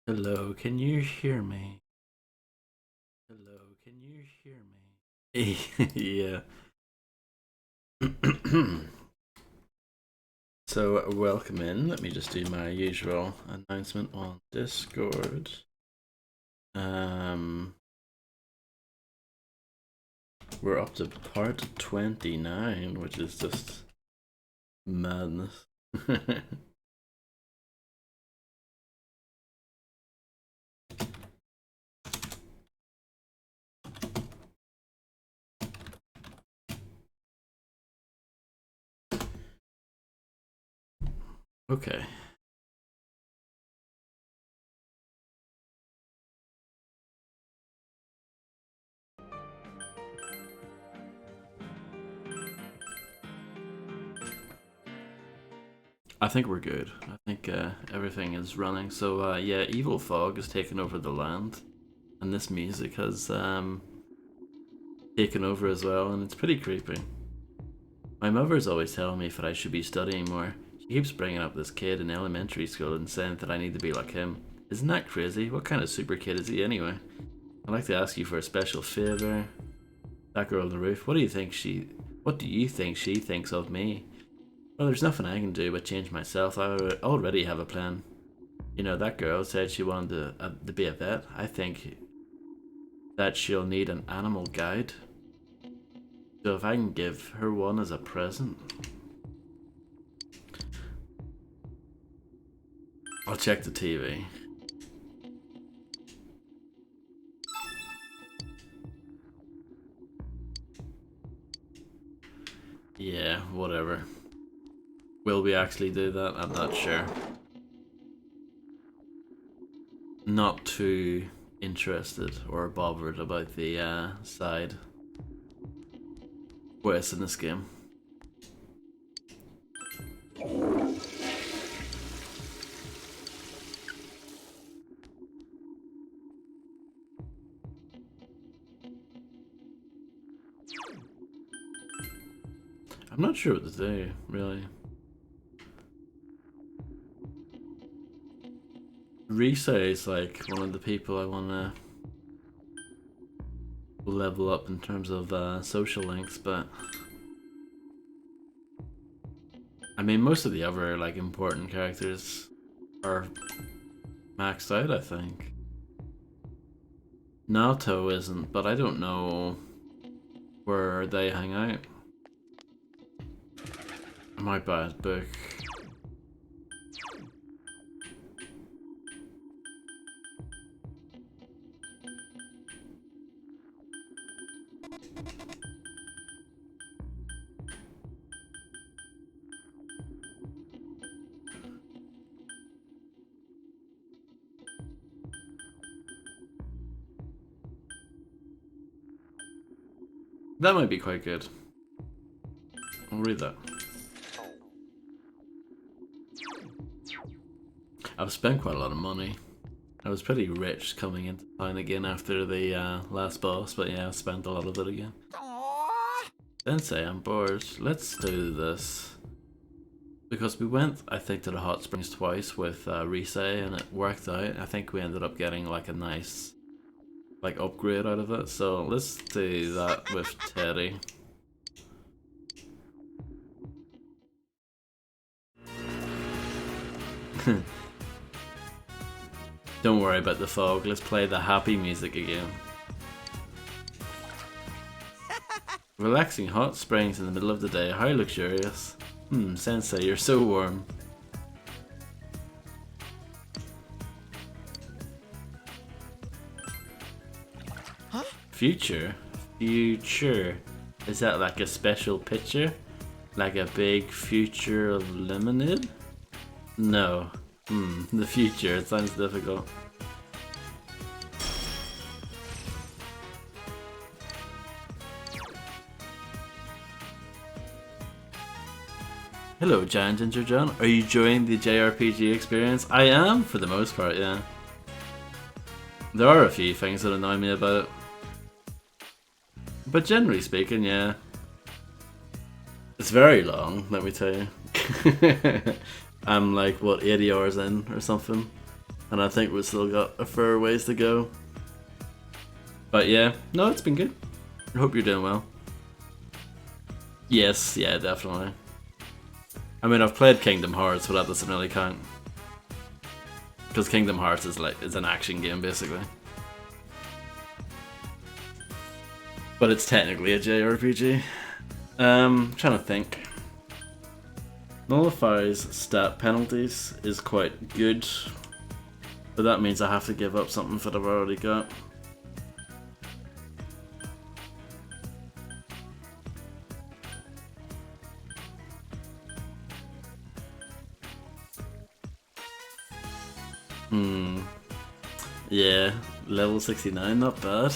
Hello, can you hear me? Hello, can you hear me? Yeah. So, welcome in. Let me just do my usual announcement on Discord. Um, we're up to part 29, which is just madness. Okay. I think we're good. I think everything is running. So, yeah, Evil Fog has taken over the land, and this music has taken over as well, and it's pretty creepy. My mother's always telling me that I should be studying more. She keeps bringing up this kid in elementary school and saying that I need to be like him. Isn't that crazy? What kind of super kid is he anyway? I'd like to ask you for a special favor. That girl on the roof, what do you think she thinks of me? Well, there's nothing I can do but change myself. I already have a plan. You know, that girl said she wanted to be a vet. I think that she'll need an animal guide. So if I can give her one as a present, I'll check the TV. Yeah, whatever. Will we actually do that? I'm not sure. Not too interested or bothered about the side quest in this game. I'm not sure what to do, really. Risa is like one of the people I want to level up in terms of social links, but I mean most of the other like important characters are maxed out, I think. Naoto isn't, but I don't know where they hang out. My bad book. That might be quite good. I'll read that. I've spent quite a lot of money. I was pretty rich coming into town again after the last boss, but yeah, I've spent a lot of it again. Sensei, I'm bored. Let's do this. Because we went, I think, to the hot springs twice with Rise and it worked out. I think we ended up getting like a nice like upgrade out of it. So let's do that with Teddy. Don't worry about the fog, let's play the happy music again. Relaxing hot springs in the middle of the day, how luxurious. Sensei, you're so warm. Huh? Future? Future? Is that like a special picture? Like a big future of lemonade? No. The future, it sounds difficult. Hello, Giant Ginger John. Are you enjoying the JRPG experience? I am, for the most part, yeah. There are a few things that annoy me about it. But generally speaking, yeah. It's very long, let me tell you. I'm like, what, 80 hours in or something? and I think we've still got a fair ways to go. But yeah, no, it's been good. I hope you're doing well. Yes, yeah, definitely. I mean, I've played Kingdom Hearts, but that doesn't really count. Because Kingdom Hearts is an action game, basically. But it's technically a JRPG. Trying to think. Nullifies stat penalties is quite good. But that means I have to give up something that I've already got. Yeah, level 69, not bad.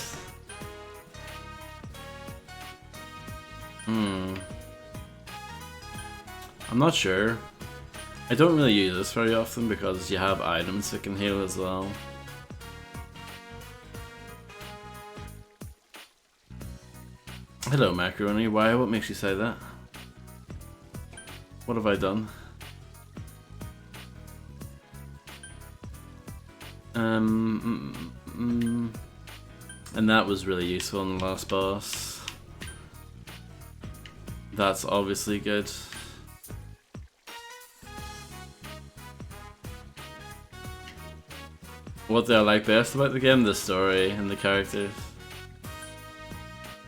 I'm not sure. I don't really use this very often because you have items that can heal as well. Hello, Macaroni. Why? What makes you say that? What have I done? And that was really useful in the last boss. That's obviously good. What do I like best about the game? The story and the characters.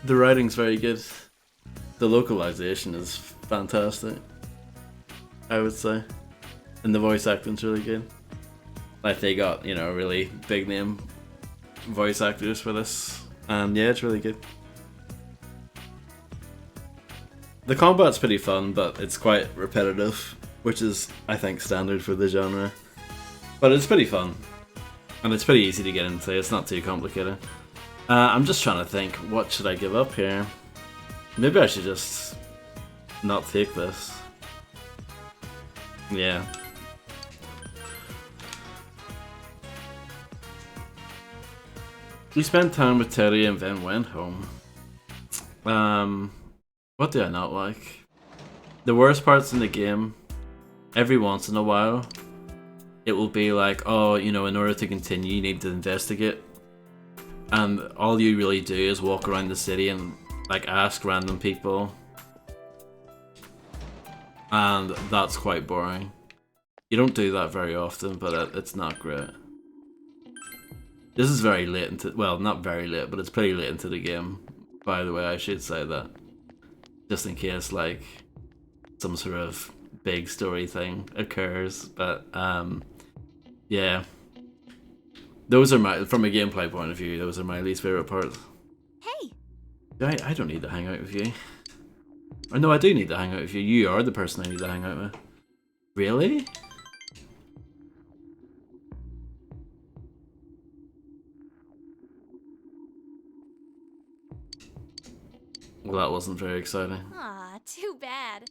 The writing's very good. The localization is fantastic, I would say. And the voice acting's really good. Like, they got, you know, really big name voice actors for this. And yeah, it's really good. The combat's pretty fun, but it's quite repetitive, which is, I think, standard for the genre. But it's pretty fun. And it's pretty easy to get into, it's not too complicated. I'm just trying to think, what should I give up here? Maybe I should just not take this. Yeah. We spent time with Teddy and then went home. What do I not like? The worst parts in the game, every once in a while, it will be like, oh, you know, in order to continue, you need to investigate. And all you really do is walk around the city and, like, ask random people. And that's quite boring. You don't do that very often, but it's not great. This is very late into, well, not very late, but it's pretty late into the game. By the way, I should say that. Just in case, like, some sort of big story thing occurs. But, yeah. Those are my, from a gameplay point of view, those are my least favorite parts. Hey! I don't need to hang out with you. Or no, I do need to hang out with you. You are the person I need to hang out with. Really? Well, that wasn't very exciting. Aw, too bad.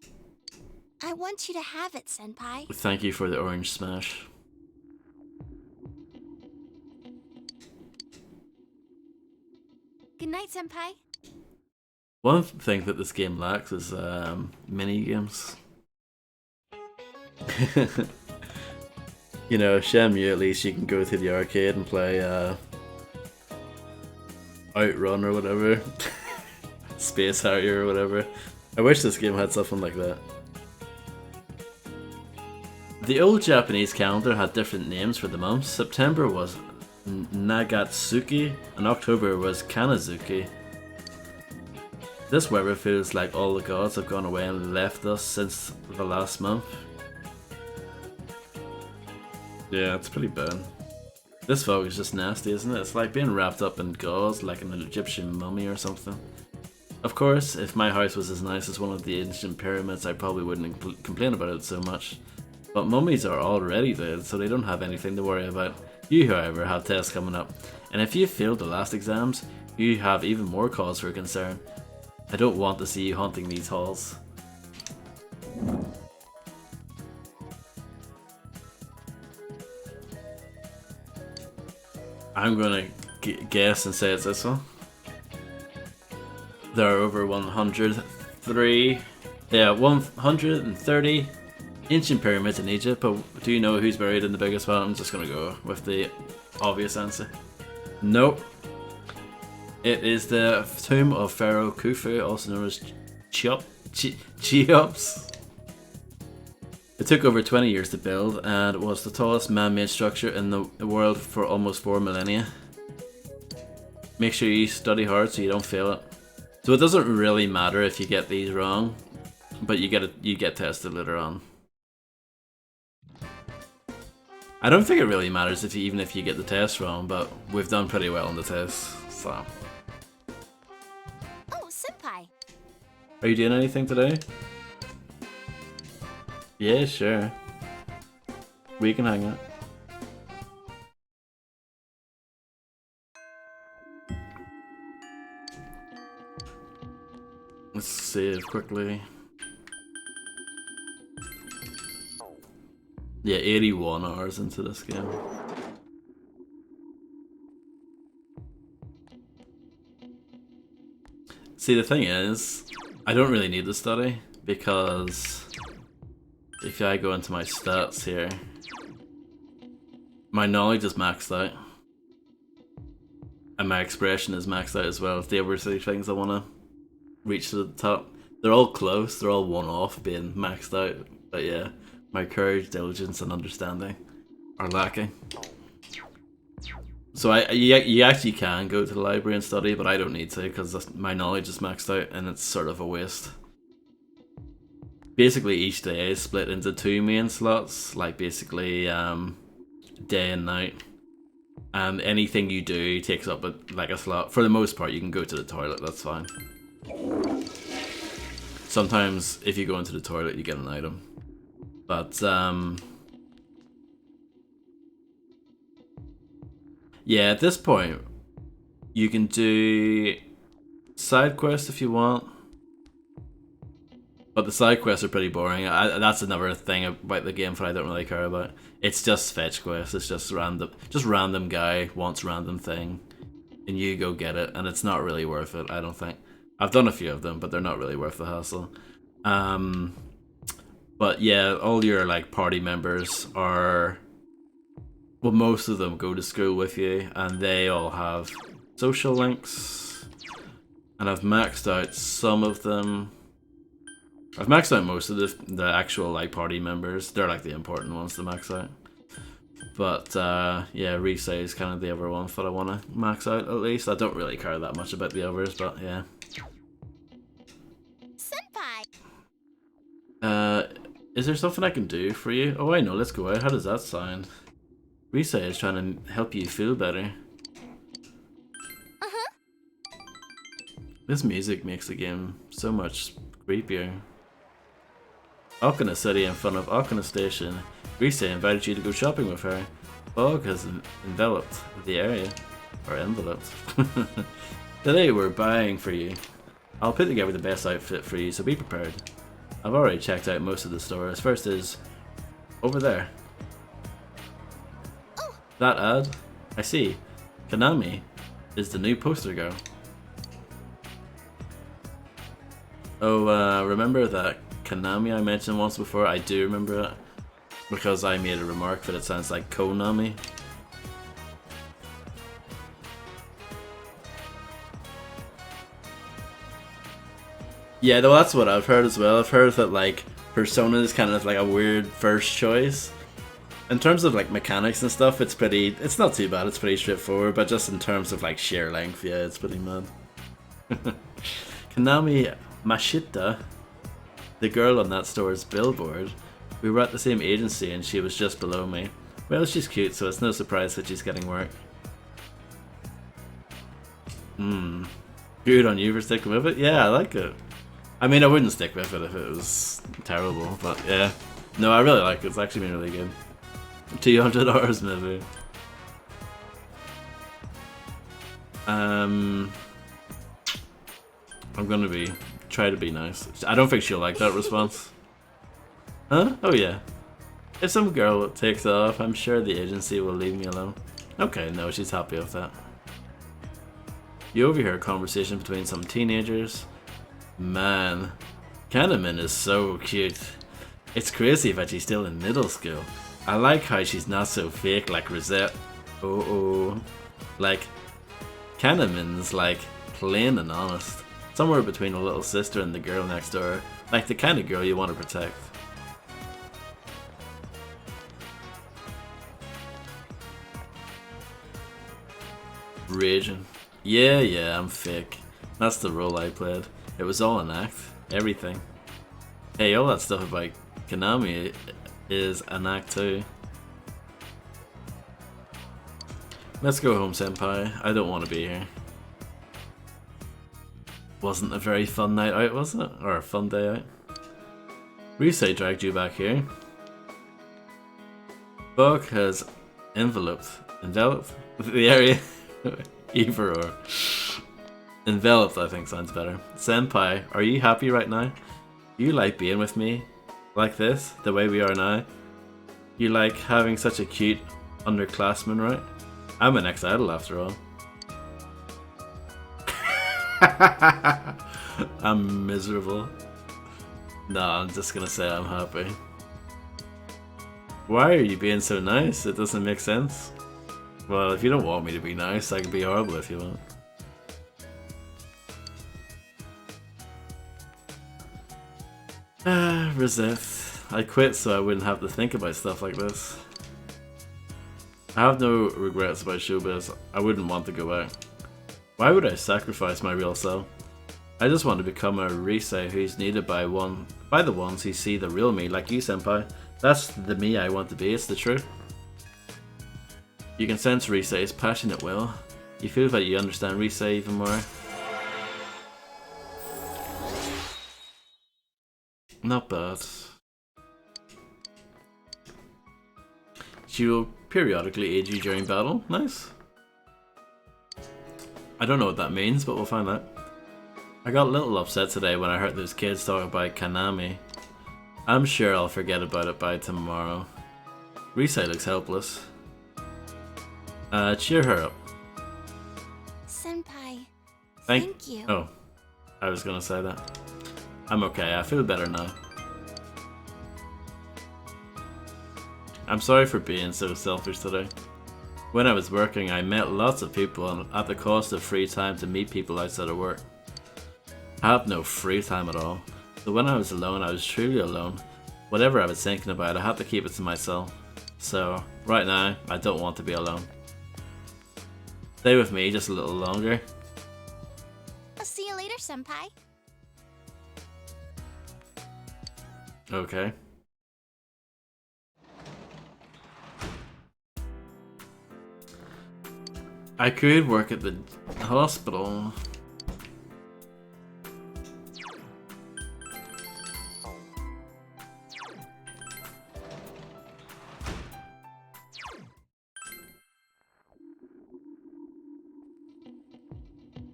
I want you to have it, Senpai. Thank you for the orange smash. Good night, Senpai. One thing that this game lacks is mini games. You know, Shenmue, at least you can go to the arcade and play Outrun or whatever. Space Harrier or whatever. I wish this game had something like that. The old Japanese calendar had different names for the months. September was Nagatsuki and October was Kanazuki. This weather feels like all the gods have gone away and left us since the last month. Yeah, it's pretty bad. This fog is just nasty, isn't it? It's like being wrapped up in gauze like an Egyptian mummy or something. Of course, if my house was as nice as one of the ancient pyramids, I probably wouldn't complain about it so much. But mummies are already dead, so they don't have anything to worry about. You, however, have tests coming up, and if you failed the last exams, you have even more cause for concern. I don't want to see you haunting these halls. I'm gonna guess and say it's this one. There are over 103, yeah, 138 Ancient pyramids in Egypt, but do you know who's buried in the biggest one? I'm just gonna go with the obvious answer. Nope. It is the tomb of Pharaoh Khufu, also known as Cheops. It took over 20 years to build and was the tallest man-made structure in the world for almost 4 millennia. Make sure you study hard so you don't fail it. So it doesn't really matter if you get these wrong, but you get tested later on. I don't think it really matters even if you get the test wrong, but we've done pretty well on the test, so. Oh, Senpai. Are you doing anything today? Yeah, sure. We can hang out. Let's save quickly. Yeah, 81 hours into this game. See, the thing is, I don't really need to study because if I go into my stats here, my knowledge is maxed out. And my expression is maxed out as well. If the other three things I want to reach to the top, they're all close, they're all one off being maxed out. But yeah, my courage, diligence, and understanding are lacking. So you actually can go to the library and study, but I don't need to because my knowledge is maxed out and it's sort of a waste. Basically, each day is split into 2 main slots, like basically day and night. And anything you do takes up a slot. For the most part, you can go to the toilet, that's fine. Sometimes, if you go into the toilet, you get an item. But, yeah, at this point, you can do side quests if you want. But the side quests are pretty boring. That's another thing about the game that I don't really care about. It's just fetch quests. It's just random guy wants random thing, and you go get it, and it's not really worth it. I don't think. I've done a few of them, but they're not really worth the hassle. But yeah, all your like party members are. Well, most of them go to school with you, and they all have social links. And I've maxed out some of them. I've maxed out most of the actual like party members. They're like the important ones to max out. But yeah, Risei is kind of the other one that I want to max out at least. I don't really care that much about the others, but yeah. Senpai. Is there something I can do for you? Oh, I know. Let's go out. How does that sound? Risei is trying to help you feel better. This music makes the game so much creepier. Okina City in front of Okina Station. Risei invited you to go shopping with her. Fog has enveloped the area. Or enveloped. Today we're buying for you. I'll put together the best outfit for you, so be prepared. I've already checked out most of the stores. First is over there. Oh. That ad? I see. Kanami is the new poster girl. Oh, remember that Kanami I mentioned once before? I do remember it because I made a remark that it sounds like Konami. Yeah, though that's what I've heard as well. I've heard that like Persona is kind of like a weird first choice. In terms of like mechanics and stuff, it's not too bad. It's pretty straightforward, but just in terms of like sheer length, yeah, it's pretty mad. Kanami Mashita, the girl on that store's billboard. We were at the same agency and she was just below me. Well, she's cute, so it's no surprise that she's getting work. Good on you for sticking with it. Yeah, I like it. I mean, I wouldn't stick with it if it was terrible, but yeah. No, I really like it. It's actually been really good. 200 hours maybe. I'm gonna try to be nice. I don't think she'll like that response. Huh? Oh yeah. If some girl takes off, I'm sure the agency will leave me alone. Okay, no, she's happy with that. You overhear a conversation between some teenagers. Man, Kaname is so cute. It's crazy that she's still in middle school. I like how she's not so fake like Rosette. Oh. Like, Kenneman's like plain and honest. Somewhere between a little sister and the girl next door. Like the kind of girl you want to protect. Raging. Yeah, I'm fake. That's the role I played. It was all an act. Everything. Hey, all that stuff about Konami is an act too. Let's go home, senpai. I don't want to be here. Wasn't a very fun night out, was it? Or a fun day out? Risei dragged you back here. Bug has enveloped the area. Either or. Enveloped, I think sounds better. Senpai, are you happy right now? You like being with me? Like this? The way we are now? You like having such a cute underclassman, right? I'm an ex-idol after all. I'm miserable. Nah, I'm just gonna say I'm happy. Why are you being so nice? It doesn't make sense. Well, if you don't want me to be nice, I can be horrible if you want. Rosette. I quit so I wouldn't have to think about stuff like this. I have no regrets about showbiz. I wouldn't want to go back. Why would I sacrifice my real self? I just want to become a Risei who's needed by the ones who see the real me, like you, senpai. That's the me I want to be, it's the truth. You can sense Risei's passionate will. You feel that you understand Risei even more. Not bad. She will periodically aid you during battle. Nice. I don't know what that means, but we'll find out. I got a little upset today when I heard those kids talk about Konami. I'm sure I'll forget about it by tomorrow. Risei looks helpless. Cheer her up. Senpai, Thank you. Oh, I was gonna say that. I'm okay, I feel better now. I'm sorry for being so selfish today. When I was working, I met lots of people at the cost of free time to meet people outside of work. I have no free time at all, so when I was alone, I was truly alone. Whatever I was thinking about, I had to keep it to myself. So, right now, I don't want to be alone. Stay with me just a little longer. I'll see you later, senpai. Okay. I could work at the hospital.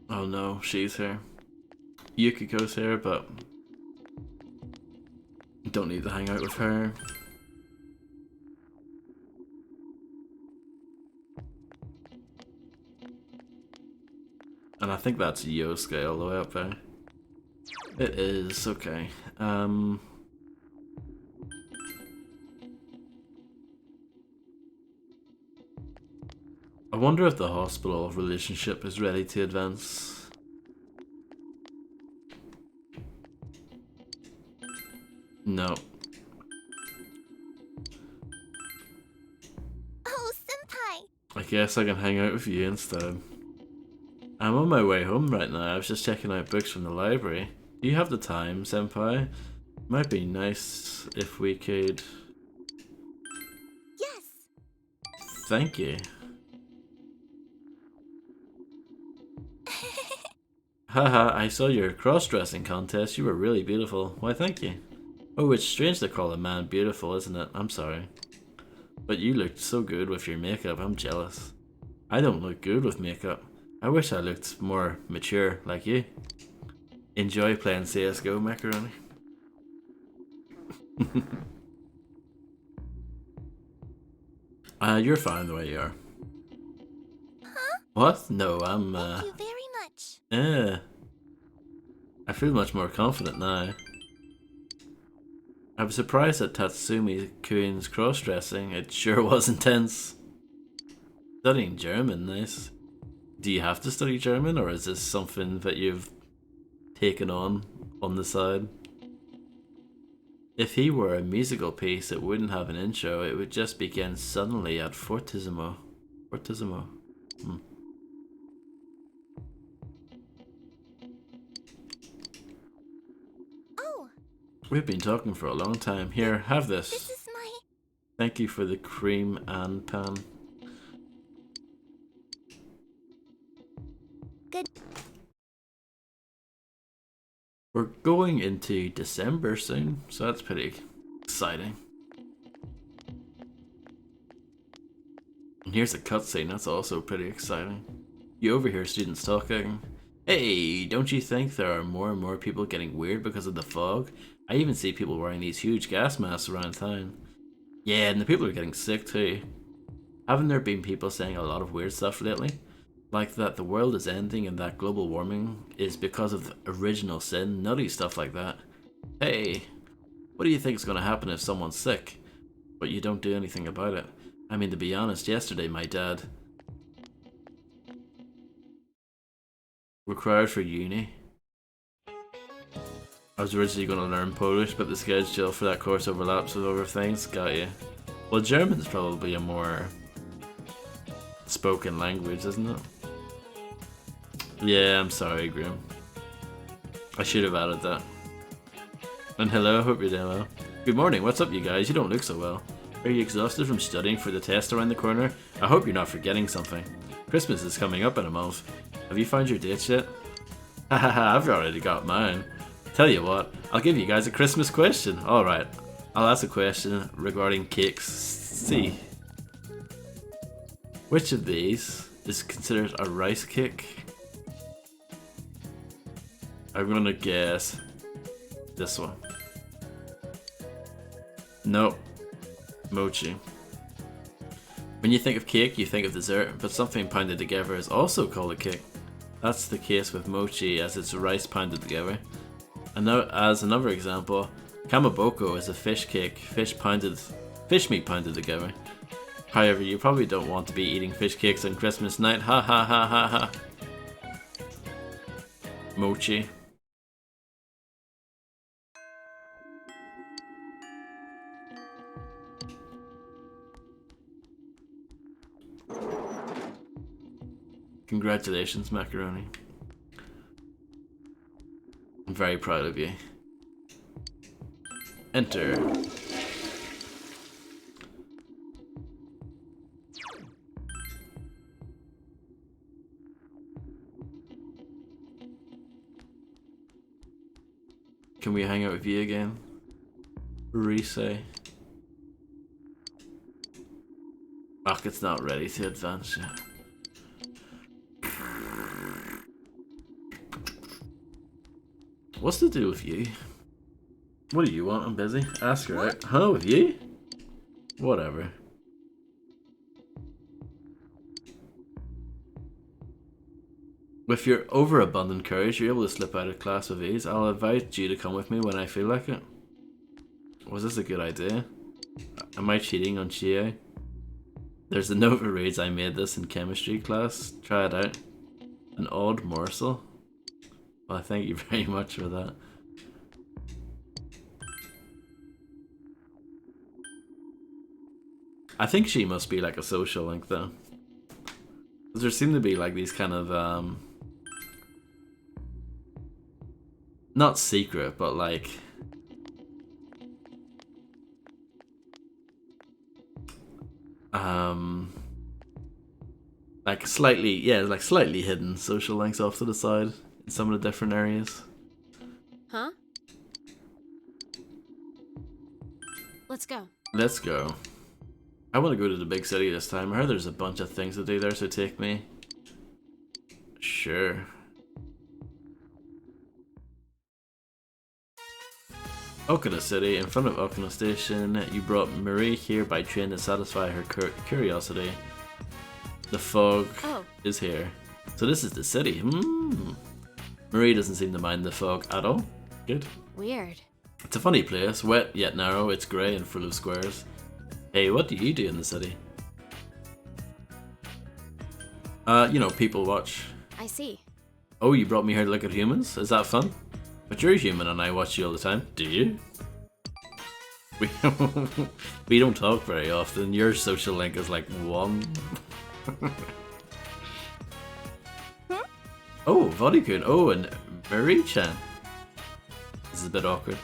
Oh no, she's here. Yukiko's here, but don't need to hang out with her. And I think that's Yosuke all the way up there. It is, okay. I wonder if the hospital relationship is ready to advance. No. Oh, senpai! I guess I can hang out with you instead. I'm on my way home right now. I was just checking out books from the library. Do you have the time, senpai? Might be nice if we could... Yes! Thank you. Haha, I saw your cross-dressing contest. You were really beautiful. Why, thank you. Oh, it's strange to call a man beautiful, isn't it? I'm sorry. But you looked so good with your makeup. I'm jealous. I don't look good with makeup. I wish I looked more mature like you. Enjoy playing CSGO, Macaroni. You're fine the way you are. Huh? What? No, I'm Thank you very much. Yeah. I feel much more confident now. I was surprised at Tatsumi-kun's cross-dressing. It sure was intense. Studying German, nice. Do you have to study German, or is this something that you've taken on the side? If he were a musical piece, it wouldn't have an intro. It would just begin suddenly at fortissimo. Fortissimo. Oh, We've been talking for a long time. Here, have this this. is my... Thank you for the cream and pan. Good. We're going into December soon, so that's pretty exciting. And here's a cutscene, that's also pretty exciting. You overhear students talking. Hey, don't you think there are more and more people getting weird because of the fog? I even see people wearing these huge gas masks around town. Yeah, and the people are getting sick too. Haven't there been people saying a lot of weird stuff lately? Like that the world is ending and that global warming is because of the original sin, nutty stuff like that. Hey, what do you think is going to happen if someone's sick, but you don't do anything about it? I mean, to be honest, yesterday my dad... Required for uni. I was originally going to learn Polish, but the schedule for that course overlaps with other things. Got you. Well, German's probably a more spoken language, isn't it? Yeah, I'm sorry, Grim. I should have added that. And hello, hope you're doing well. Good morning, what's up you guys? You don't look so well. Are you exhausted from studying for the test around the corner? I hope you're not forgetting something. Christmas is coming up in a month. Have you found your dates yet? Hahaha, I've already got mine. Tell you what, I'll give you guys a Christmas question. Alright, I'll ask a question regarding cakes. See. Which of these is considered a rice cake? I'm gonna guess this one. Nope. Mochi. When you think of cake, you think of dessert, but something pounded together is also called a cake. That's the case with mochi, as it's rice pounded together. And now, as another example, kamaboko is a fish cake, fish meat pounded together. However, you probably don't want to be eating fish cakes on Christmas night. Ha ha ha ha ha. Mochi. Congratulations, Macaroni. I'm very proud of you. Enter. Can we hang out with you again? Resay. Fuck, it's not ready to advance yet. What's to do with you? What do you want? I'm busy. Ask her out. Huh, with you? Whatever. With your overabundant courage, you're able to slip out of class with ease. I'll invite you to come with me when I feel like it. Was this a good idea? Am I cheating on Chie? There's a note that reads, I made this in chemistry class. Try it out. An odd morsel. Well, thank you very much for that. I think she must be like a social link though. Because there seem to be like these kind of, not secret, but like... like slightly, yeah, like slightly hidden social links off to the side in some of the different areas. Huh? Let's go. Let's go. I want to go to the big city this time. I heard there's a bunch of things to do there, so take me. Sure. Okina City. In front of Okina Station, you brought Marie here by train to satisfy her curiosity. The fog is here. So this is the city. Marie doesn't seem to mind the fog at all. Good. Weird. It's a funny place, wet yet narrow, it's grey and full of squares. Hey, what do you do in the city? You know, people watch. I see. Oh, you brought me here to look at humans? Is that fun? But you're a human and I watch you all the time. Do you? We, we don't talk very often. Your social link is like 1. Oh, Vodikun. Oh, and Marie-chan. This is a bit awkward.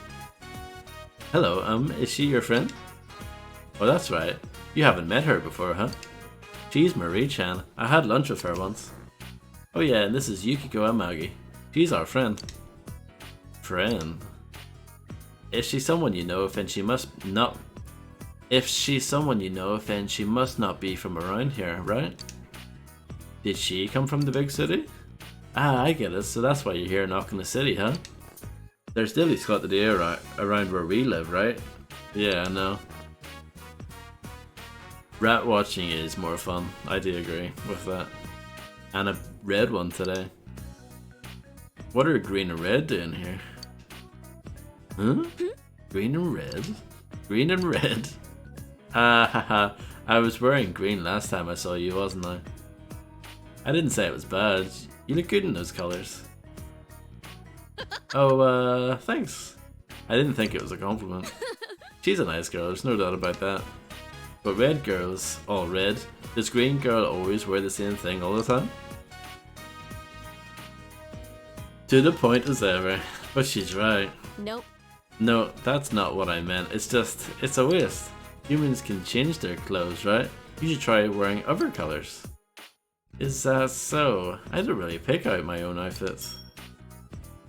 Hello, is she your friend? Oh, that's right. You haven't met her before, huh? She's Marie-chan. I had lunch with her once. Oh yeah, and this is Yukiko Amagi. She's our friend. Friend? If she's someone you know, then she must not... If she's someone you know, then she must not be from around here, right? Did she come from the big city? Ah, I get it, so that's why you're here knocking the city, huh? There's Dilly's got the day around where we live, right? Yeah, I know. Rat watching is more fun, I do agree with that. And a red one today. What are green and red doing here? Huh? Green and red? Green and red? Ah, haha. I was wearing green last time I saw you, wasn't I? I didn't say it was bad. You look good in those colors. Oh, thanks. I didn't think it was a compliment. She's a nice girl, there's no doubt about that. But red girls, all red. Does green girl always wear the same thing all the time? To the point as ever, but she's right. Nope. No, that's not what I meant. It's just, it's a waste. Humans can change their clothes, right? You should try wearing other colors. Is that so? I don't really pick out my own outfits.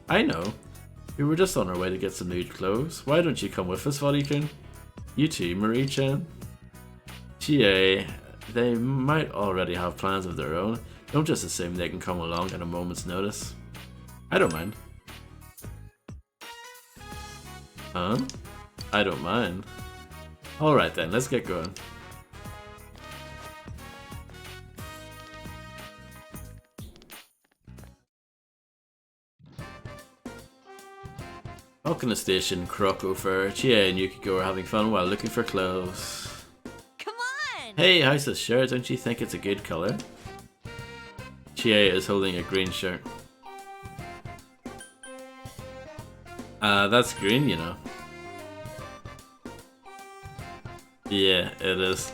I know. We were just on our way to get some new clothes. Why don't you come with us, Vodikun? You too, Marie-chan. Chie, they might already have plans of their own. Don't just assume they can come along at a moment's notice. I don't mind. Huh? I don't mind. Alright then, let's get going. Welcome to station Crocofer. Chie and Yukiko are having fun while looking for clothes. Come on! Hey, how's this shirt? Don't you think it's a good color? Chie is holding a green shirt. That's green, you know. Yeah, it is.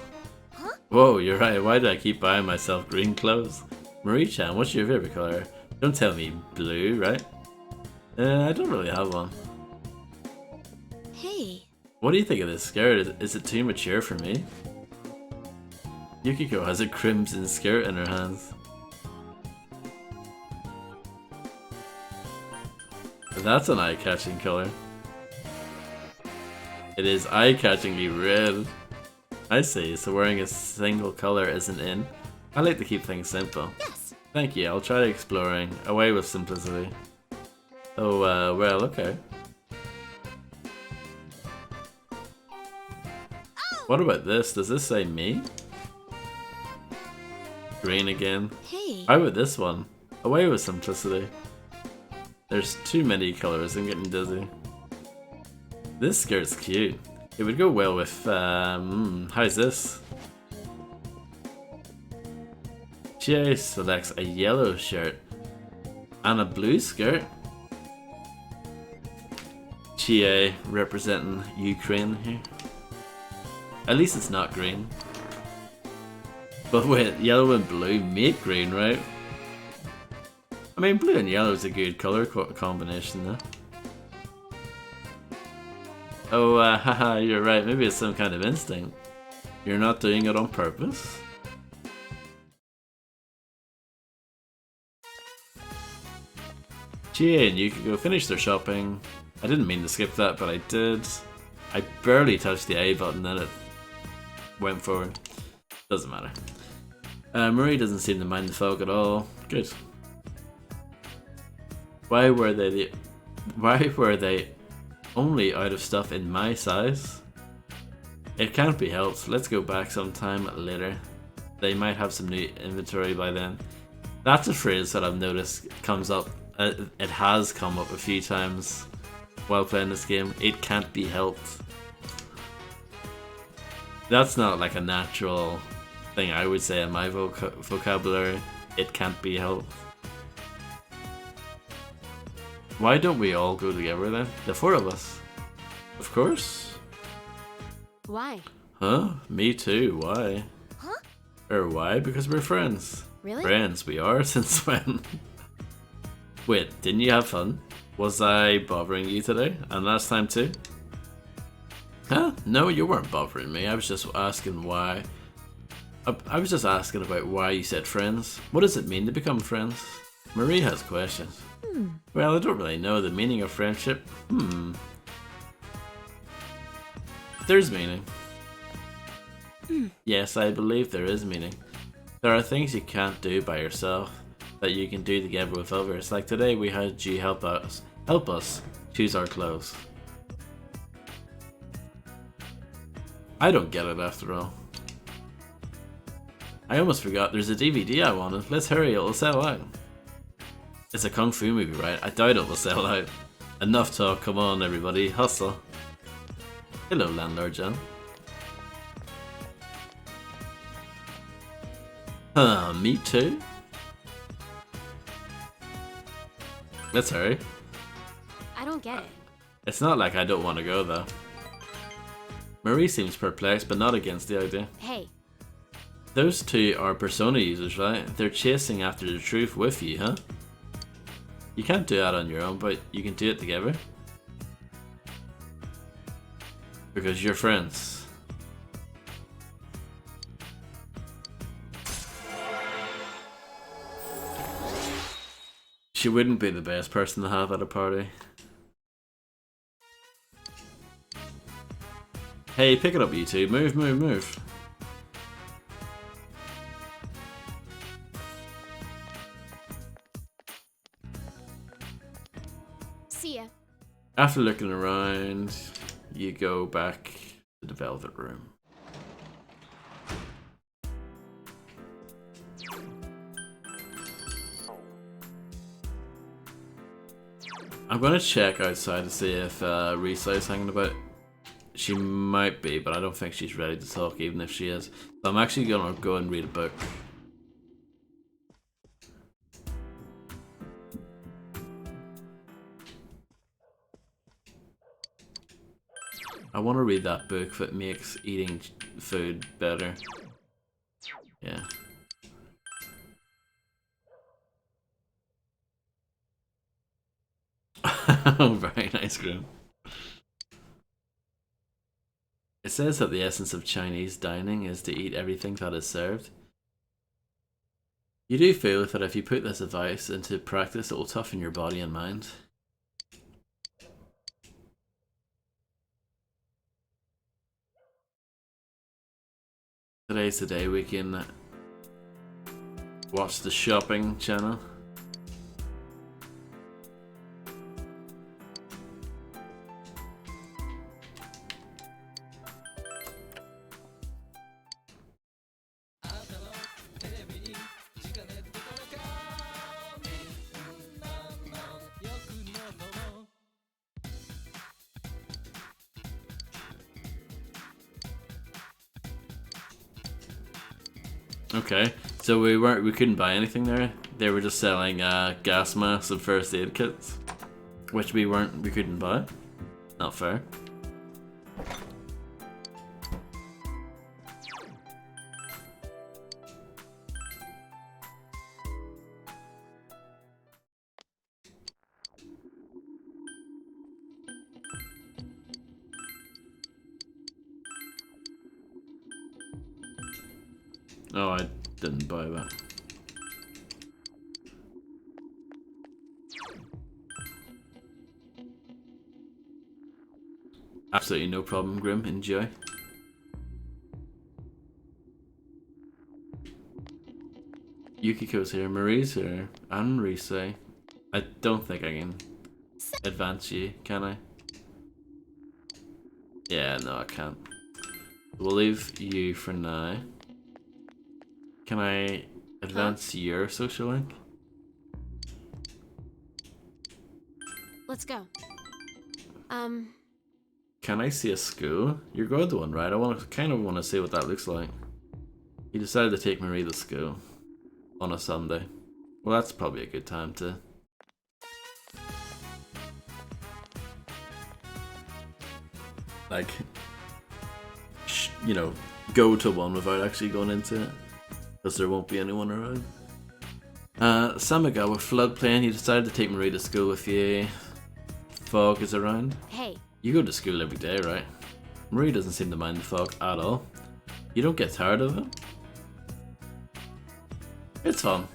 Huh? Whoa, you're right. Why do I keep buying myself green clothes? Marie-chan, what's your favorite color? Don't tell me blue, right? I don't really have one. Hey. What do you think of this skirt? Is it too mature for me? Yukiko has a crimson skirt in her hands. That's an eye-catching color. It is eye-catchingly red. I see, so wearing a single color isn't in. I like to keep things simple. Yes. Thank you, I'll try exploring. Away with simplicity. Oh, well, okay. Oh. What about this? Does this say me? Green again. Hey. How about this one? Away with simplicity. There's too many colors, I'm getting dizzy. This skirt's cute. It would go well with, how's this? Chie selects a yellow shirt and a blue skirt. Chie representing Ukraine here. At least it's not green. But wait, yellow and blue make green, right? I mean, blue and yellow is a good color combination though. Oh, haha, you're right. Maybe it's some kind of instinct. You're not doing it on purpose? Chie and Yukiko finish their shopping. I didn't mean to skip that, but I did. I barely touched the A button and it went forward. Doesn't matter. Marie doesn't seem to mind the fog at all. Good. Why were they only out of stuff in my size? It can't be helped. Let's go back sometime later. They might have some new inventory by then. That's a phrase that I've noticed comes up. It has come up a few times while playing this game. It can't be helped. That's not like a natural thing I would say in my vocabulary. It can't be helped. Why don't we all go together then? The four of us. Of course. Why? Huh? Me too. Why? Huh? Or why? Because we're friends. Really? Friends, we are. Since when? Wait, didn't you have fun? Was I bothering you today? And last time too? Huh? No, you weren't bothering me. I was just asking why. I was just asking about why you said friends. What does it mean to become friends? Marie has questions. Well, I don't really know the meaning of friendship. There's meaning. Yes, I believe there is meaning. There are things you can't do by yourself that you can do together with others. Like today we had you help us choose our clothes. I don't get it after all. I almost forgot there's a DVD I wanted. Let's hurry, it'll sell out. It's a kung fu movie, right? I doubt it will sell out. Enough talk, come on everybody, hustle. Hello, Landlord John. Me too? Let's hurry. I don't get it. It's not like I don't want to go though. Marie seems perplexed, but not against the idea. Hey, Those two are persona users, right? They're chasing after the truth with you, huh? You can't do that on your own, but you can do it together. Because you're friends. She wouldn't be the best person to have at a party. Hey, pick it up, you two. Move, move, move. see ya. After looking around, you go back to the Velvet Room. I'm gonna check outside to see if Risa is hanging about. She might be, but I don't think she's ready to talk, even if she is. So I'm actually gonna go and read a book. I want to read that book that makes eating food better. Yeah. Oh, very nice, Grim. It says that the essence of Chinese dining is to eat everything that is served. You do feel that if you put this advice into practice, it will toughen your body and mind. Today's the day we can watch the shopping channel. Okay, so we couldn't buy anything there. They were just selling gas masks and first aid kits, which we couldn't buy. Not fair. Oh, I didn't buy that. Absolutely no problem, Grim. Enjoy. Yukiko's here, Marie's here, and Rise. I don't think I can advance you, can I? Yeah, no, I can't. We'll leave you for now. Can I advance your social link? Let's go. Can I see a school? You're going to one, right? I kind of want to see what that looks like. He decided to take Marie to school on a Sunday. Well, that's probably a good time to... like, you know, go to one without actually going into it. Because there won't be anyone around. Samigawa floodplain, you decided to take Marie to school with you. Fog is around. Hey. You go to school every day, right? Marie doesn't seem to mind the fog at all. You don't get tired of it? It's fun.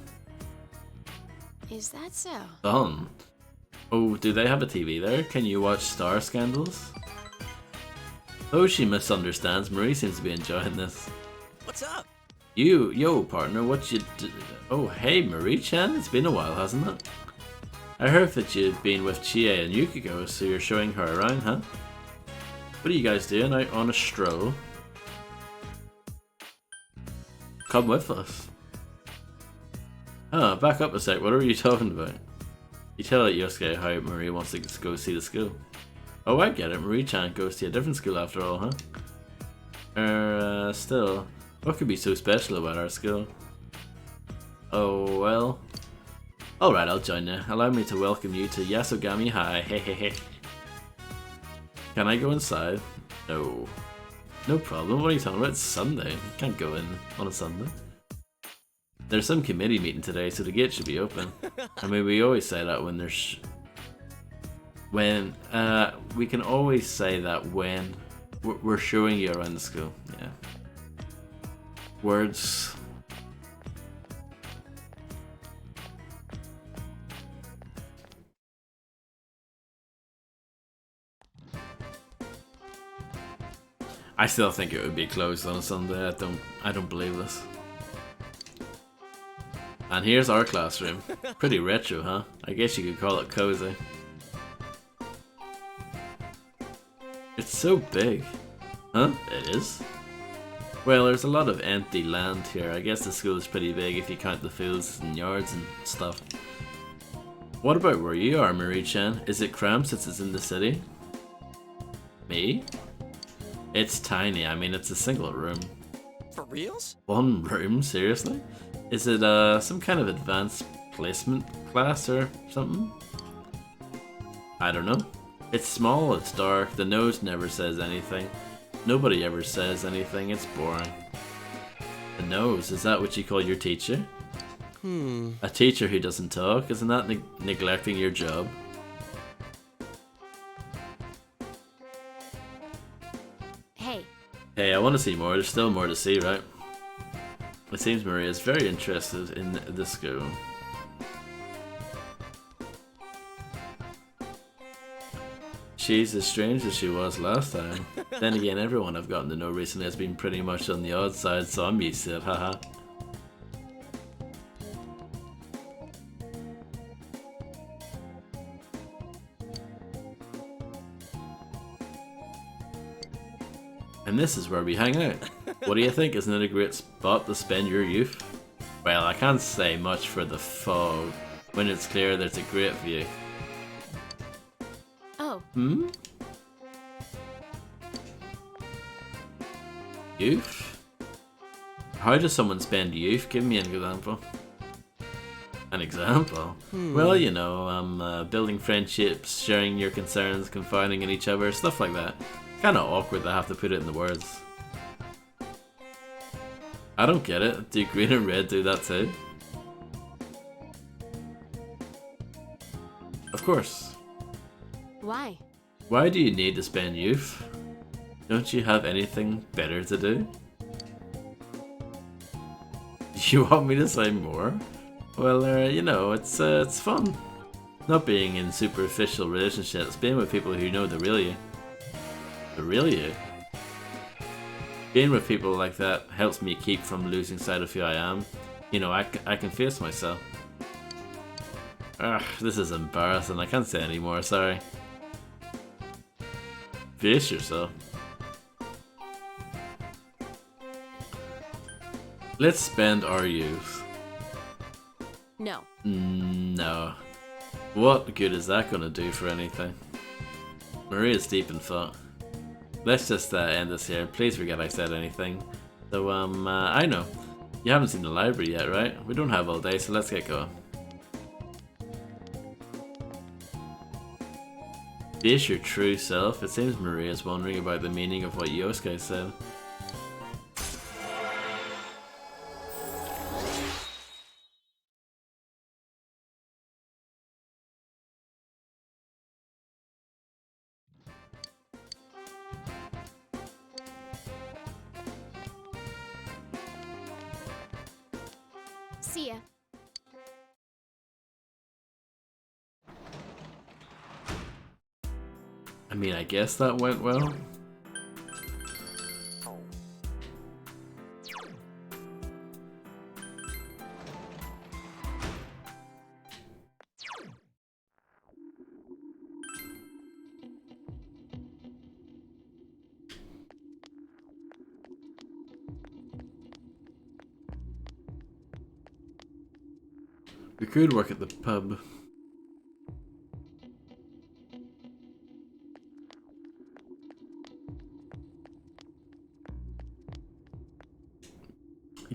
Is that so? Fun. Oh, do they have a TV there? Can you watch Star Scandals? Oh, she misunderstands. Marie seems to be enjoying this. What's up? Yo, partner, what you Oh, hey, Marie-chan. It's been a while, hasn't it? I heard that you've been with Chie and Yukiko, so you're showing her around, huh? What are you guys doing out on a stroll? Come with us. Oh, back up a sec. What are you talking about? You tell Yosuke how Marie wants to go see the school. Oh, I get it. Marie-chan goes to a different school after all, huh? Still, what could be so special about our school? Oh, well... Alright, I'll join you. Allow me to welcome you to Yasogami High. Hehehe. Can I go inside? No. No problem. What are you talking about? It's Sunday. You can't go in on a Sunday. There's some committee meeting today, so the gate should be open. I mean, we always say that when there's... we can always say that when we're showing you around the school. Yeah. Words... I still think it would be closed on a Sunday. I don't believe this. And here's our classroom. Pretty retro, huh? I guess you could call it cozy. It's so big. Huh? It is? Well, there's a lot of empty land here. I guess the school is pretty big if you count the fields and yards and stuff. What about where you are, Marie-chan? Is it cramped since it's in the city? Me? It's tiny. I mean, it's a single room. For reals? One room? Seriously? Is it some kind of advanced placement class or something? I don't know. It's small, it's dark, the nose never says anything. Nobody ever says anything, it's boring. The nose, is that what you call your teacher? A teacher who doesn't talk? Isn't that neglecting your job? Hey, I want to see more. There's still more to see, right? It seems Maria is very interested in the school. She's as strange as she was last time. Then again, everyone I've gotten to know recently has been pretty much on the odd side, so I'm used to it, haha. And this is where we hang out. What do you think? Isn't it a great spot to spend your youth? Well, I can't say much for the fog. When it's clear, there's a great view. Oh. Hmm? Youth? How does someone spend youth? Give me an example. An example? Well, you know, building friendships, sharing your concerns, confiding in each other, stuff like that. Kinda awkward to have to put it in the words. I don't get it. Do green and red do that too? Of course. Why? Why do you need to spend youth? Don't you have anything better to do? You want me to say more? Well, you know, it's fun. Not being in superficial relationships, being with people who know the real you. The real you? Being with people like that helps me keep from losing sight of who I am. You know, I can face myself. Ugh, this is embarrassing. I can't say anymore, sorry. Face yourself. Let's spend our youth. No. No. What good is that gonna do for anything? Maria's deep in thought. Let's just end this here. Please forget I said anything. So, I know. You haven't seen the library yet, right? We don't have all day, so let's get going. Face your true self. It seems Maria's wondering about the meaning of what Yosuke said. See ya. I mean, I guess that went well. We could work at the pub.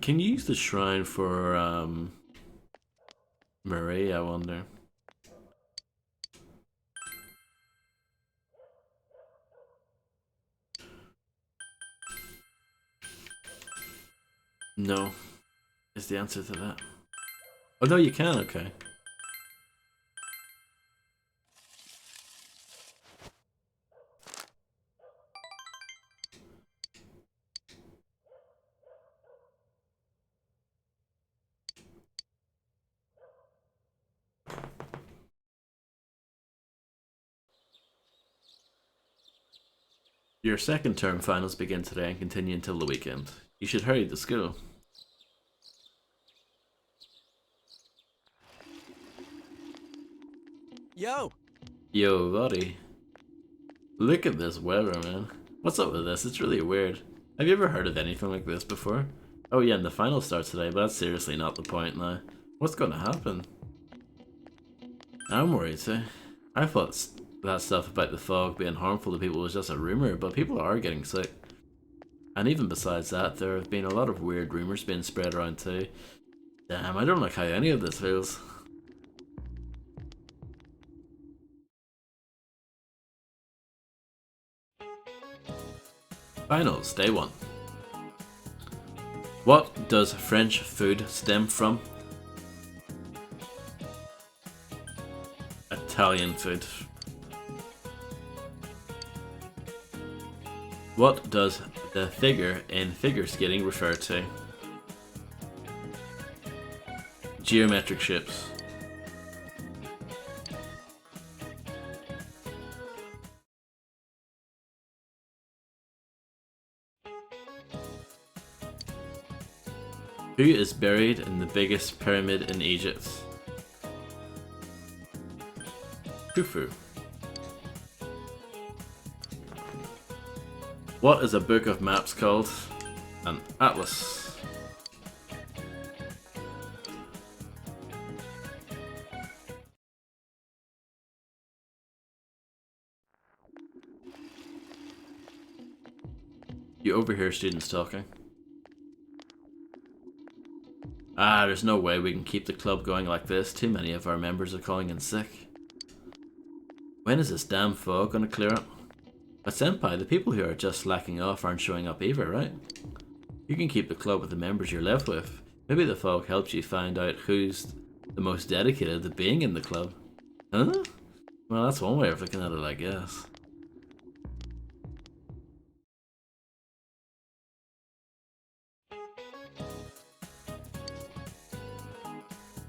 Can you use the shrine for Marie, I wonder? No, is the answer to that. Oh no, you can, okay. Your second term finals begin today and continue until the weekend. You should hurry to school. Yo! Yo, buddy. Look at this weather, man. What's up with this? It's really weird. Have you ever heard of anything like this before? Oh yeah, and the final starts today, but that's seriously not the point now. What's going to happen? I'm worried too. I thought that stuff about the fog being harmful to people was just a rumour, but people are getting sick. And even besides that, there have been a lot of weird rumours being spread around too. Damn, I don't like how any of this feels. Finals, day 1. What does French food stem from? Italian food. What does the figure in figure skating refer to? Geometric shapes. Who is buried in the biggest pyramid in Egypt? Khufu. What is a book of maps called? An atlas. You overhear students talking. Ah, there's no way we can keep the club going like this. Too many of our members are calling in sick. When is this damn fog gonna clear up? But Senpai, the people who are just slacking off aren't showing up either, right? You can keep the club with the members you're left with. Maybe the fog helps you find out who's the most dedicated to being in the club. Huh? Well, that's one way of looking at it, I guess.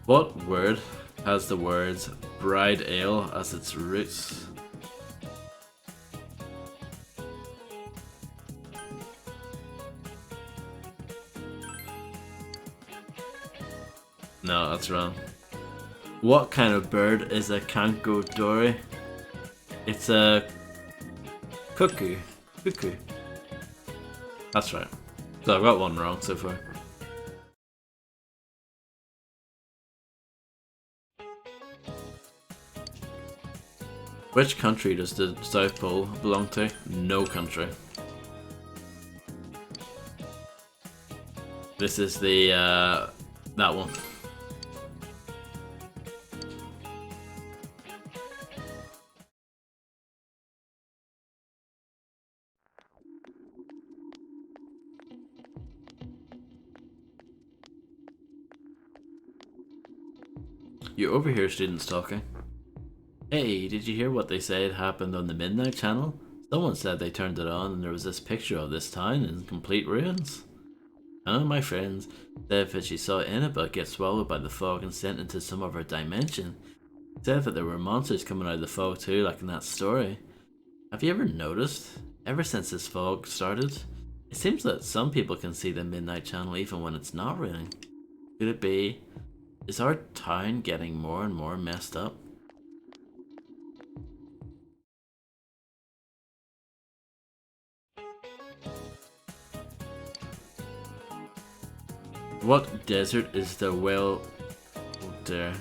What word has the words bride ale as its roots? No, that's wrong. What kind of bird is a Kanko Dori? It's a cuckoo. Cuckoo. That's right. So I've got one wrong so far. Which country does the South Pole belong to? No country. This is the, that one. You overhear students talking. Hey, did you hear what they said happened on the Midnight Channel? Someone said they turned it on and there was this picture of this town in complete ruins. One of my friends said that she saw Inaba get swallowed by the fog and sent into some other dimension. Said that there were monsters coming out of the fog too, like in that story. Have you ever noticed? Ever since this fog started, it seems that some people can see the Midnight Channel even when it's not raining. Could it be? Is our town getting more and more messed up? What desert is the well? Oh dear.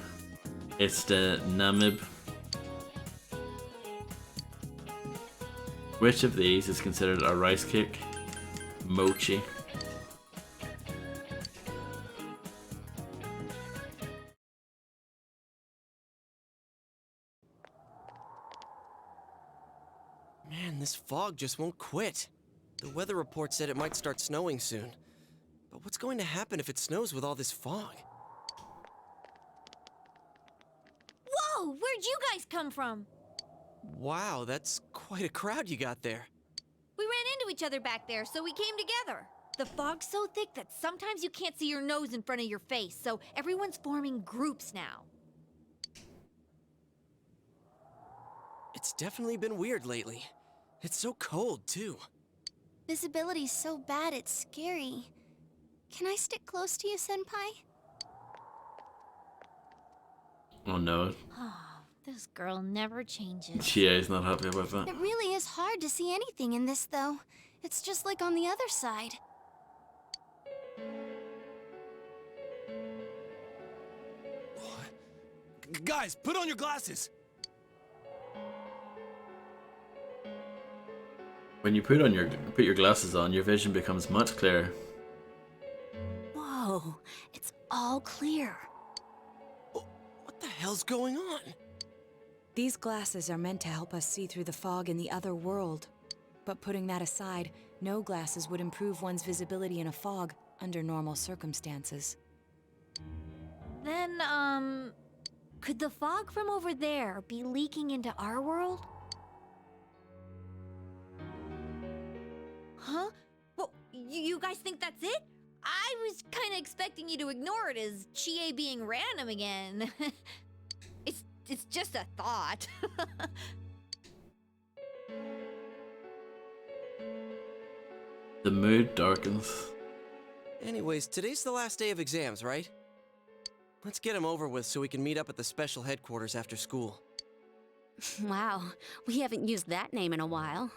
It's the Namib. Which of these is considered a rice cake? Mochi. Man, this fog just won't quit. The weather report said it might start snowing soon. But what's going to happen if it snows with all this fog? Whoa! Where'd you guys come from? Wow, that's quite a crowd you got there. We ran into each other back there, so we came together. The fog's so thick that sometimes you can't see your nose in front of your face, so everyone's forming groups now. It's definitely been weird lately. It's so cold, too. Visibility's so bad it's scary. Can I stick close to you, Senpai? Oh no. Oh, this girl never changes. Chie's not happy about that. It really is hard to see anything in this, though. It's just like on the other side. Guys, put on your glasses! When you put your glasses on, your vision becomes much clearer. Whoa, it's all clear. What the hell's going on? These glasses are meant to help us see through the fog in the other world. But putting that aside, no glasses would improve one's visibility in a fog under normal circumstances. Then, could the fog from over there be leaking into our world? Huh? Well, you guys think that's it? I was kind of expecting you to ignore it as Chie being random again. It's just a thought. The mood darkens. Anyways, today's the last day of exams, right? Let's get them over with so we can meet up at the special headquarters after school. Wow, we haven't used that name in a while.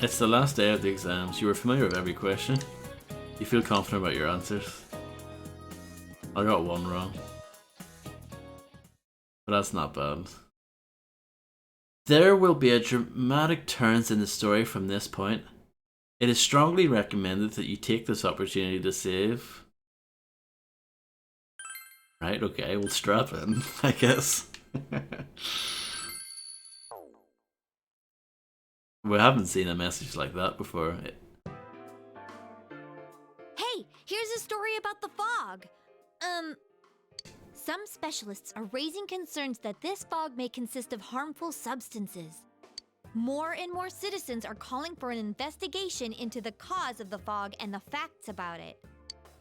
It's the last day of the exams. You were familiar with every question. You feel confident about your answers. I got one wrong. But that's not bad. There will be a dramatic turns in the story from this point. It is strongly recommended that you take this opportunity to save. Right, okay, we'll strap in, I guess. We haven't seen a message like that before. Hey, here's a story about the fog. Some specialists are raising concerns that this fog may consist of harmful substances. More and more citizens are calling for an investigation into the cause of the fog and the facts about it.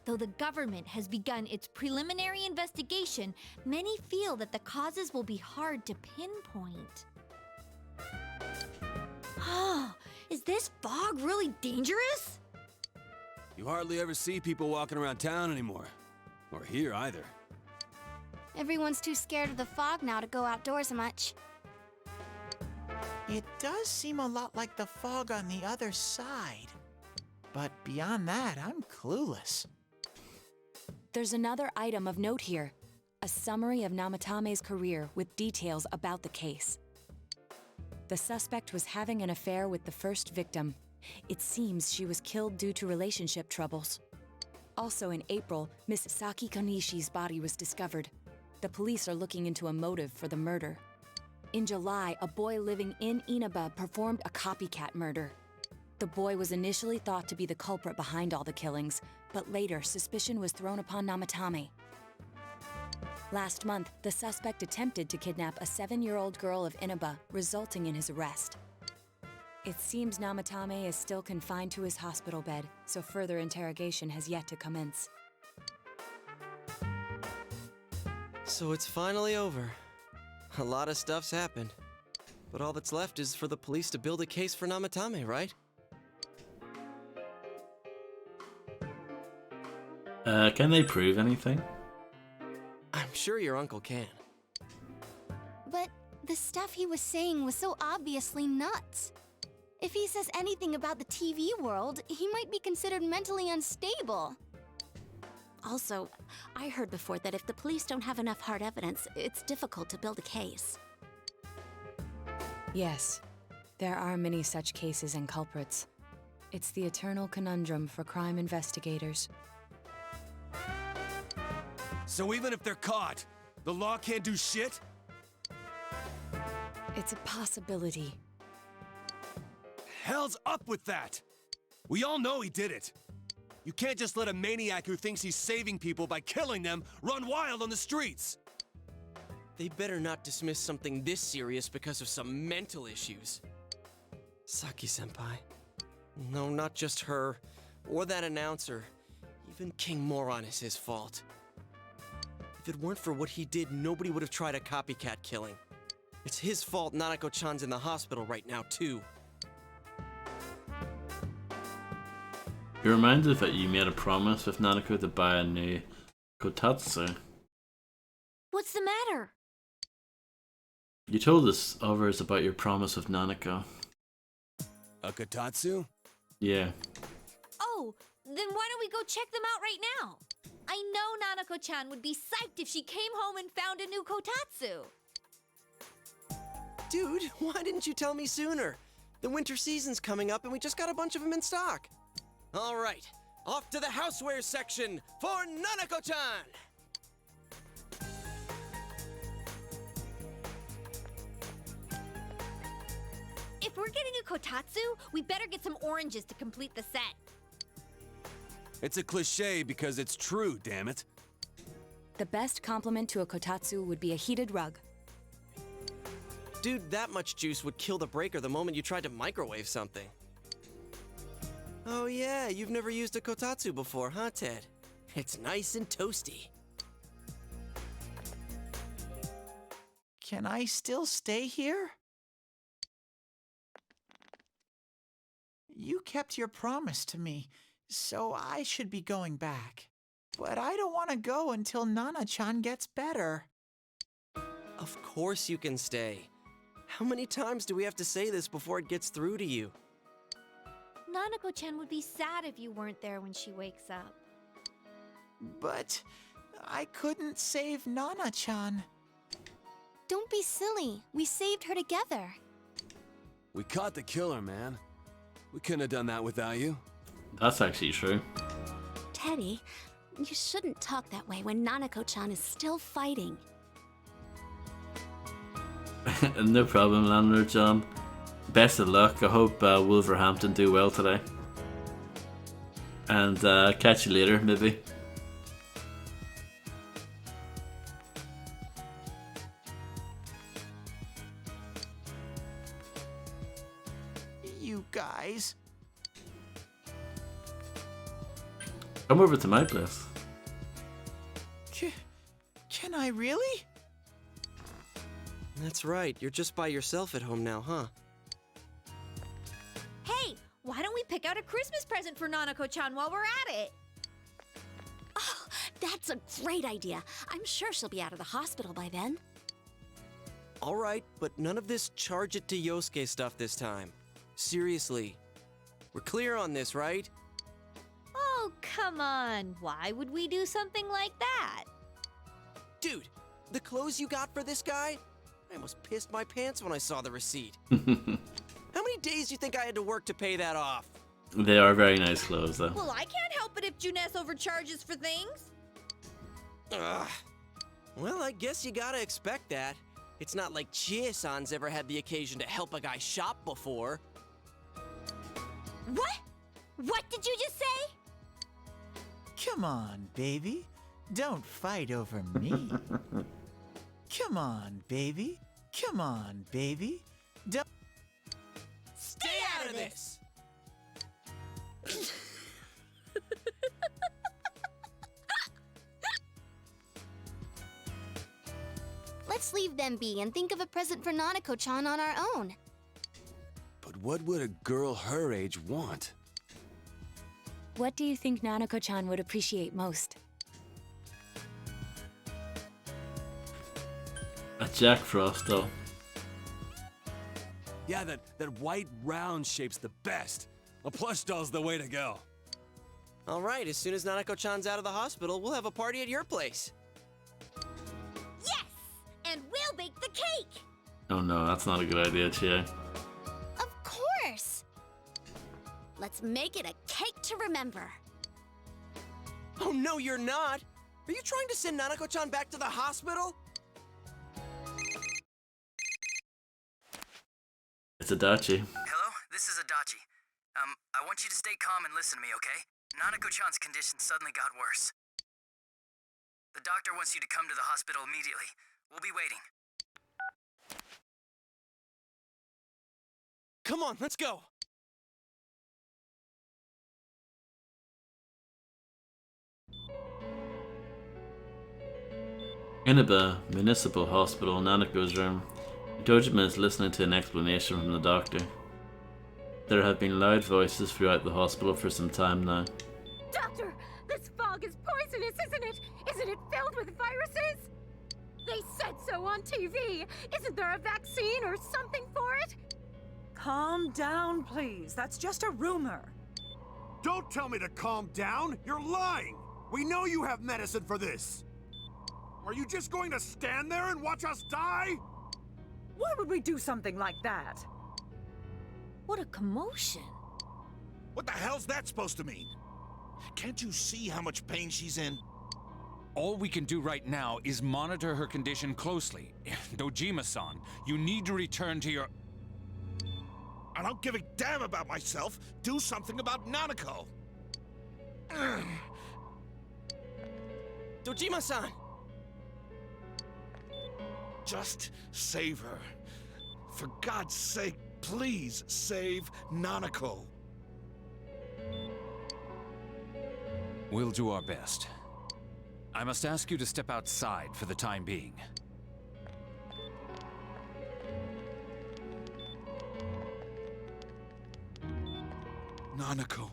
Though the government has begun its preliminary investigation, many feel that the causes will be hard to pinpoint. Oh, is this fog really dangerous? You hardly ever see people walking around town anymore. Or here either. Everyone's too scared of the fog now to go outdoors much. It does seem a lot like the fog on the other side. But beyond that, I'm clueless. There's another item of note here. A summary of Namatame's career with details about the case. The suspect was having an affair with the first victim. It seems she was killed due to relationship troubles. Also in April, Miss Saki Konishi's body was discovered. The police are looking into a motive for the murder. In July, a boy living in Inaba performed a copycat murder. The boy was initially thought to be the culprit behind all the killings, but later suspicion was thrown upon Namatame. Last month, the suspect attempted to kidnap a 7-year-old girl of Inaba, resulting in his arrest. It seems Namatame is still confined to his hospital bed, so further interrogation has yet to commence. So it's finally over. A lot of stuff's happened. But all that's left is for the police to build a case for Namatame, right? Can they prove anything? I'm sure your uncle can. But the stuff he was saying was so obviously nuts. If he says anything about the TV world, he might be considered mentally unstable. Also, I heard before that if the police don't have enough hard evidence, it's difficult to build a case. Yes, there are many such cases and culprits. It's the eternal conundrum for crime investigators. So even if they're caught, the law can't do shit? It's a possibility. Hell's up with that! We all know he did it. You can't just let a maniac who thinks he's saving people by killing them run wild on the streets! They better not dismiss something this serious because of some mental issues. Saki-senpai. No, not just her, or that announcer. Even King Moron is his fault. If it weren't for what he did, nobody would have tried a copycat killing. It's his fault Nanako-chan's in the hospital right now, too. You're reminded that you made a promise with Nanako to buy a new kotatsu. What's the matter? You told us others about your promise with Nanako. A Kotatsu? Yeah. Oh, then why don't we go check them out right now? I know Nanako-chan would be psyched if she came home and found a new kotatsu. Dude, why didn't you tell me sooner? The winter season's coming up and we just got a bunch of them in stock. All right, off to the houseware section for Nanako-chan! If we're getting a kotatsu, we better get some oranges to complete the set. It's a cliche because it's true, damn it. The best compliment to a kotatsu would be a heated rug. Dude, that much juice would kill the breaker the moment you tried to microwave something. Oh yeah, you've never used a kotatsu before, huh, Ted? It's nice and toasty. Can I still stay here? You kept your promise to me, so I should be going back. But I don't want to go until Nana-chan gets better. Of course you can stay. How many times do we have to say this before it gets through to you? Nanako-chan would be sad if you weren't there when she wakes up. But I couldn't save Nana-chan. Don't be silly. We saved her together. We caught the killer, man. We couldn't have done that without you. That's actually true. Teddy, you shouldn't talk that way when Nanako-chan is still fighting. No problem, Landlord John. Best of luck. I hope Wolverhampton do well today. And catch you later, maybe. You guys. Come over to my place. Can I really? That's right, you're just by yourself at home now, huh? Hey, why don't we pick out a Christmas present for Nanako-chan while we're at it? Oh, that's a great idea. I'm sure she'll be out of the hospital by then. All right, but none of this charge it to Yosuke stuff this time. Seriously. We're clear on this, right? Oh, come on, why would we do something like that? Dude, the clothes you got for this guy? I almost pissed my pants when I saw the receipt. How many days do you think I had to work to pay that off? They are very nice clothes, though. Well, I can't help it if Junes overcharges for things. Ugh. Well, I guess you gotta expect that. It's not like Chie-san's ever had the occasion to help a guy shop before. What? What did you just say? Come on, baby. Don't fight over me. Come on, baby. Come on, baby. Don't. Stay out of this! Let's leave them be and think of a present for Nanako-chan on our own. But what would a girl her age want? What do you think Nanako-chan would appreciate most? A Jack Frost doll. Yeah, that white round shape's the best. A plush doll's the way to go. All right, as soon as Nanako-chan's out of the hospital, we'll have a party at your place. Yes! And we'll bake the cake! Oh no, that's not a good idea, Chie. Of course! Let's make it a cake to remember. Oh, no, you're not! Are you trying to send Nanako-chan back to the hospital? It's Adachi. Hello, this is Adachi. I want you to stay calm and listen to me, okay? Nanako-chan's condition suddenly got worse. The doctor wants you to come to the hospital immediately. We'll be waiting. Come on, let's go! Inaba Municipal Hospital, Nanako's room. Dojima is listening to an explanation from the doctor. There have been loud voices throughout the hospital for some time now. Doctor, this fog is poisonous, isn't it? Isn't it filled with viruses? They said so on TV. Isn't there a vaccine or something for it? Calm down, please. That's just a rumor. Don't tell me to calm down! You're lying! We know you have medicine for this! Are you just going to stand there and watch us die? Why would we do something like that? What a commotion. What the hell's that supposed to mean? Can't you see how much pain she's in? All we can do right now is monitor her condition closely. Dojima-san, you need to return to your... I don't give a damn about myself. Do something about Nanako. Dojima-san! Just save her. For God's sake, please save Nanako. We'll do our best. I must ask you to step outside for the time being. Nanako.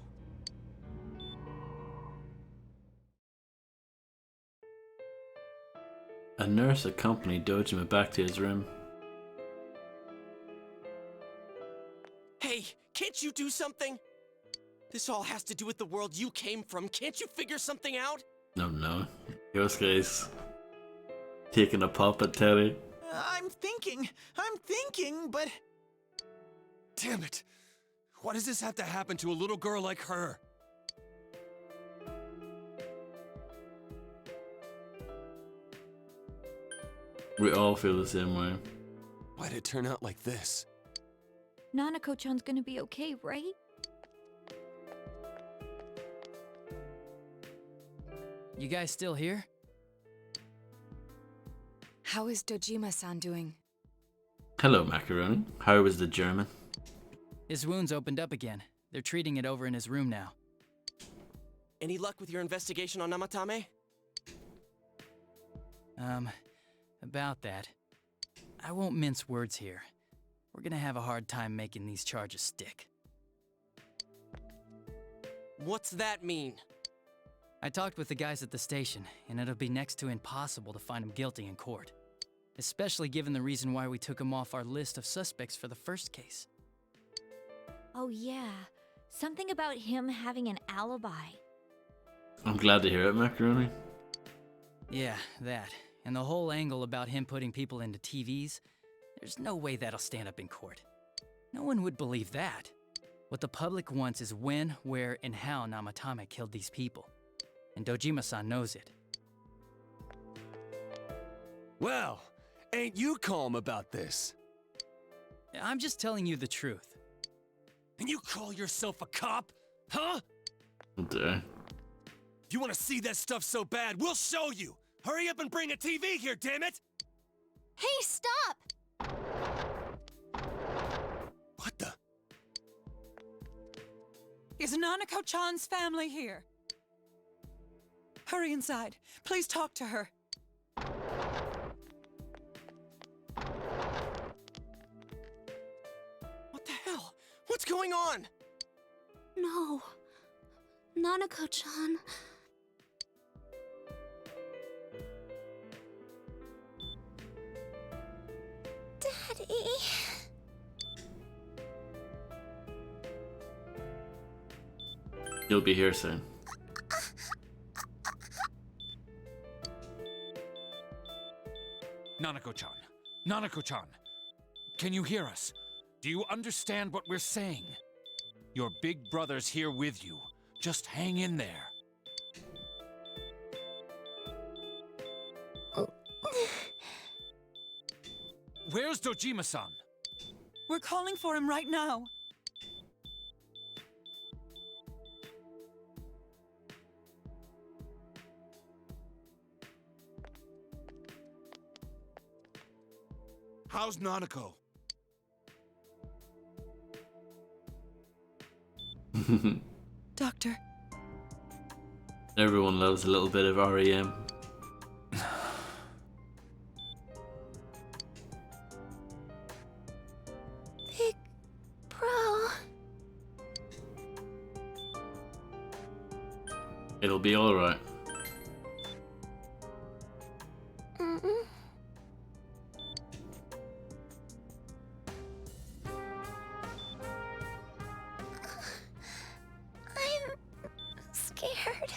A nurse accompanied Dojima back to his room. Hey, can't you do something? This all has to do with the world you came from. Can't you figure something out? Oh no. Yosuke's taking a pop at Terry. I'm thinking, but... Damn it! Why does this have to happen to a little girl like her? We all feel the same way. Why'd it turn out like this? Nanako-chan's gonna be okay, right? You guys still here? How is Dojima-san doing? Hello, Macaroni. How was the German? His wound's opened up again. They're treating it over in his room now. Any luck with your investigation on Namatame? About that. I won't mince words here. We're gonna have a hard time making these charges stick. What's that mean? I talked with the guys at the station, and it'll be next to impossible to find him guilty in court. Especially given the reason why we took him off our list of suspects for the first case. Oh yeah, something about him having an alibi. I'm glad to hear it, Macaroni. Yeah, that. And the whole angle about him putting people into TVs, there's no way that'll stand up in court. No one would believe that. What the public wants is when, where, and how Namatame killed these people. And Dojima-san knows it. Well, ain't you calm about this? I'm just telling you the truth. And you call yourself a cop? Huh? Duh. You want to see that stuff so bad, we'll show you! Hurry up and bring a TV here, damn it! Hey, stop! What the? Is Nanako-chan's family here? Hurry inside. Please talk to her. What the hell? What's going on? No. Nanako-chan. Daddy. You'll be here soon. Nanako-chan. Nanako-chan. Can you hear us? Do you understand what we're saying? Your big brother's here with you. Just hang in there. Where's Dojima-san? We're calling for him right now. How's Nanako? Doctor. Everyone loves a little bit of REM. Big bro. It'll be alright. I'm scared.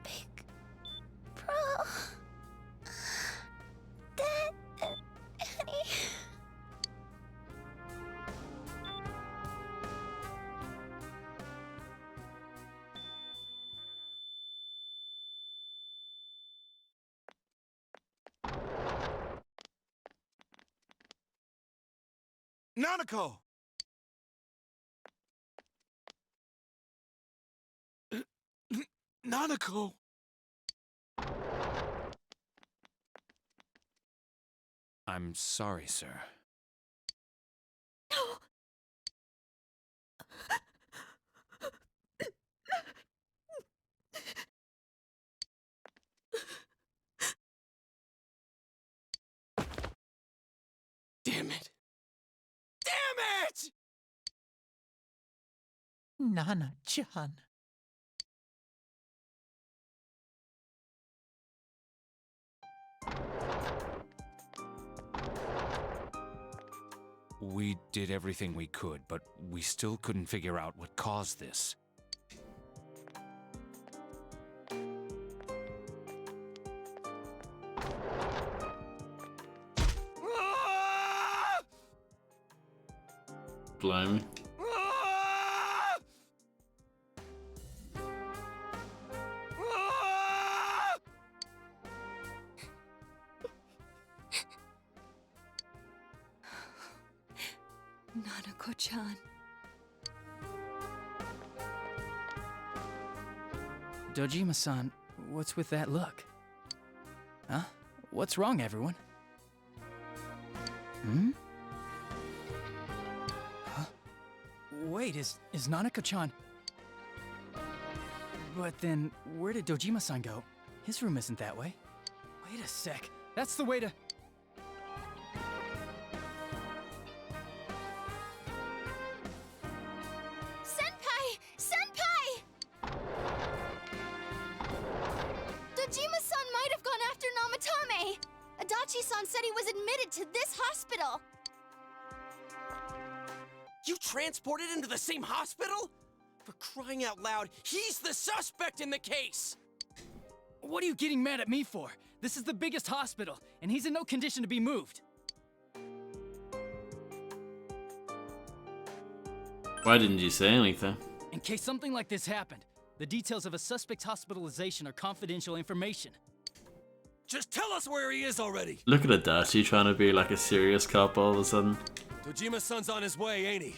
Big bro. Daddy. Nanako! Nanako! I'm sorry, sir. Damn it! Damn it! Nana-chan. We did everything we could, but we still couldn't figure out what caused this. Blimey. Nanako-chan. Dojima-san, what's with that look? Huh? What's wrong, everyone? Hmm? Huh? Wait, is Nanako-chan... But then, where did Dojima-san go? His room isn't that way. Wait a sec. That's the way to... Senpai! Senpai! Dojima-san might have gone after Namatame! Adachi-san said he was admitted to this hospital! You transported him to the same hospital? For crying out loud, he's the suspect in the case! What are you getting mad at me for? This is the biggest hospital, and he's in no condition to be moved. Why didn't you say anything? In case something like this happened, the details of a suspect's hospitalization are confidential information. Just tell us where he is already! Look at Adachi trying to be like a serious cop all of a sudden. Dojima-san's on his way, ain't he?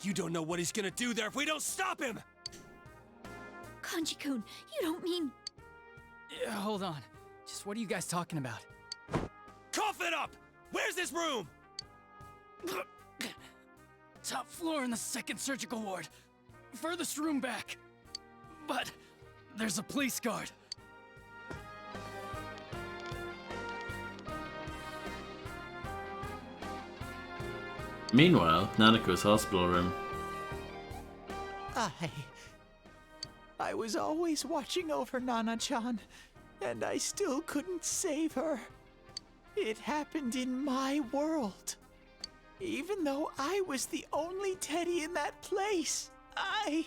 You don't know what he's gonna do there if we don't stop him! Kanji-kun, you don't mean... Yeah, hold on. Just what are you guys talking about? Cough it up! Where's this room? Top floor in the second surgical ward. Furthest room back. But there's a police guard. Meanwhile, Nanako's hospital room. I was always watching over Nana-chan, and I still couldn't save her. It happened in my world. Even though I was the only Teddy in that place, I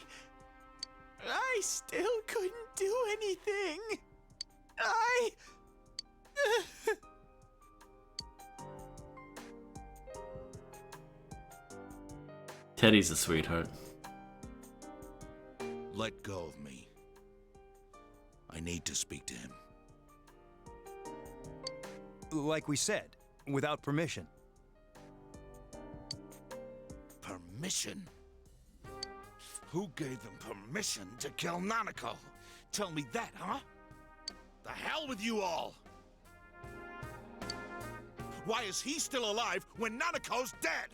still couldn't do anything. Teddy's a sweetheart. Let go of me. I need to speak to him. Like we said, without permission. Permission? Who gave them permission to kill Nanako? Tell me that, huh? The hell with you all! Why is he still alive when Nanako's dead?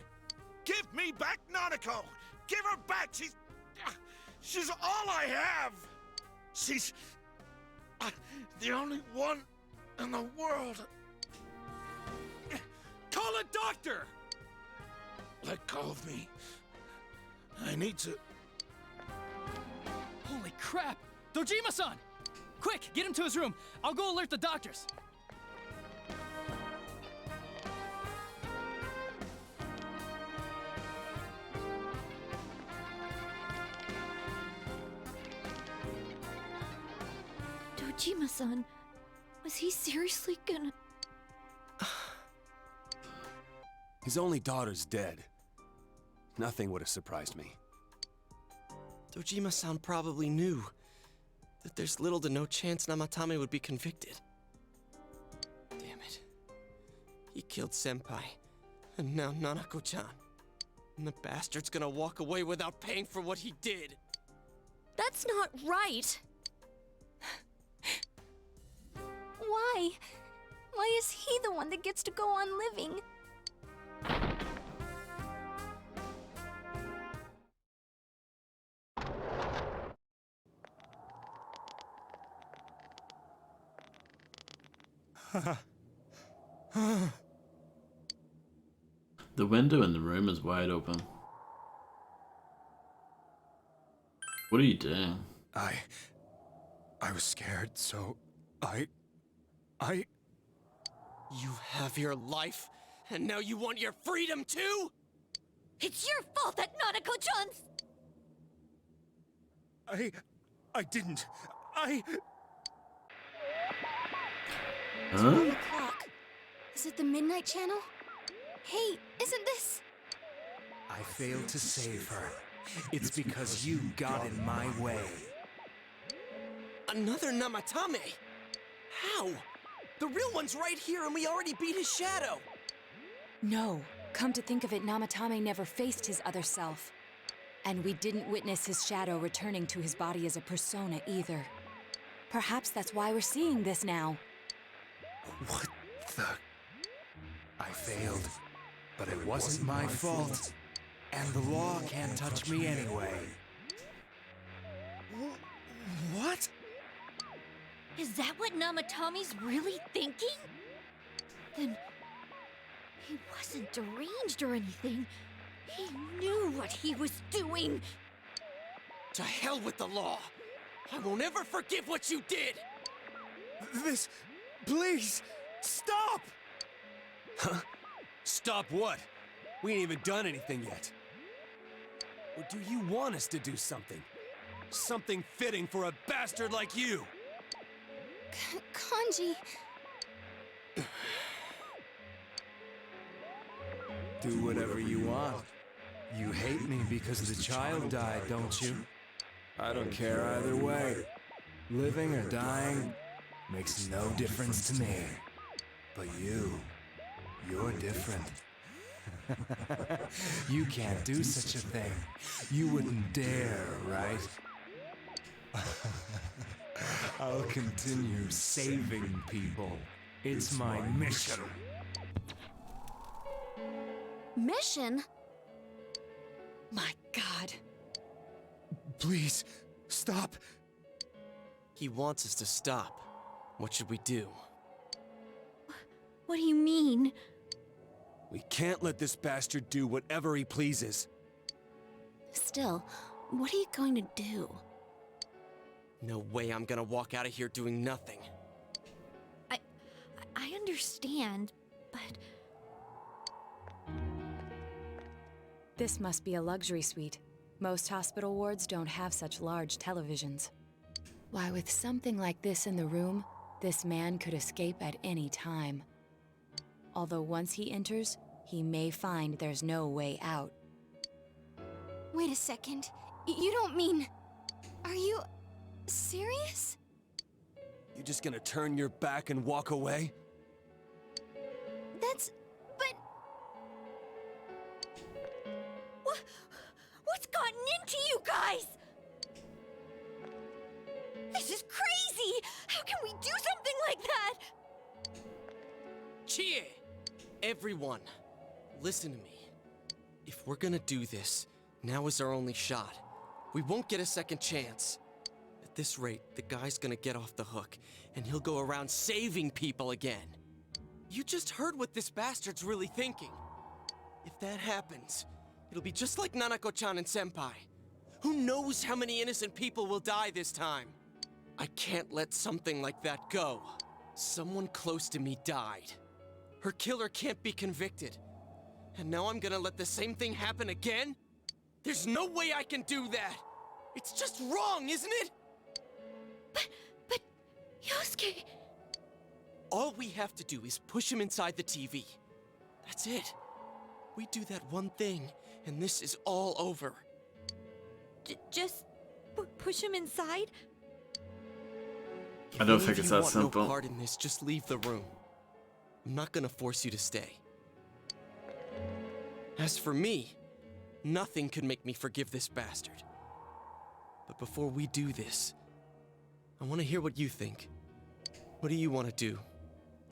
Give me back Nanako! Give her back! She's all I have! She's... the only one in the world. Call a doctor! Let go of me. I need to... Holy crap! Dojima-san! Quick, get him to his room. I'll go alert the doctors. Dojima-san, was he seriously gonna... His only daughter's dead. Nothing would have surprised me. Dojima-san probably knew that there's little to no chance Namatame would be convicted. Damn it. He killed Senpai, and now Nanako-chan. And the bastard's gonna walk away without paying for what he did. That's not right. Why? Why is he the one that gets to go on living? The window in the room is wide open. What are you doing? I was scared, so I... You have your life, and now you want your freedom too? It's your fault that Nanako-chan's... I didn't. Huh? Is it the Midnight Channel? Hey, isn't this... I failed to save her. It's because you got in my way. Another Namatame? How? The real one's right here and we already beat his shadow! No. Come to think of it, Namatame never faced his other self. And we didn't witness his shadow returning to his body as a persona either. Perhaps that's why we're seeing this now. What the... I failed, but it wasn't my fault. And the law can't touch me anyway. What? Is that what Namatame's really thinking? Then... he wasn't deranged or anything. He knew what he was doing! To hell with the law! I won't ever forgive what you did! This... please! Stop! Huh? Stop what? We ain't even done anything yet. Or do you want us to do something? Something fitting for a bastard like you! Kanji... Do whatever you want. You hate me because the child died, don't you? I don't care either way. Living or dying makes no difference to me. But you're different. You can't do such a thing. You wouldn't dare, right? I'll continue saving people. It's my mission. Mission? My God. Please, stop. He wants us to stop. What should we do? What do you mean? We can't let this bastard do whatever he pleases. Still, what are you going to do? No way I'm gonna walk out of here doing nothing. I understand, but... This must be a luxury suite. Most hospital wards don't have such large televisions. Why, with something like this in the room, this man could escape at any time. Although once he enters, he may find there's no way out. Wait a second. You don't mean... Are you... serious? You just gonna turn your back and walk away? That's... but... What's gotten into you guys? This is crazy! How can we do something like that? Chie! Everyone, listen to me. If we're gonna do this, now is our only shot. We won't get a second chance. At this rate, the guy's gonna get off the hook, and he'll go around saving people again. You just heard what this bastard's really thinking. If that happens, it'll be just like Nanako-chan and Senpai. Who knows how many innocent people will die this time? I can't let something like that go. Someone close to me died. Her killer can't be convicted. And now I'm gonna let the same thing happen again? There's no way I can do that! It's just wrong, isn't it? But... Yosuke... All we have to do is push him inside the TV. That's it. We do that one thing, and this is all over. Just... push him inside? I don't think it's that If you want simple. no part in this, just leave the room. I'm not gonna force you to stay. As for me, nothing could make me forgive this bastard. But before we do this, I want to hear what you think. What do you want to do,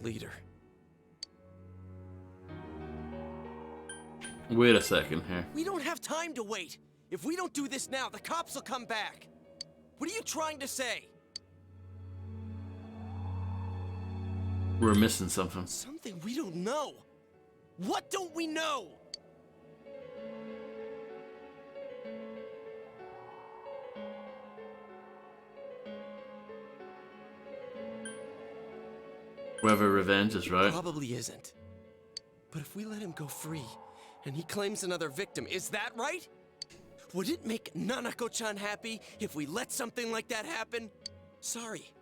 leader? Wait a second here. We don't have time to wait. If we don't do this now, the cops will come back. What are you trying to say? We're missing something. Something we don't know. What don't we know? Whoever revenge is right. Probably isn't. But if we let him go free, and he claims another victim, is that right? Would it make Nanako-chan happy if we let something like that happen? Sorry,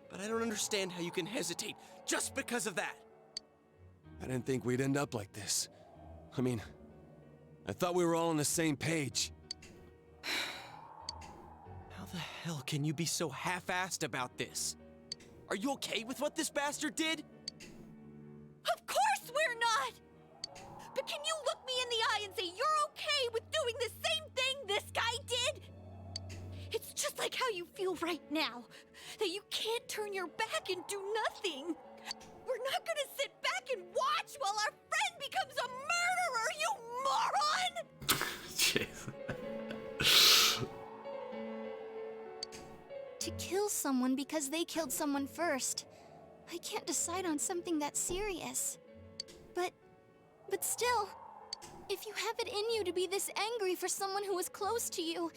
but I don't understand how you can hesitate just because of that. I didn't think we'd end up like this. I mean, I thought we were all on the same page. How the hell can you be so half-assed about this? Are you okay with what this bastard did? Of course we're not! But can you look me in the eye and say you're okay with doing the same thing this guy did? It's just like how you feel right now, that you can't turn your back and do nothing. We're not gonna sit back and watch while our friend becomes a murderer, you moron! Jeez. To kill someone because they killed someone first. I can't decide on something that serious. But still, if you have it in you to be this angry for someone who was close to you,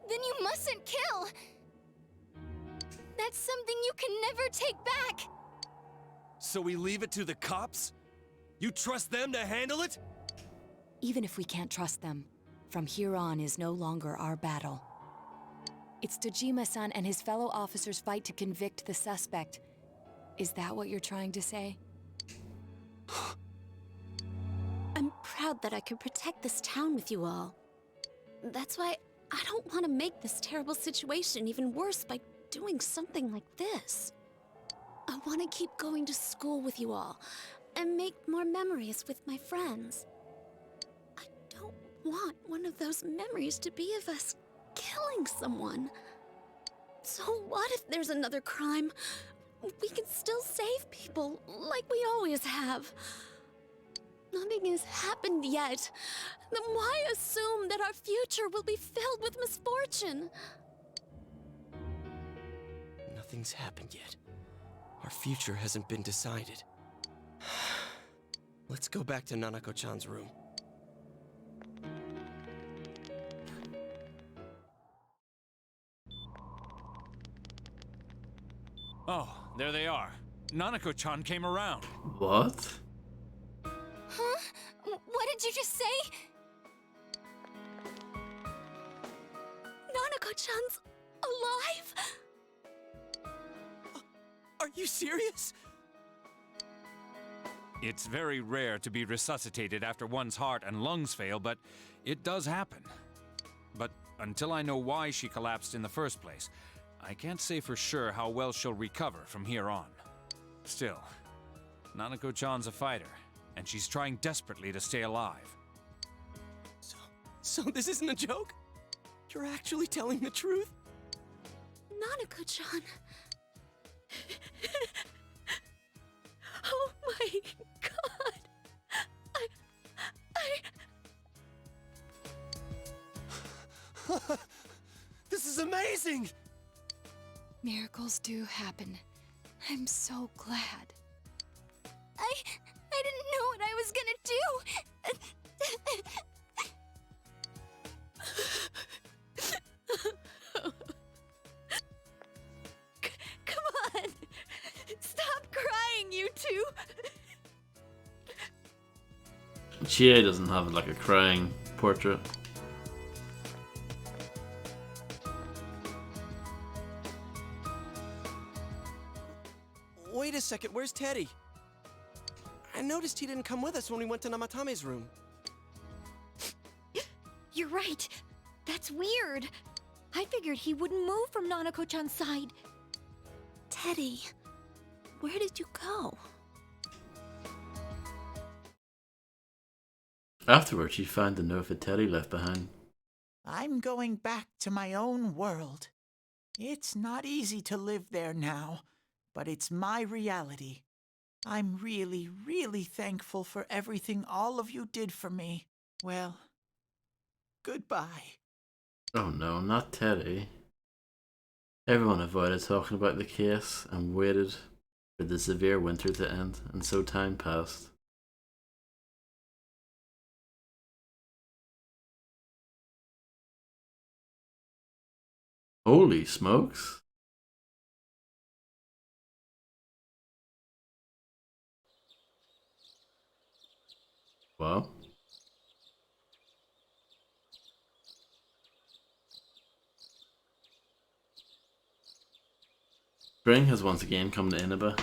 then you mustn't kill. That's something you can never take back. So we leave it to the cops? You trust them to handle it? Even if we can't trust them, from here on is no longer our battle. It's Dojima-san and his fellow officers' fight to convict the suspect. Is that what you're trying to say? I'm proud that I could protect this town with you all. That's why I don't want to make this terrible situation even worse by doing something like this. I want to keep going to school with you all and make more memories with my friends. I don't want one of those memories to be of us killing someone. So what if there's another crime? We can still save people like we always have. Nothing has happened yet. Then why assume that our future will be filled with misfortune? Nothing's happened yet. Our future hasn't been decided. Let's go back to Nanako-chan's room. Oh, there they are. Nanako-chan came around. What? Huh? What did you just say? Nanako-chan's alive? Are you serious? It's very rare to be resuscitated after one's heart and lungs fail, but it does happen. But until I know why she collapsed in the first place, I can't say for sure how well she'll recover from here on. Still, Nanako-chan's a fighter, and she's trying desperately to stay alive. So this isn't a joke? You're actually telling the truth? Nanako-chan. Oh my god. This is amazing! Miracles do happen. I'm so glad. I didn't know what I was gonna do. Come on! Stop crying, you two! Chie doesn't have like a crying portrait. Wait a second, where's Teddy? I noticed he didn't come with us when we went to Namatame's room. You're right. That's weird. I figured he wouldn't move from Nanako-chan's side. Teddy, where did you go? Afterwards, she found the note that Teddy left behind. I'm going back to my own world. It's not easy to live there now, but it's my reality. I'm really, really thankful for everything all of you did for me. Well, goodbye. Oh no, not Teddy. Everyone avoided talking about the case and waited for the severe winter to end, and so time passed. Holy smokes! Wow. Spring has once again come to Inaba.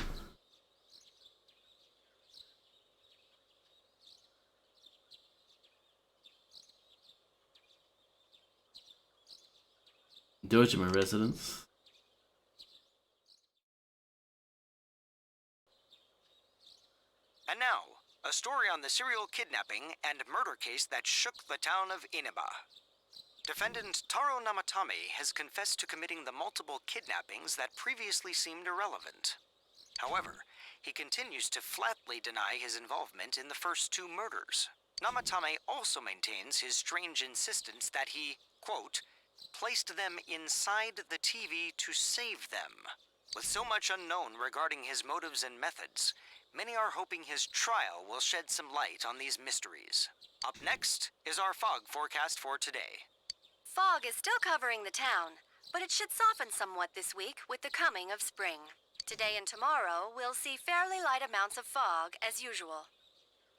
Dojima residence. And now, a story on the serial kidnapping and murder case that shook the town of Inaba. Defendant Taro Namatame has confessed to committing the multiple kidnappings that previously seemed irrelevant. However, he continues to flatly deny his involvement in the first two murders. Namatame also maintains his strange insistence that he, quote, placed them inside the TV to save them. With so much unknown regarding his motives and methods, many are hoping his trial will shed some light on these mysteries. Up next is our fog forecast for today. Fog is still covering the town, but it should soften somewhat this week with the coming of spring. Today and tomorrow, we'll see fairly light amounts of fog as usual.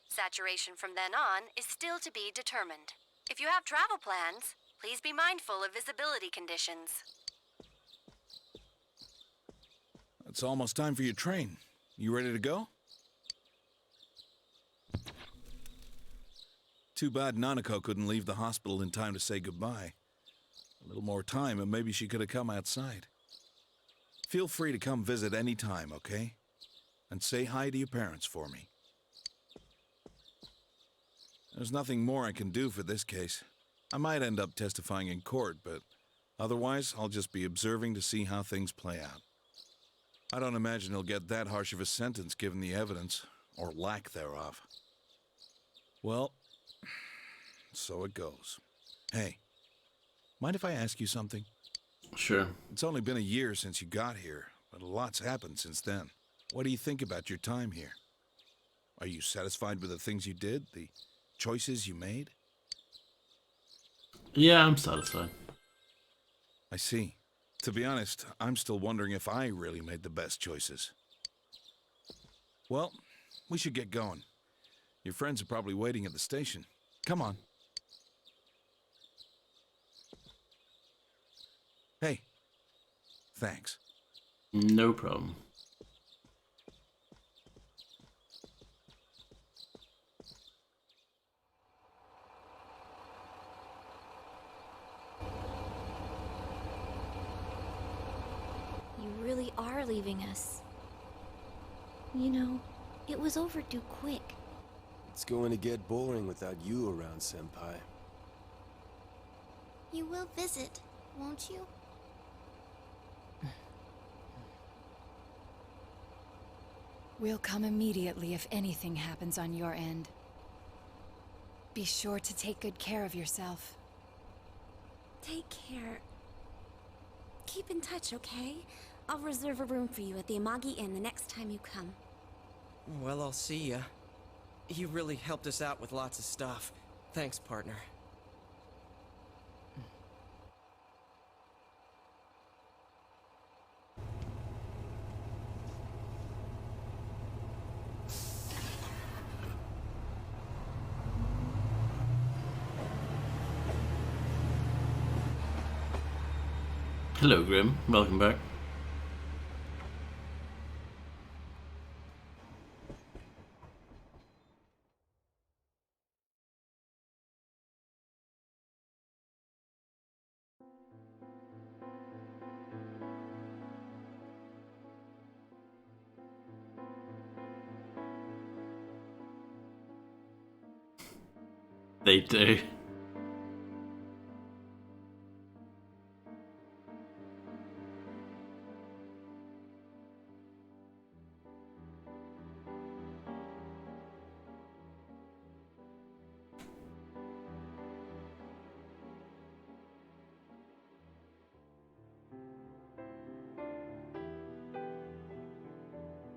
Saturation from then on is still to be determined. If you have travel plans, please be mindful of visibility conditions. It's almost time for your train. You ready to go? Too bad Nanako couldn't leave the hospital in time to say goodbye. A little more time and maybe she could have come outside. Feel free to come visit any time, okay? And say hi to your parents for me. There's nothing more I can do for this case. I might end up testifying in court, but otherwise I'll just be observing to see how things play out. I don't imagine he'll get that harsh of a sentence given the evidence, or lack thereof. Well, so it goes. Hey, mind if I ask you something? Sure. It's only been a year since you got here, but a lot's happened since then. What do you think about your time here? Are you satisfied with the things you did, the choices you made? Yeah, I'm satisfied. I see. To be honest, I'm still wondering if I really made the best choices. Well, we should get going. Your friends are probably waiting at the station. Come on. Hey. Thanks. No problem. You really are leaving us. You know, it was overdue quick. It's going to get boring without you around, Senpai. You will visit, won't you? We'll come immediately if anything happens on your end. Be sure to take good care of yourself. Take care. Keep in touch, okay? I'll reserve a room for you at the Amagi Inn the next time you come. Well, I'll see ya. You really helped us out with lots of stuff. Thanks, partner. Hello, Grim. Welcome back. They do.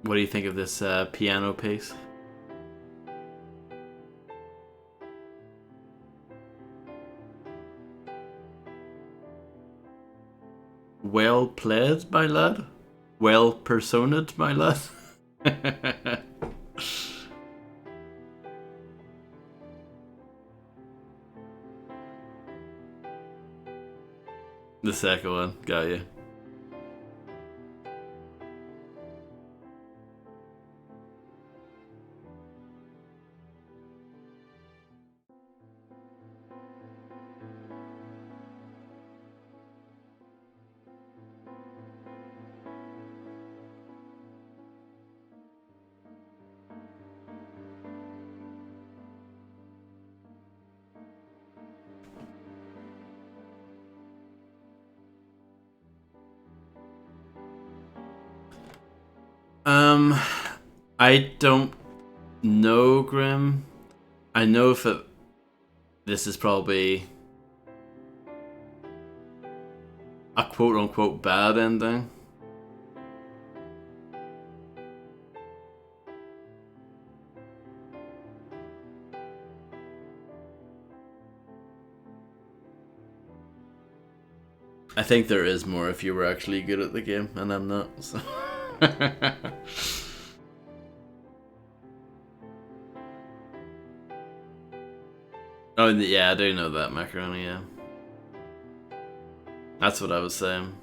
What do you think of this piano piece? Well played, my lad. Well personaed, my lad. The second one, got you. I don't know, Grim. I know if this is probably a quote-unquote bad ending. I think there is more if you were actually good at the game, and I'm not, so... Oh, yeah, I do know that, Macaroni, yeah. That's what I was saying.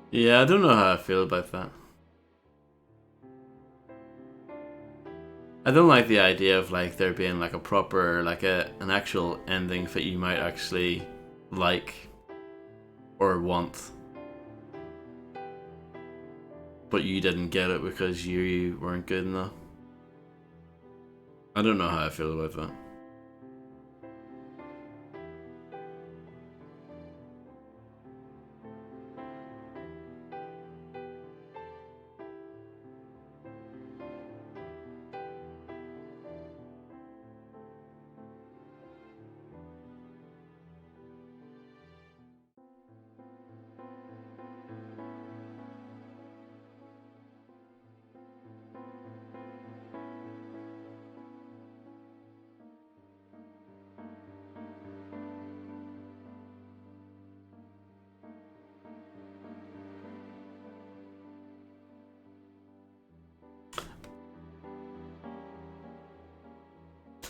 Yeah, I don't know how I feel about that. I don't like the idea of like there being like a proper, like an actual ending that you might actually like or want, but you didn't get it because you weren't good enough. I don't know how I feel about that.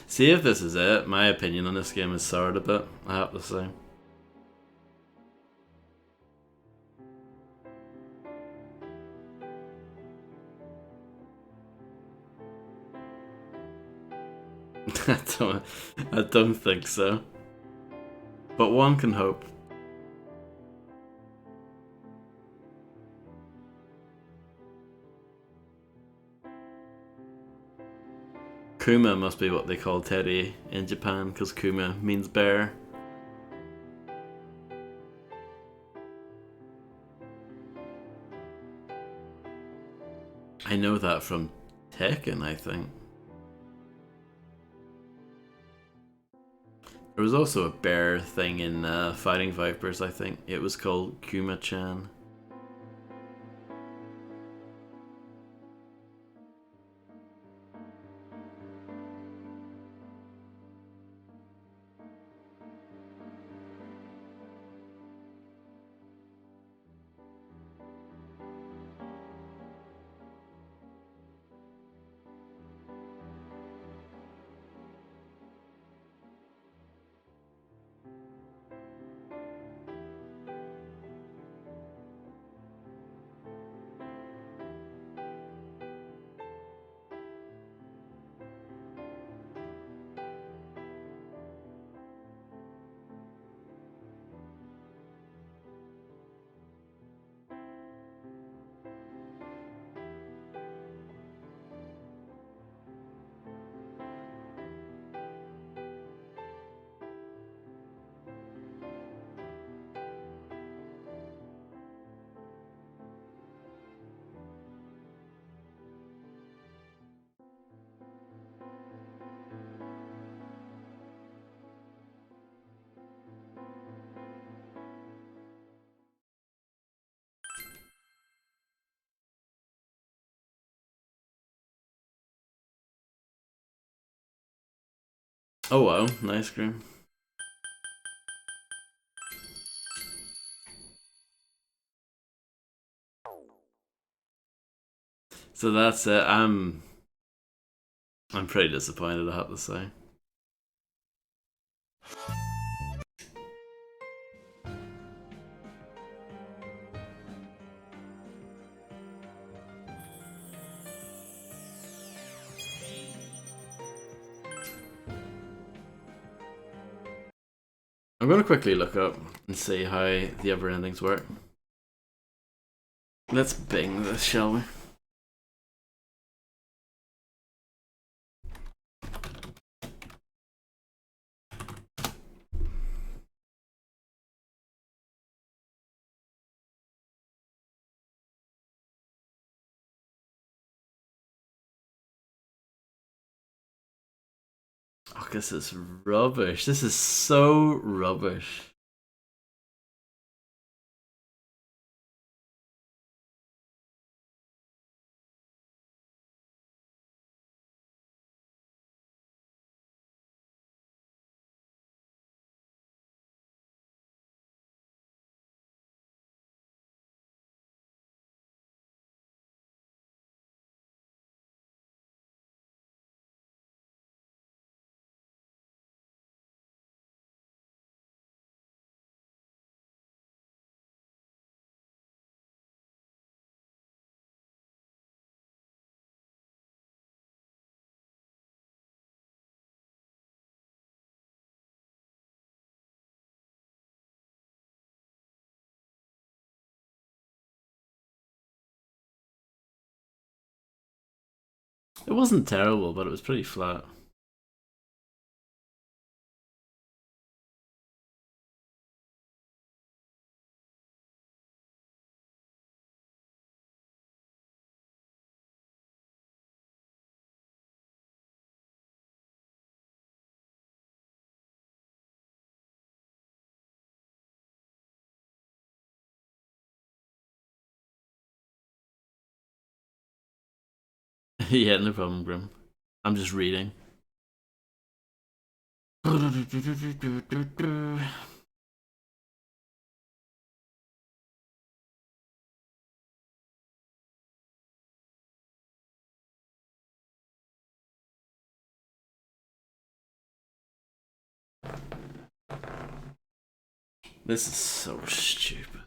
See if this is it. My opinion on this game is soured a bit, I have to say. I don't think so. But one can hope. Kuma must be what they call Teddy in Japan, because Kuma means bear. I know that from Tekken, I think. There was also a bear thing in Fighting Vipers, I think. It was called Kuma-chan. Oh wow, nice cream. So that's it. I'm pretty disappointed, I have to say. I'm gonna quickly look up and see how the other endings work. Let's Bing this, shall we? Oh, this is rubbish. This is so rubbish. It wasn't terrible, but it was pretty flat. Yeah, no problem, Grim. I'm just reading. This is so stupid.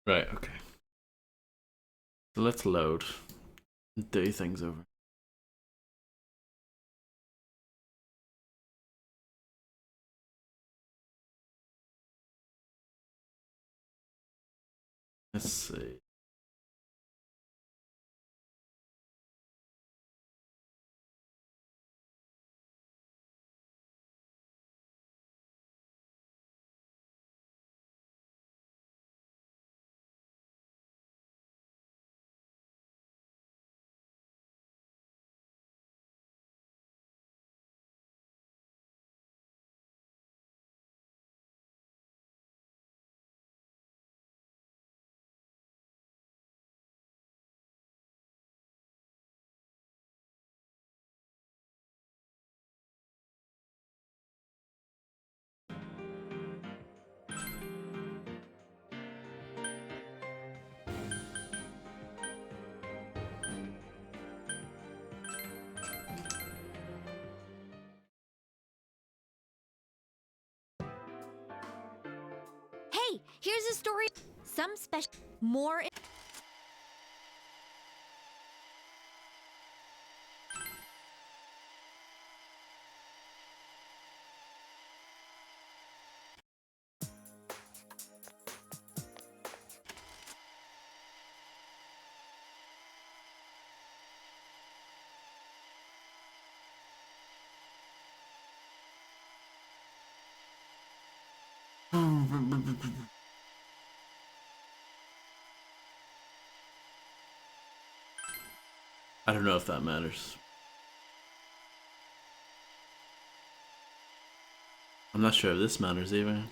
Right, okay. So let's load and do things over. Let's see. Hey, here's a story. Some special. More. I don't know if that matters. I'm not sure if this matters either.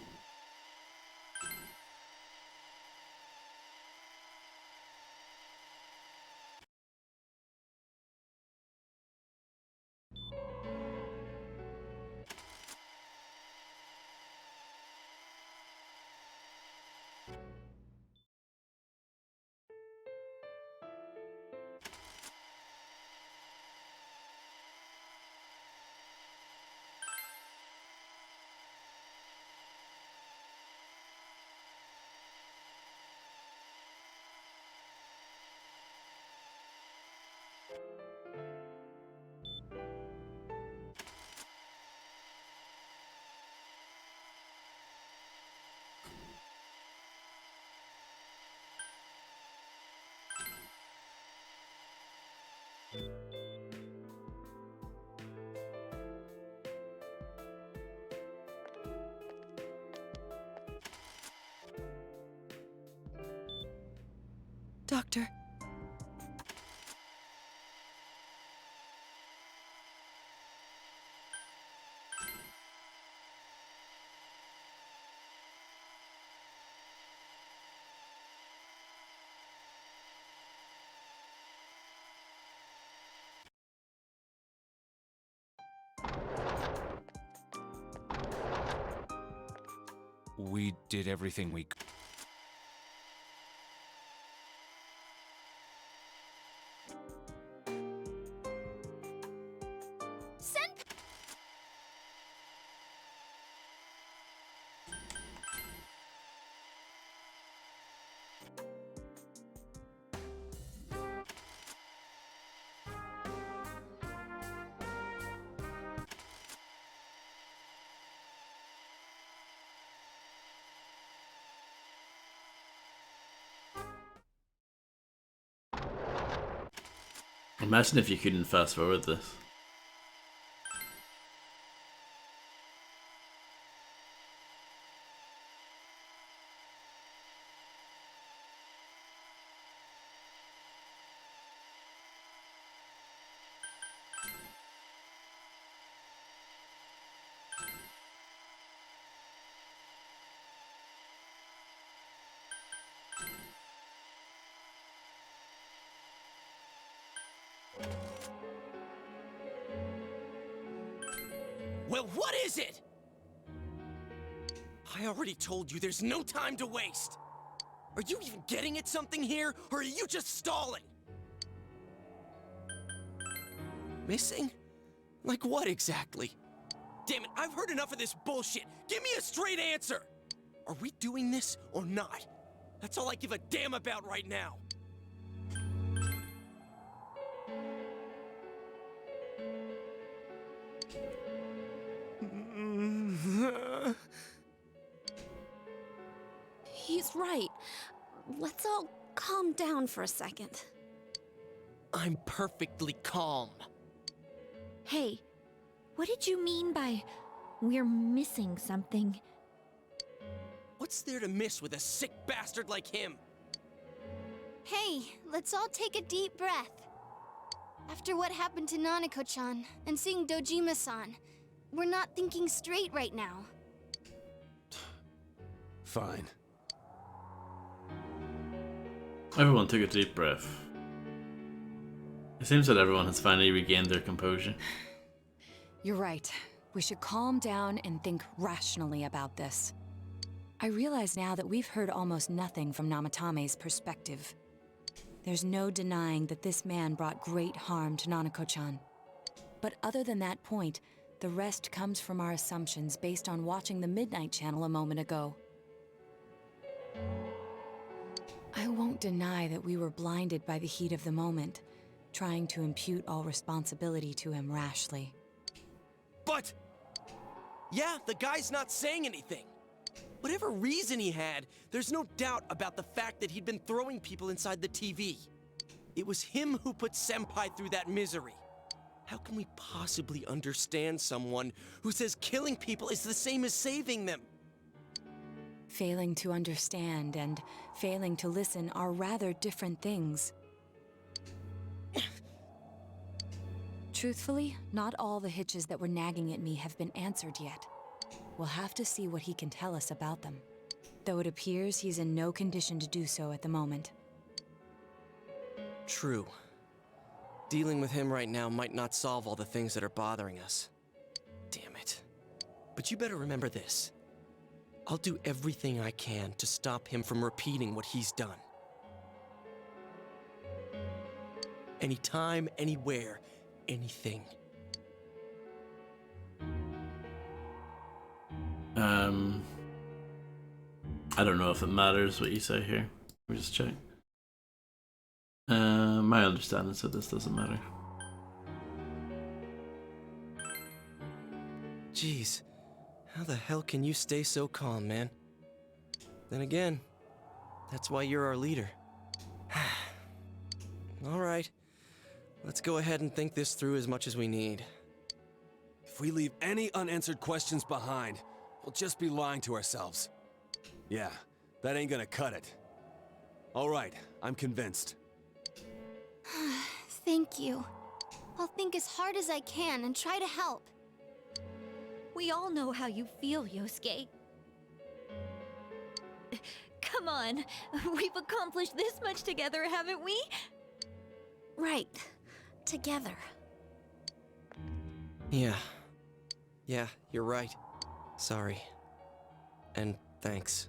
Doctor. We did everything we could. Imagine if you couldn't fast forward this. Well, what is it? I already told you there's no time to waste. Are you even getting at something here, or are you just stalling? Missing? Like what exactly? Damn it, I've heard enough of this bullshit. Give me a straight answer. Are we doing this or not? That's all I give a damn about right now. He's right. Let's all calm down for a second. I'm perfectly calm. Hey, what did you mean by we're missing something? What's there to miss with a sick bastard like him? Hey, let's all take a deep breath. After what happened to Nanako-chan and seeing Dojima-san, we're not thinking straight right now. Fine. Everyone took a deep breath. It seems that everyone has finally regained their composure. You're right. We should calm down and think rationally about this. I realize now that we've heard almost nothing from Namatame's perspective. There's no denying that this man brought great harm to Nanako-chan. But other than that point, the rest comes from our assumptions based on watching the Midnight Channel a moment ago. I won't deny that we were blinded by the heat of the moment, trying to impute all responsibility to him rashly. But... yeah, the guy's not saying anything. Whatever reason he had, there's no doubt about the fact that he'd been throwing people inside the TV. It was him who put Senpai through that misery. How can we possibly understand someone who says killing people is the same as saving them? Failing to understand and failing to listen are rather different things. Truthfully, not all the hitches that were nagging at me have been answered yet. We'll have to see what he can tell us about them, though it appears he's in no condition to do so at the moment. True. Dealing with him right now might not solve all the things that are bothering us. Damn it. But you better remember this. I'll do everything I can to stop him from repeating what he's done. Anytime, anywhere, anything. I don't know if it matters what you say here. Let me just check. My understanding said this doesn't matter. Jeez, how the hell can you stay so calm, man? Then again, that's why you're our leader. All right, let's go ahead and think this through as much as we need. If we leave any unanswered questions behind, we'll just be lying to ourselves. Yeah, that ain't gonna cut it. All right, I'm convinced. Thank you. I'll think as hard as I can and try to help. We all know how you feel, Yosuke. Come on, we've accomplished this much together, haven't we? Right. Together. Yeah. Yeah, you're right. Sorry. And Thanks.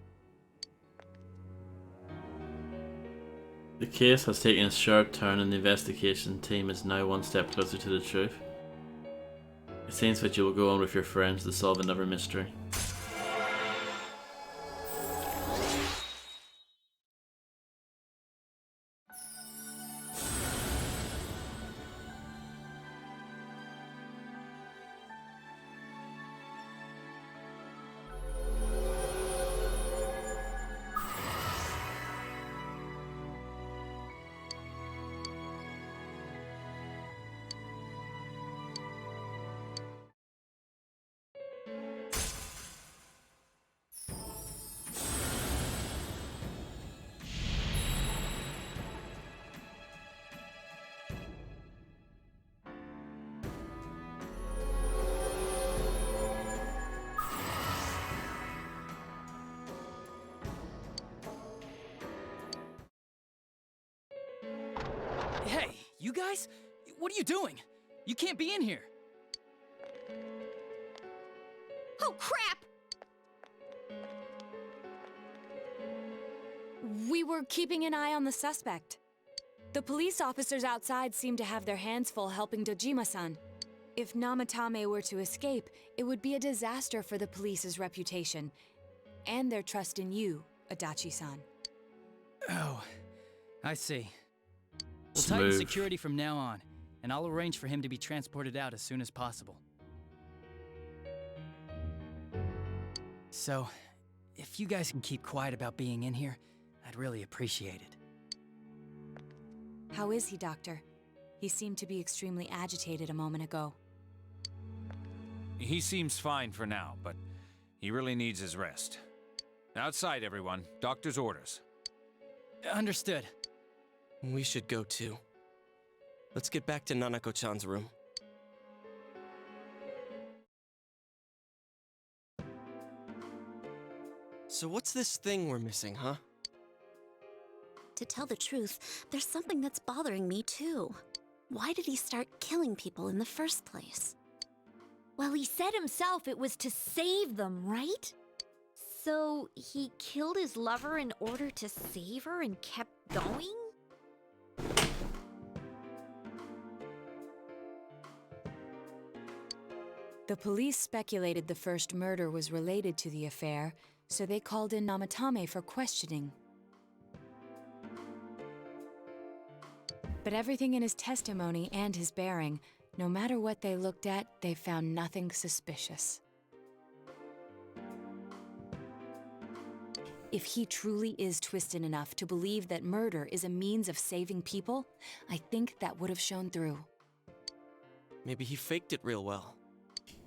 The case has taken a sharp turn and the investigation team is now one step closer to the truth. It seems that you will go on with your friends to solve another mystery. Hey, you guys? What are you doing? You can't be in here. Oh, crap! We were keeping an eye on the suspect. The police officers outside seem to have their hands full helping Dojima-san. If Namatame were to escape, it would be a disaster for the police's reputation and their trust in you, Adachi-san. Oh, I see. We'll tighten Smooth. security from now on, and I'll arrange for him to be transported out as soon as possible. So, if you guys can keep quiet about being in here, I'd really appreciate it. How is he, Doctor? He seemed to be extremely agitated a moment ago. He seems fine for now, but he really needs his rest. Outside, everyone. Doctor's orders. Understood. We should go too. Let's get back to Nanako-chan's room. So what's this thing we're missing, huh? To tell the truth, there's something that's bothering me too. Why did he start killing people in the first place? Well, he said himself it was to save them, right? So he killed his lover in order to save her and kept going? The police speculated the first murder was related to the affair, so they called in Namatame for questioning. But everything in his testimony and his bearing, no matter what they looked at, they found nothing suspicious. If he truly is twisted enough to believe that murder is a means of saving people, I think that would have shown through. Maybe he faked it real well.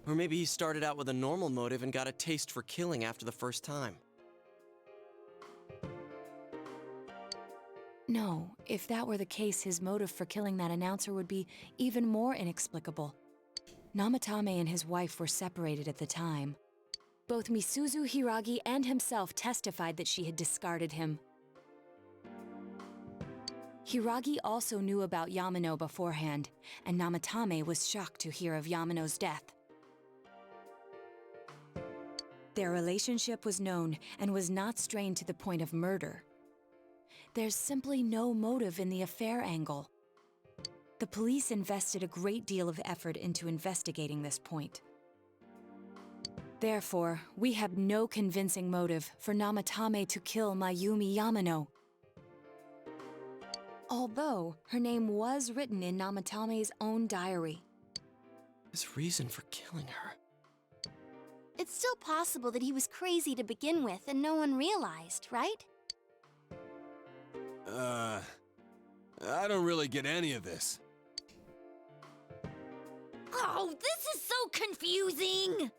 Or maybe he started out with a normal motive and got a taste for killing after the first time. No, if that were the case, his motive for killing that announcer would be even more inexplicable. Namatame and his wife were separated at the time. Both Misuzu Hiragi and himself testified that she had discarded him. Hiragi also knew about Yamano beforehand, and Namatame was shocked to hear of Yamano's death. Their relationship was known and was not strained to the point of murder. There's simply no motive in the affair angle. The police invested a great deal of effort into investigating this point. Therefore, we have no convincing motive for Namatame to kill Mayumi Yamano. Although her name was written in Namatame's own diary. His reason for killing her. It's still possible that he was crazy to begin with and no one realized, right? I don't really get any of this. Oh, this is so confusing!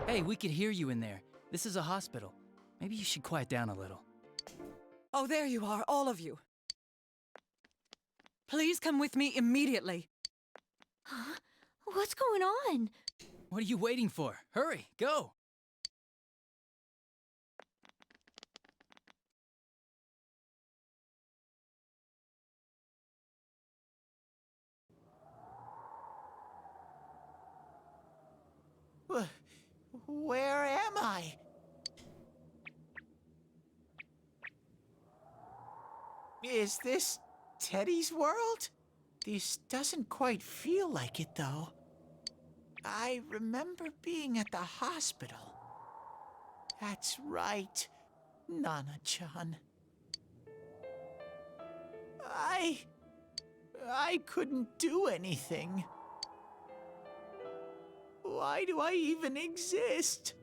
Hey, we could hear you in there. This is a hospital. Maybe you should quiet down a little. Oh, there you are, all of you. Please come with me immediately. Huh? What's going on? What are you waiting for? Hurry, go! Where am I? Is this Teddy's world? This doesn't quite feel like it, though. I remember being at the hospital. That's right, Nana-chan. I couldn't do anything. Why do I even exist?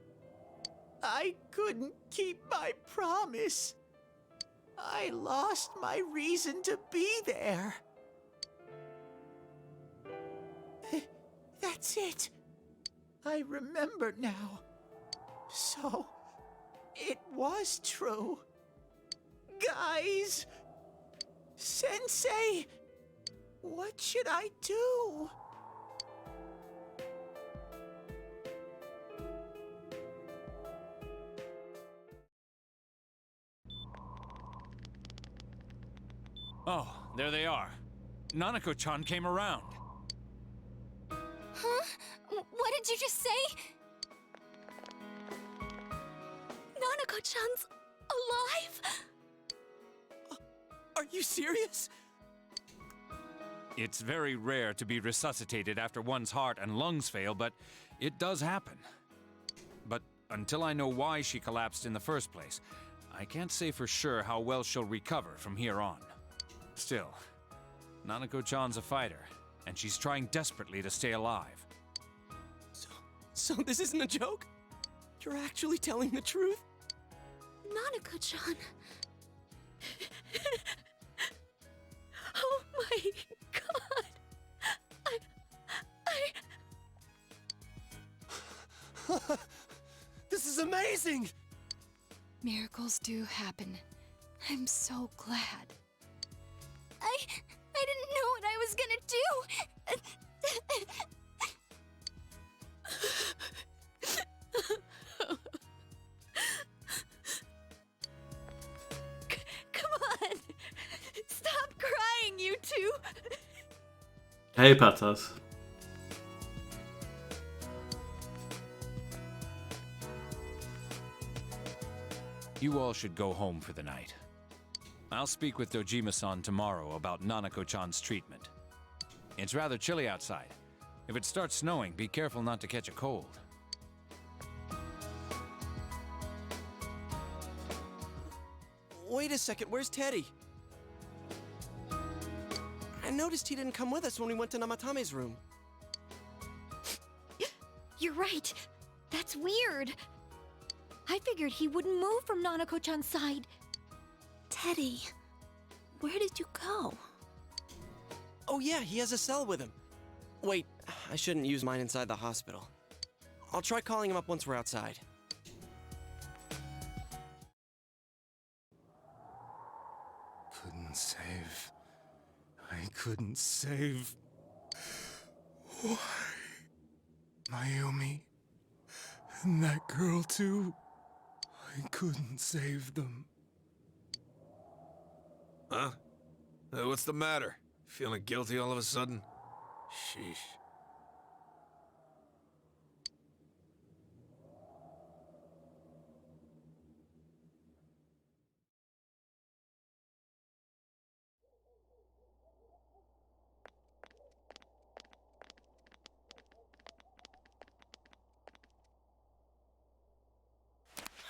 I couldn't keep my promise. I lost my reason to be there. That's it. I remember now. So, it was true. Guys! Sensei! What should I do? Oh, there they are. Nanako-chan came around. Huh? What did you just say? Nanako-chan's alive? Are you serious? It's very rare to be resuscitated after one's heart and lungs fail, but it does happen. But until I know why she collapsed in the first place, I can't say for sure how well she'll recover from here on. Still, Nanako-chan's a fighter, and she's trying desperately to stay alive. So this isn't a joke? You're actually telling the truth? Nanako-chan. Oh my god. This is amazing! Miracles do happen. I'm so glad. I didn't know what I was gonna do. Come on! Stop crying, you two! Hey, Patas. You all should go home for the night. I'll speak with Dojima-san tomorrow about Nanako-chan's treatment. It's rather chilly outside. If it starts snowing, be careful not to catch a cold. Wait a second, where's Teddy? I noticed he didn't come with us when we went to Namatame's room. You're right. That's weird. I figured he wouldn't move from Nanako-chan's side. Teddy, where did you go? Oh yeah, he has a cell with him. Wait, I shouldn't use mine inside the hospital. I'll try calling him up once we're outside. Couldn't save. I couldn't save. Why? Mayumi. And that girl too. I couldn't save them. Huh? What's the matter? Feeling guilty all of a sudden? Sheesh.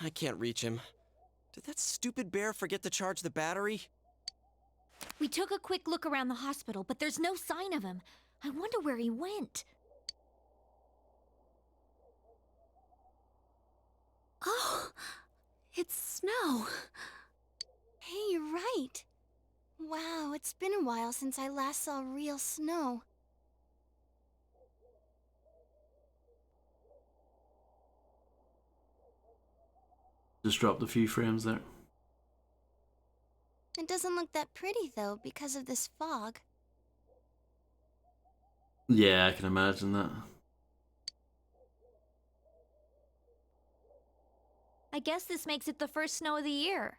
I can't reach him. Did that stupid bear forget to charge the battery? We took a quick look around the hospital, but there's no sign of him. I wonder where he went. Oh, it's snow. Hey, you're right. Wow, it's been a while since I last saw real snow. Just dropped a few frames there. It doesn't look that pretty, though, because of this fog. Yeah, I can imagine that. I guess this makes it the first snow of the year.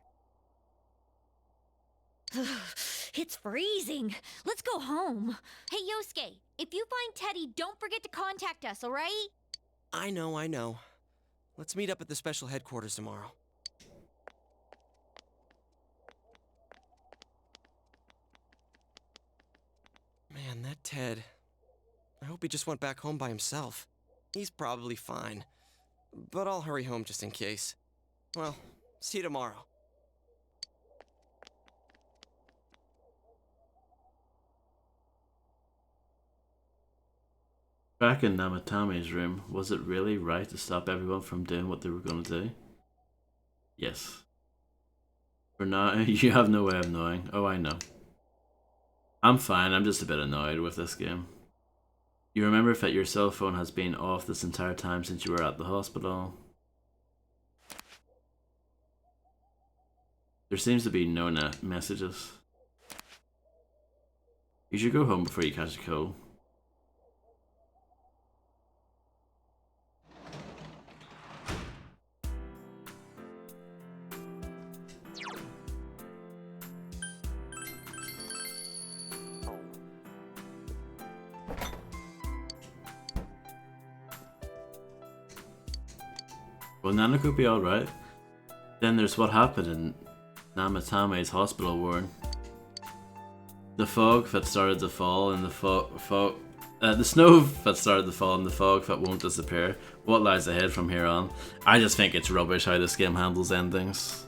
It's freezing. Let's go home. Hey, Yosuke, if you find Teddy, don't forget to contact us, alright? I know. Let's meet up at the special headquarters tomorrow. Man, that Ted. I hope he just went back home by himself. He's probably fine. But I'll hurry home just in case. Well, see you tomorrow. Back in Namatame's room, was it really right to stop everyone from doing what they were going to do? Yes. For now, you have no way of knowing. Oh, I know. I'm fine, I'm just a bit annoyed with this game. You remember that your cell phone has been off this entire time since you were at the hospital. There seems to be no messages. You should go home before you catch a cold. Will Nanako be alright? Then there's what happened in Namatame's hospital ward. The fog that started to fall and the snow that started to fall and the fog that won't disappear. What lies ahead from here on? I just think it's rubbish how this game handles endings.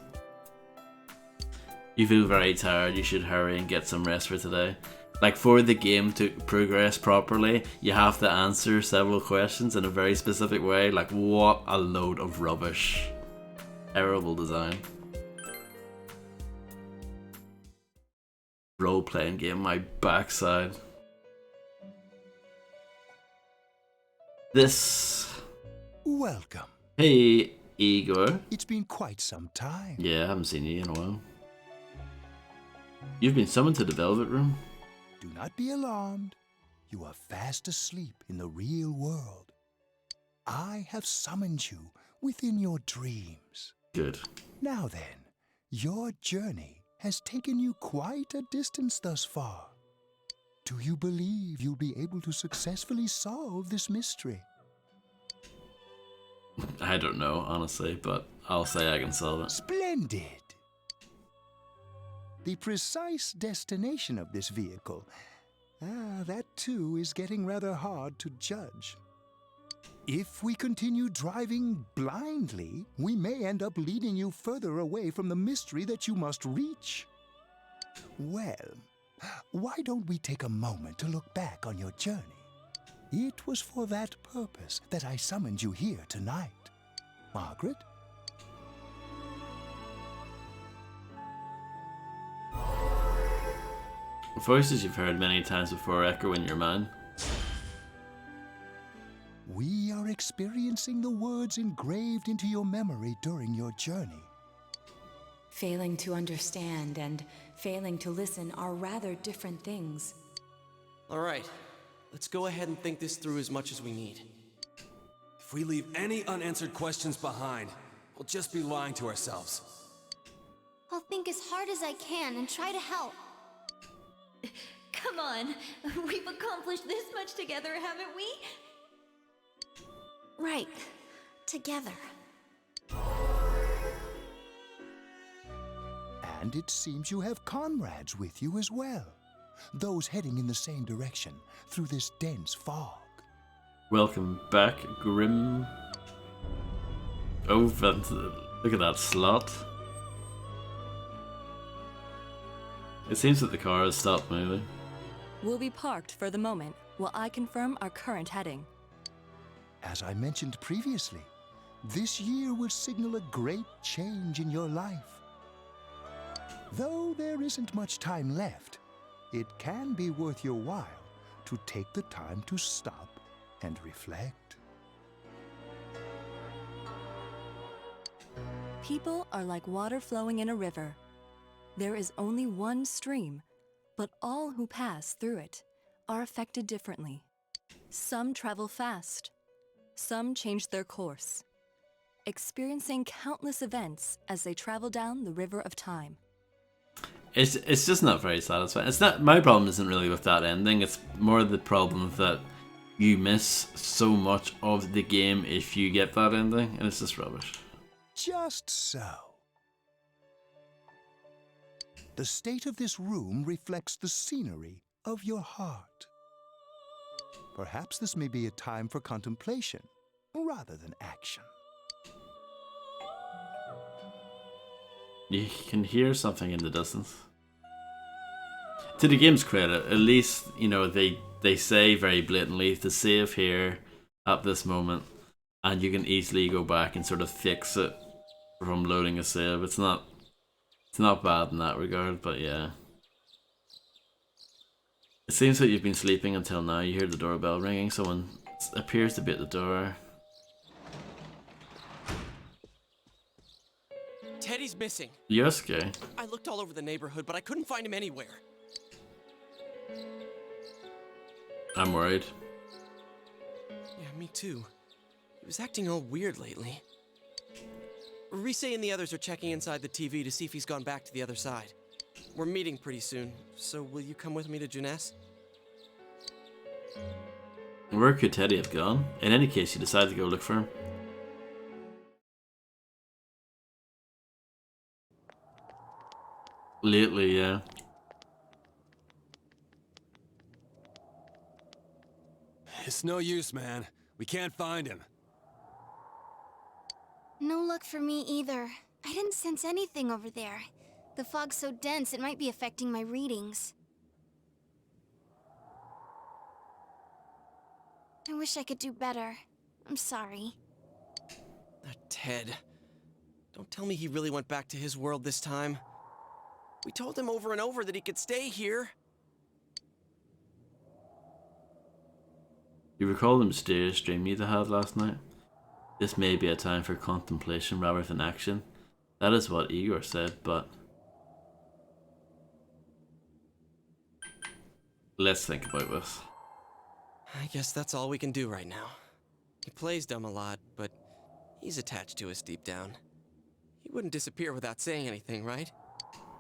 You feel very tired, you should hurry and get some rest for today. Like, for the game to progress properly, you have to answer several questions in a very specific way. Like, what a load of rubbish. Terrible design. Role-playing game, my backside. This... Welcome. Hey, Igor. It's been quite some time. Yeah, I haven't seen you in a while. You've been summoned to the Velvet Room? Do not be alarmed. You are fast asleep in the real world. I have summoned you within your dreams. Good. Now then, your journey has taken you quite a distance thus far. Do you believe you'll be able to successfully solve this mystery? I don't know, honestly, but I'll say I can solve it. Splendid! The precise destination of this vehicle, that too is getting rather hard to judge. If we continue driving blindly, we may end up leading you further away from the mystery that you must reach. Well, why don't we take a moment to look back on your journey? It was for that purpose that I summoned you here tonight. Margaret? Voices you've heard many times before echo in your mind. We are experiencing the words engraved into your memory during your journey. Failing to understand and failing to listen are rather different things. All right, let's go ahead and think this through as much as we need. If we leave any unanswered questions behind, we'll just be lying to ourselves. I'll think as hard as I can and try to help. Come on, we've accomplished this much together, haven't we? Right. Together. And it seems you have comrades with you as well. Those heading in the same direction through this dense fog. Welcome back, Grim. Oh, look at that slot. It seems that the car has stopped moving. We'll be parked for the moment while I confirm our current heading. As I mentioned previously, this year will signal a great change in your life. Though there isn't much time left, it can be worth your while to take the time to stop and reflect. People are like water flowing in a river. There is only one stream, but all who pass through it are affected differently. Some travel fast. Some change their course, experiencing countless events as they travel down the river of time. It's just not very satisfying. It's not, my problem isn't really with that ending. It's more the problem that you miss so much of the game if you get that ending, and it's just rubbish. Just so. The state of this room reflects the scenery of your heart. Perhaps this may be a time for contemplation rather than action. You can hear something in the distance. To the game's credit, at least, you know, they say very blatantly to save here at this moment, and you can easily go back and sort of fix it from loading a save. It's not bad in that regard, but yeah. It seems that you've been sleeping until now. You hear the doorbell ringing. Someone appears to be at the door. Teddy's missing. Yosuke? I looked all over the neighborhood, but I couldn't find him anywhere. I'm worried. Yeah, me too. He was acting all weird lately. Rise and the others are checking inside the TV to see if he's gone back to the other side. We're meeting pretty soon, so will you come with me to Junes? Where could Teddy have gone? In any case, you decide to go look for him. Lately, yeah. It's no use, man. We can't find him. No luck for me either. I didn't sense anything over there. The fog's so dense it might be affecting my readings. I wish I could do better. I'm sorry. That Ted. Don't tell me he really went back to his world this time. We told him over and over that he could stay here. You recall the mysterious dream you had last night? This may be a time for contemplation rather than action. That is what Igor said, but... let's think about this. I guess that's all we can do right now. He plays dumb a lot, but he's attached to us deep down. He wouldn't disappear without saying anything, right?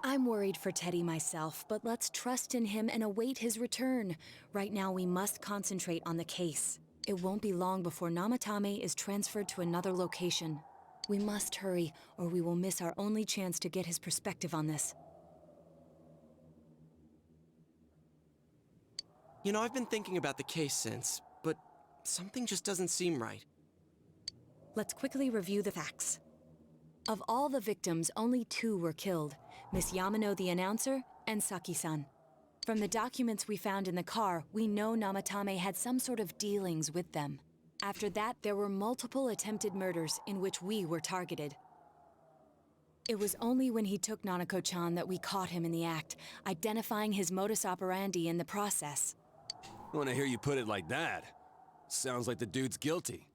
I'm worried for Teddy myself, but let's trust in him and await his return. Right now, we must concentrate on the case. It won't be long before Namatame is transferred to another location. We must hurry, or we will miss our only chance to get his perspective on this. You know, I've been thinking about the case since, but something just doesn't seem right. Let's quickly review the facts. Of all the victims, only 2 were killed, Miss Yamano the announcer and Saki-san. From the documents we found in the car, we know Namatame had some sort of dealings with them. After that, there were multiple attempted murders in which we were targeted. It was only when he took Nanako-chan that we caught him in the act, identifying his modus operandi in the process. When I hear you put it like that, sounds like the dude's guilty.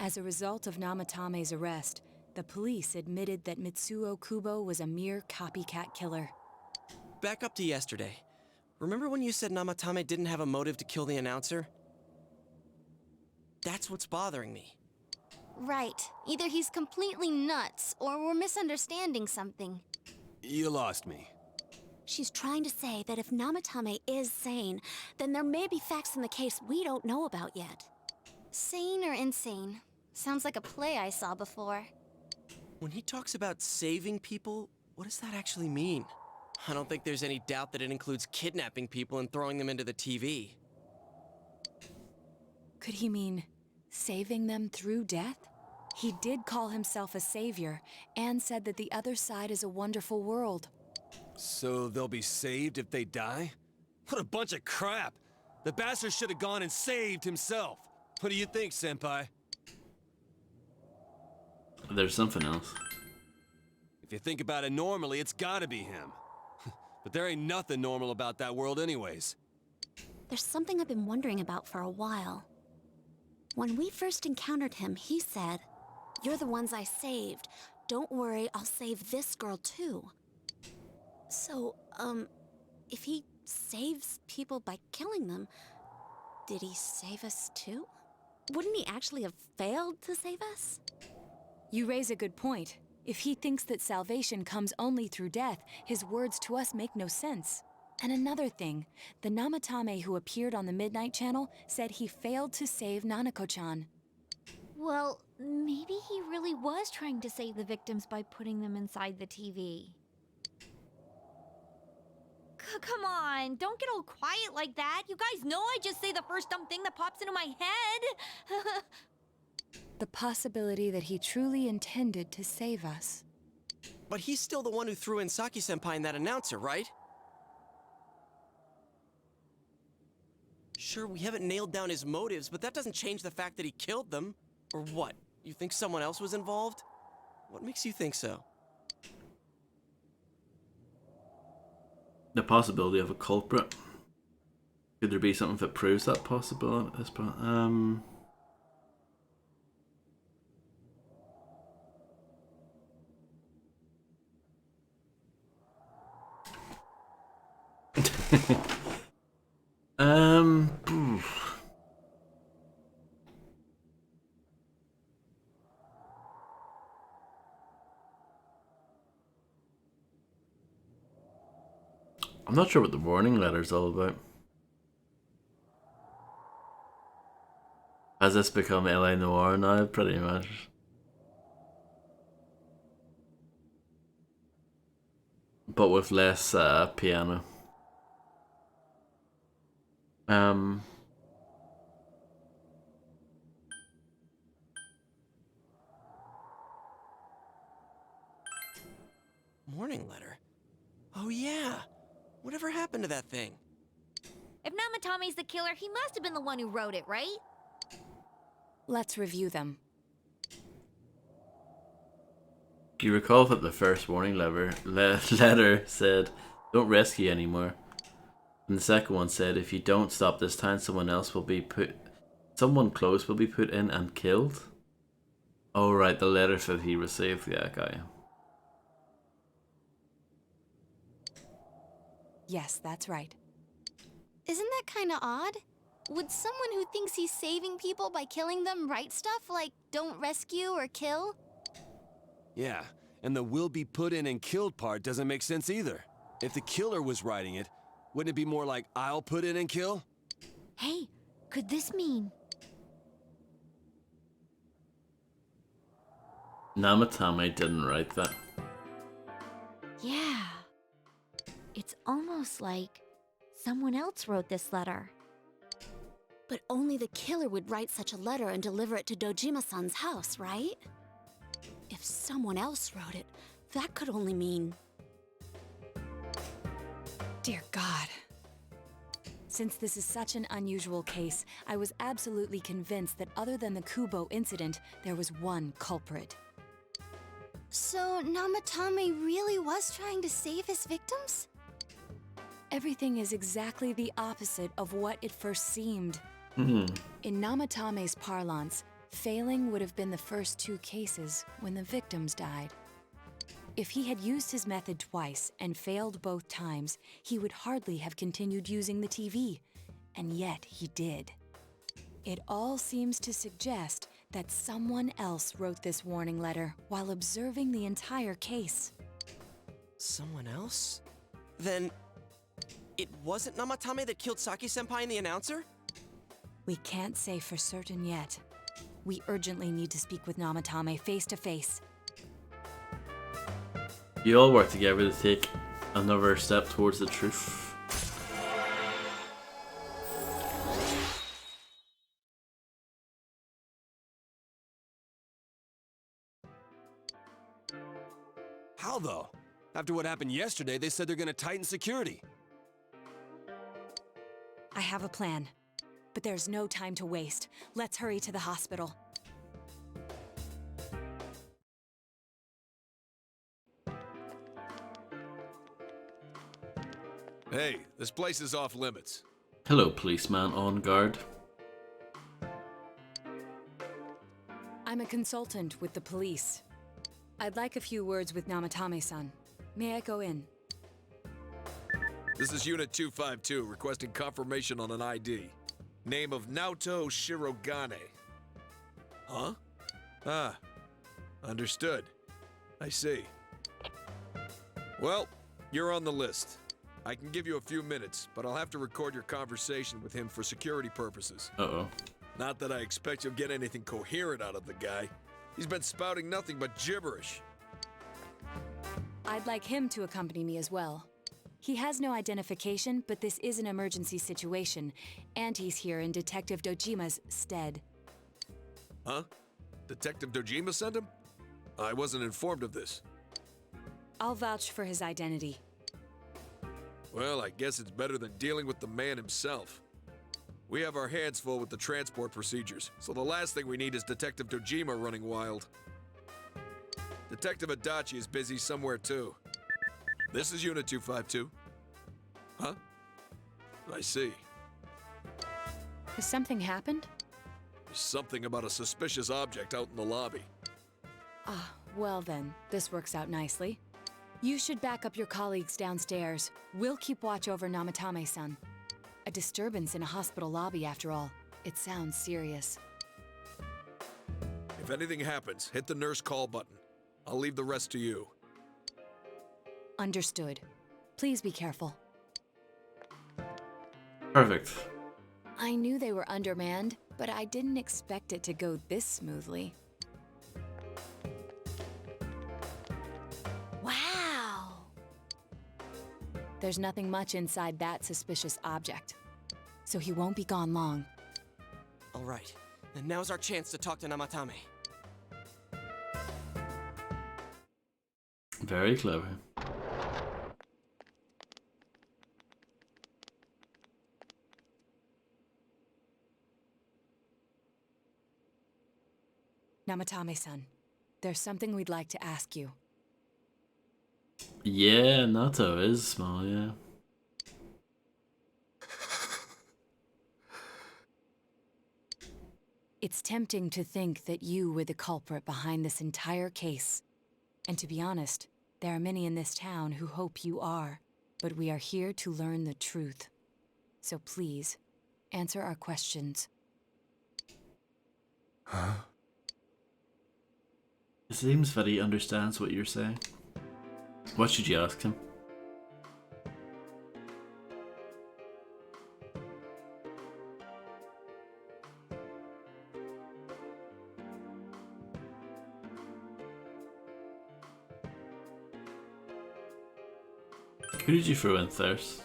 As a result of Namatame's arrest, the police admitted that Mitsuo Kubo was a mere copycat killer. Back up to yesterday. Remember when you said Namatame didn't have a motive to kill the announcer? That's what's bothering me. Right. Either he's completely nuts, or we're misunderstanding something. You lost me. She's trying to say that if Namatame is sane, then there may be facts in the case we don't know about yet. Sane or insane? Sounds like a play I saw before. When he talks about saving people, what does that actually mean? I don't think there's any doubt that it includes kidnapping people and throwing them into the TV. Could he mean saving them through death? He did call himself a savior and said that the other side is a wonderful world. So they'll be saved if they die? What a bunch of crap! The bastard should have gone and saved himself. What do you think, Senpai? There's something else. If you think about it normally, it's gotta be him. But there ain't nothing normal about that world anyways. There's something I've been wondering about for a while. When we first encountered him, he said, "You're the ones I saved. Don't worry, I'll save this girl too." So, if he saves people by killing them, did he save us too? Wouldn't he actually have failed to save us? You raise a good point. If he thinks that salvation comes only through death, his words to us make no sense. And another thing, the Namatame who appeared on the Midnight Channel said he failed to save Nanako-chan. Well, maybe he really was trying to save the victims by putting them inside the TV. Come on, don't get all quiet like that. You guys know I just say the first dumb thing that pops into my head. The possibility that he truly intended to save us. But he's still the one who threw in Saki-senpai and that announcer, right? Sure, we haven't nailed down his motives, but that doesn't change the fact that he killed them. Or what? You think someone else was involved? What makes you think so? The possibility of a culprit. Could there be something that proves that possible at this point? I'm not sure what the warning letter's all about. Has this become LA Noire now? Pretty much. But with less piano. Morning letter? Oh yeah! Whatever happened to that thing? If Namatame's the killer, he must have been the one who wrote it, right? Let's review them. Do you recall that the first warning letter said, "Don't rescue anymore," and the second one said, "If you don't stop this time, someone close will be put in and killed"? Oh right, the letter that he received. Yeah, got you. Yes, that's right. Isn't that kind of odd? Would someone who thinks he's saving people by killing them write stuff like "don't rescue" or "kill"? Yeah, and the "will be put in and killed" part doesn't make sense either. If the killer was writing it, wouldn't it be more like "I'll put in and kill"? Hey, could this mean... Namatame didn't write that. Yeah. It's almost like someone else wrote this letter. But only the killer would write such a letter and deliver it to Dojima-san's house, right? If someone else wrote it, that could only mean... Dear God. Since this is such an unusual case, I was absolutely convinced that other than the Kubo incident, there was one culprit. So Namatame really was trying to save his victims? Everything is exactly the opposite of what it first seemed. Mm-hmm. In Namatame's parlance, failing would have been the first two cases when the victims died. If he had used his method twice and failed both times, he would hardly have continued using the TV, and yet he did. It all seems to suggest that someone else wrote this warning letter while observing the entire case. Someone else? Then... it wasn't Namatame that killed Saki-senpai and the announcer? We can't say for certain yet. We urgently need to speak with Namatame face to face. You all work together to take another step towards the truth. How though? After what happened yesterday, they said they're gonna tighten security. I have a plan, but there's no time to waste. Let's hurry to the hospital. Hey, this place is off limits. Hello, policeman on guard. I'm a consultant with the police. I'd like a few words with Namatame-san. May I go in? This is Unit 252, requesting confirmation on an ID. Name of Naoto Shirogane. Huh? Ah, understood. I see. Well, you're on the list. I can give you a few minutes, but I'll have to record your conversation with him for security purposes. Uh-oh. Not that I expect you'll get anything coherent out of the guy. He's been spouting nothing but gibberish. I'd like him to accompany me as well. He has no identification, but this is an emergency situation, and he's here in Detective Dojima's stead. Huh? Detective Dojima sent him? I wasn't informed of this. I'll vouch for his identity. Well, I guess it's better than dealing with the man himself. We have our hands full with the transport procedures, so the last thing we need is Detective Dojima running wild. Detective Adachi is busy somewhere too. This is Unit 252. Huh? I see. Has something happened? Something about a suspicious object out in the lobby. Ah, well then, this works out nicely. You should back up your colleagues downstairs. We'll keep watch over Namatame-san. A disturbance in a hospital lobby, after all. It sounds serious. If anything happens, hit the nurse call button. I'll leave the rest to you. Understood. Please be careful. Perfect. I knew they were undermanned, but I didn't expect it to go this smoothly. Wow! There's nothing much inside that suspicious object, so he won't be gone long. All right, then now's our chance to talk to Namatame. Very clever. Namatame-san, there's something we'd like to ask you. Yeah, Nato is small, yeah. It's tempting to think that you were the culprit behind this entire case. And to be honest, there are many in this town who hope you are. But we are here to learn the truth. So please, answer our questions. Huh? It seems that he understands what you're saying. What should you ask him? Who did you throw in first?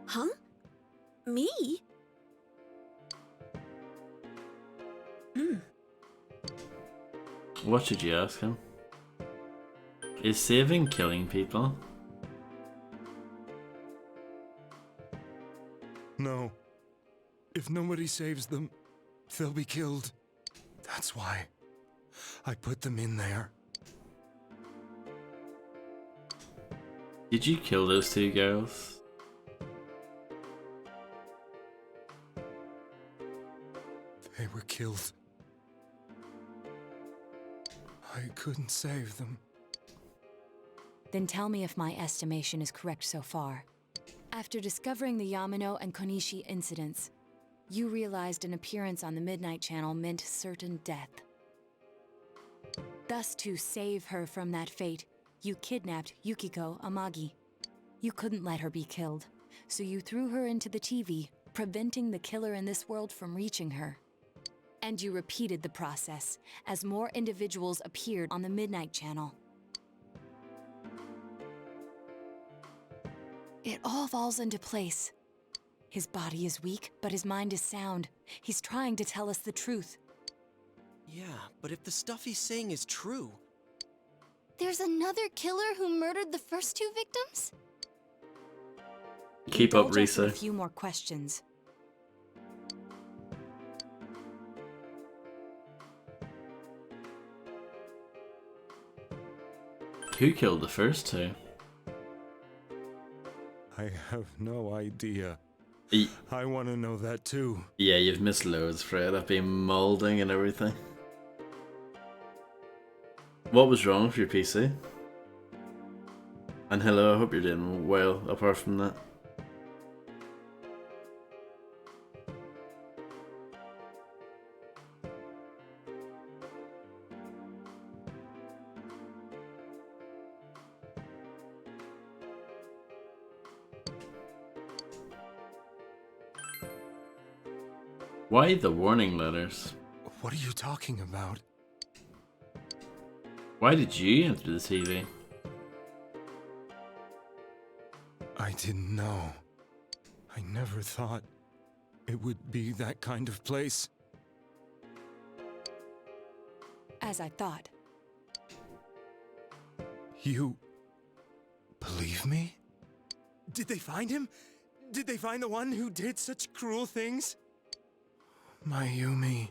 Huh? Me? What should you ask him? Is saving killing people? No. If nobody saves them, they'll be killed. That's why I put them in there. Did you kill those two girls? They were killed. I couldn't save them. Then tell me if my estimation is correct so far. After discovering the Yamano and Konishi incidents, you realized an appearance on the Midnight Channel meant certain death. Thus, to save her from that fate, you kidnapped Yukiko Amagi. You couldn't let her be killed, so you threw her into the TV, preventing the killer in this world from reaching her. And you repeated the process, as more individuals appeared on the Midnight Channel. It all falls into place. His body is weak, but his mind is sound. He's trying to tell us the truth. Yeah, but if the stuff he's saying is true... There's another killer who murdered the first two victims? Keep up, Indulge us in Risa. a few more questions. Who killed the first two? I have no idea. E I want to know that too. Yeah, you've missed loads, Fred. I've been moulding and everything. What was wrong with your PC? And hello, I hope you're doing well, apart from that. Why the warning letters? What are you talking about? Why did you enter the TV? didn't know. I never thought it would be that kind of place. As I thought. You believe me? Did they find him? Did they find the one who did such cruel things? Mayumi.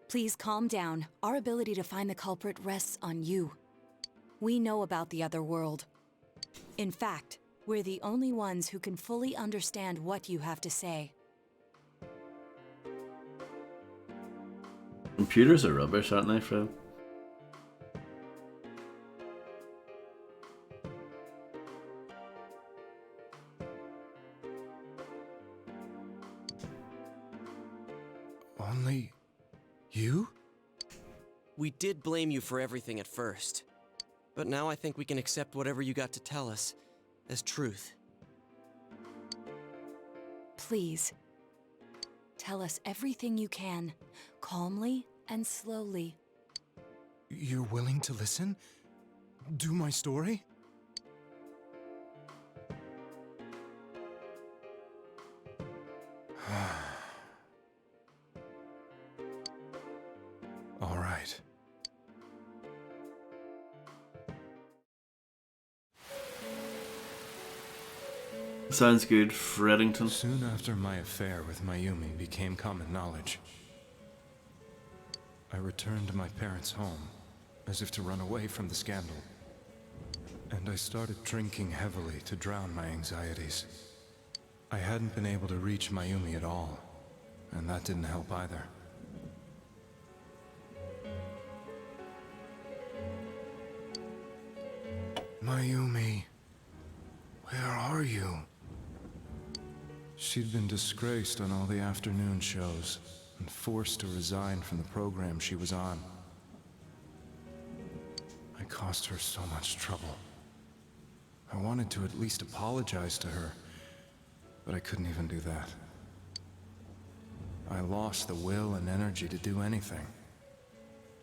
Please calm down. Our ability to find the culprit rests on you. We know about the other world. In fact, we're the only ones who can fully understand what you have to say. Computers are rubbish, aren't they, Fred? Only you? We did blame you for everything at first. But now I think we can accept whatever you got to tell us as truth. Please. Tell us everything you can, calmly and slowly. You're willing to listen? Do my story? All right. Sounds good, Freddington. Soon after my affair with Mayumi became common knowledge, I returned to my parents' home, as if to run away from the scandal. And I started drinking heavily to drown my anxieties. I hadn't been able to reach Mayumi at all, and that didn't help either. Mayumi, where are you? She'd been disgraced on all the afternoon shows and forced to resign from the program she was on. I caused her so much trouble. I wanted to at least apologize to her, but I couldn't even do that. I lost the will and energy to do anything.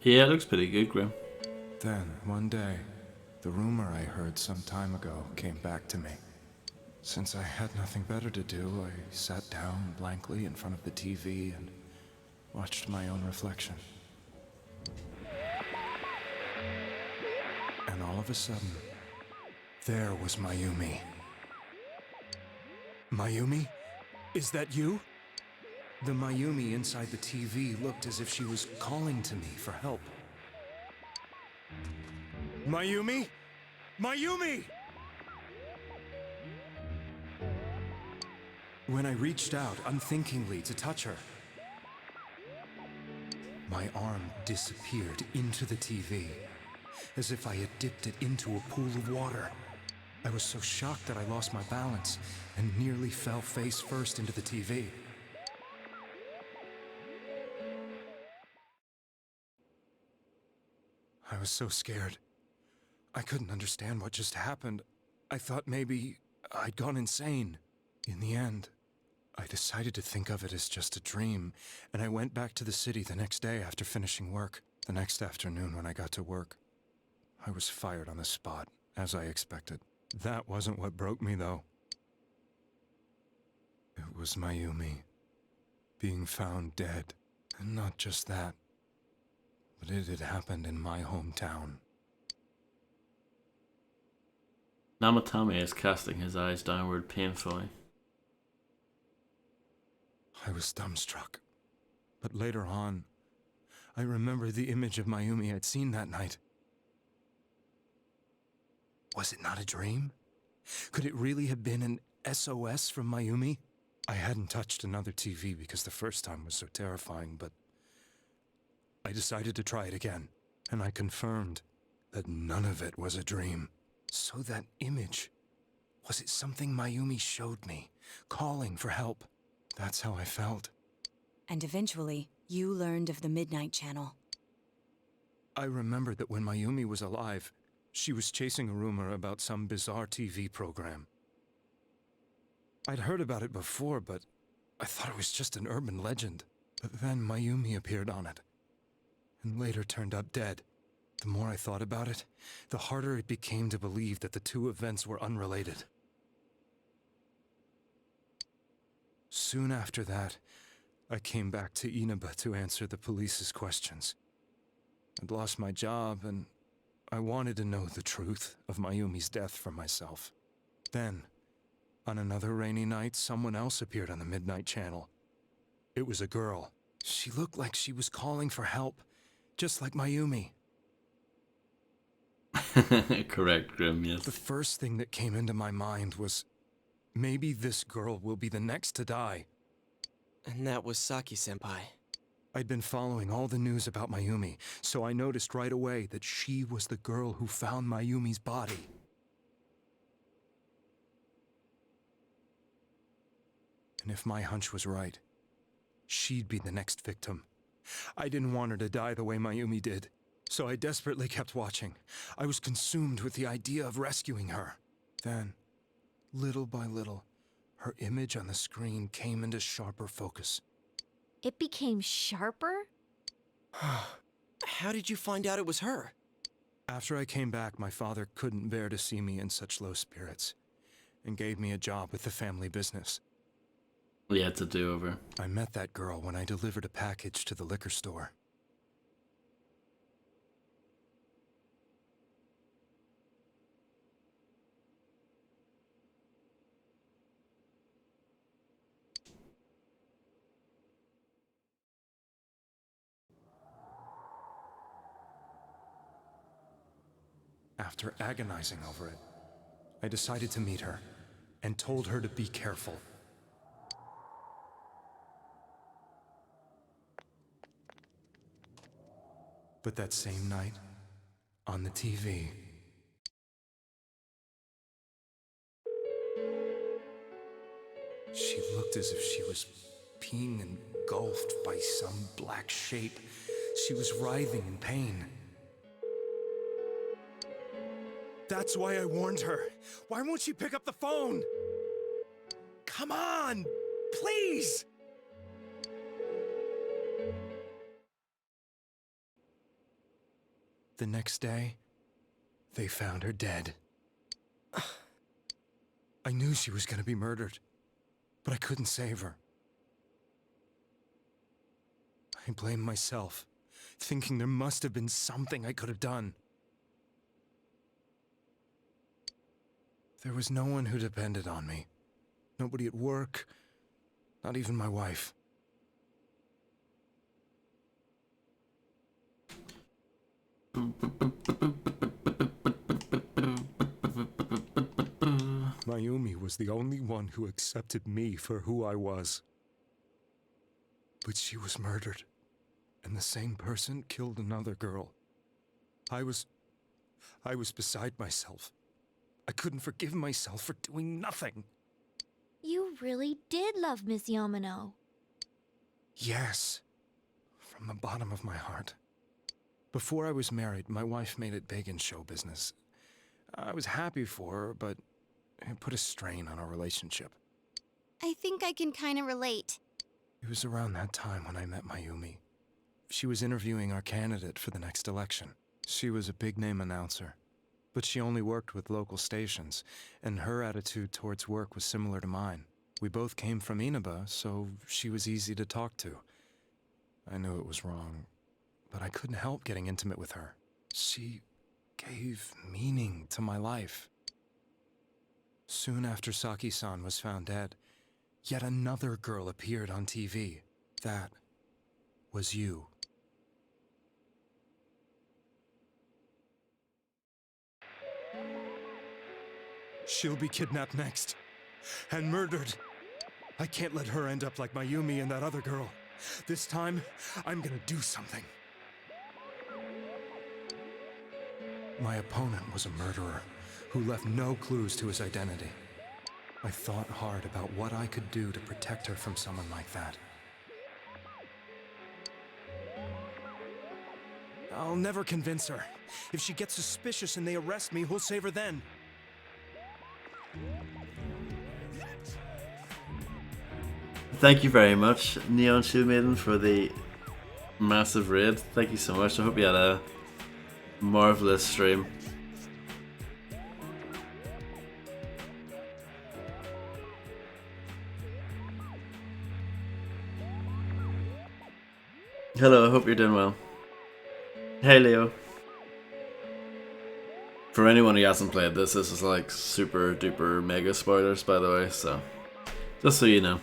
Yeah, it looks pretty good, Grim. Then, one day, the rumor I heard some time ago came back to me. Since I had nothing better to do, I sat down blankly in front of the TV and watched my own reflection. And all of a sudden, there was Mayumi. Mayumi? Is that you? The Mayumi inside the TV looked as if she was calling to me for help. Mayumi? Mayumi! When I reached out unthinkingly to touch her, my arm disappeared into the TV, as if I had dipped it into a pool of water. I was so shocked that I lost my balance and nearly fell face first into the TV. I was so scared. I couldn't understand what just happened. I thought maybe I'd gone insane. In the end, I decided to think of it as just a dream, and I went back to the city the next day after finishing work. The next afternoon when I got to work, I was fired on the spot, as I expected. That wasn't what broke me, though. It was Mayumi being found dead. And not just that, but it had happened in my hometown. Namatame is casting his eyes downward painfully. I was dumbstruck. But later on, I remembered the image of Mayumi I'd seen that night. Was it not a dream? Could it really have been an SOS from Mayumi? I hadn't touched another TV because the first time was so terrifying, but I decided to try it again, and I confirmed that none of it was a dream. So that image, was it something Mayumi showed me, calling for help? That's how I felt. And eventually, you learned of the Midnight Channel. I remembered that when Mayumi was alive, she was chasing a rumor about some bizarre TV program. I'd heard about it before, but I thought it was just an urban legend. But then Mayumi appeared on it, and later turned up dead. The more I thought about it, the harder it became to believe that the two events were unrelated. Soon after that, I came back to Inaba to answer the police's questions. I'd lost my job, and I wanted to know the truth of Mayumi's death for myself. Then, on another rainy night, someone else appeared on the Midnight Channel. It was a girl. She looked like she was calling for help, just like Mayumi. Correct, Grim, yes. The first thing that came into my mind was, maybe this girl will be the next to die. And that was Saki-senpai. I'd been following all the news about Mayumi, so I noticed right away that she was the girl who found Mayumi's body. And if my hunch was right, she'd be the next victim. I didn't want her to die the way Mayumi did, so I desperately kept watching. I was consumed with the idea of rescuing her. Then, little by little, her image on the screen came into sharper focus. It became sharper? How did you find out it was her? After I came back, my father couldn't bear to see me in such low spirits, and gave me a job with the family business. Yeah, it's a do-over. I met that girl when I delivered a package to the liquor store. After agonizing over it, I decided to meet her and told her to be careful. But that same night, on the TV, she looked as if she was being engulfed by some black shape. She was writhing in pain. That's why I warned her. Why won't she pick up the phone? Come on, please! The next day, they found her dead. I knew she was gonna be murdered, but I couldn't save her. I blamed myself, thinking there must have been something I could have done. There was no one who depended on me. Nobody at work, not even my wife. Mayumi was the only one who accepted me for who I was. But she was murdered, and the same person killed another girl. I was beside myself. I couldn't forgive myself for doing nothing. You really did love Miss Yamano. Yes, from the bottom of my heart. Before I was married, my wife made it big in show business. I was happy for her, but it put a strain on our relationship. I think I can kind of relate. It was around that time when I met Mayumi. She was interviewing our candidate for the next election. She was a big-name announcer, but she only worked with local stations, and her attitude towards work was similar to mine. We both came from Inaba, so she was easy to talk to. I knew it was wrong, but I couldn't help getting intimate with her. She gave meaning to my life. Soon after Saki-san was found dead, yet another girl appeared on TV. That was you. She'll be kidnapped next, and murdered. I can't let her end up like Mayumi and that other girl. This time, I'm gonna do something. My opponent was a murderer who left no clues to his identity. I thought hard about what I could do to protect her from someone like that. I'll never convince her. If she gets suspicious and they arrest me, who'll save her then? Thank you very much, Neon Shield Maiden, for the massive raid. Thank you so much. I hope you had a marvelous stream. Hello, I hope you're doing well. Hey, Leo. For anyone who hasn't played this is like super duper mega spoilers, by the way, so just so you know.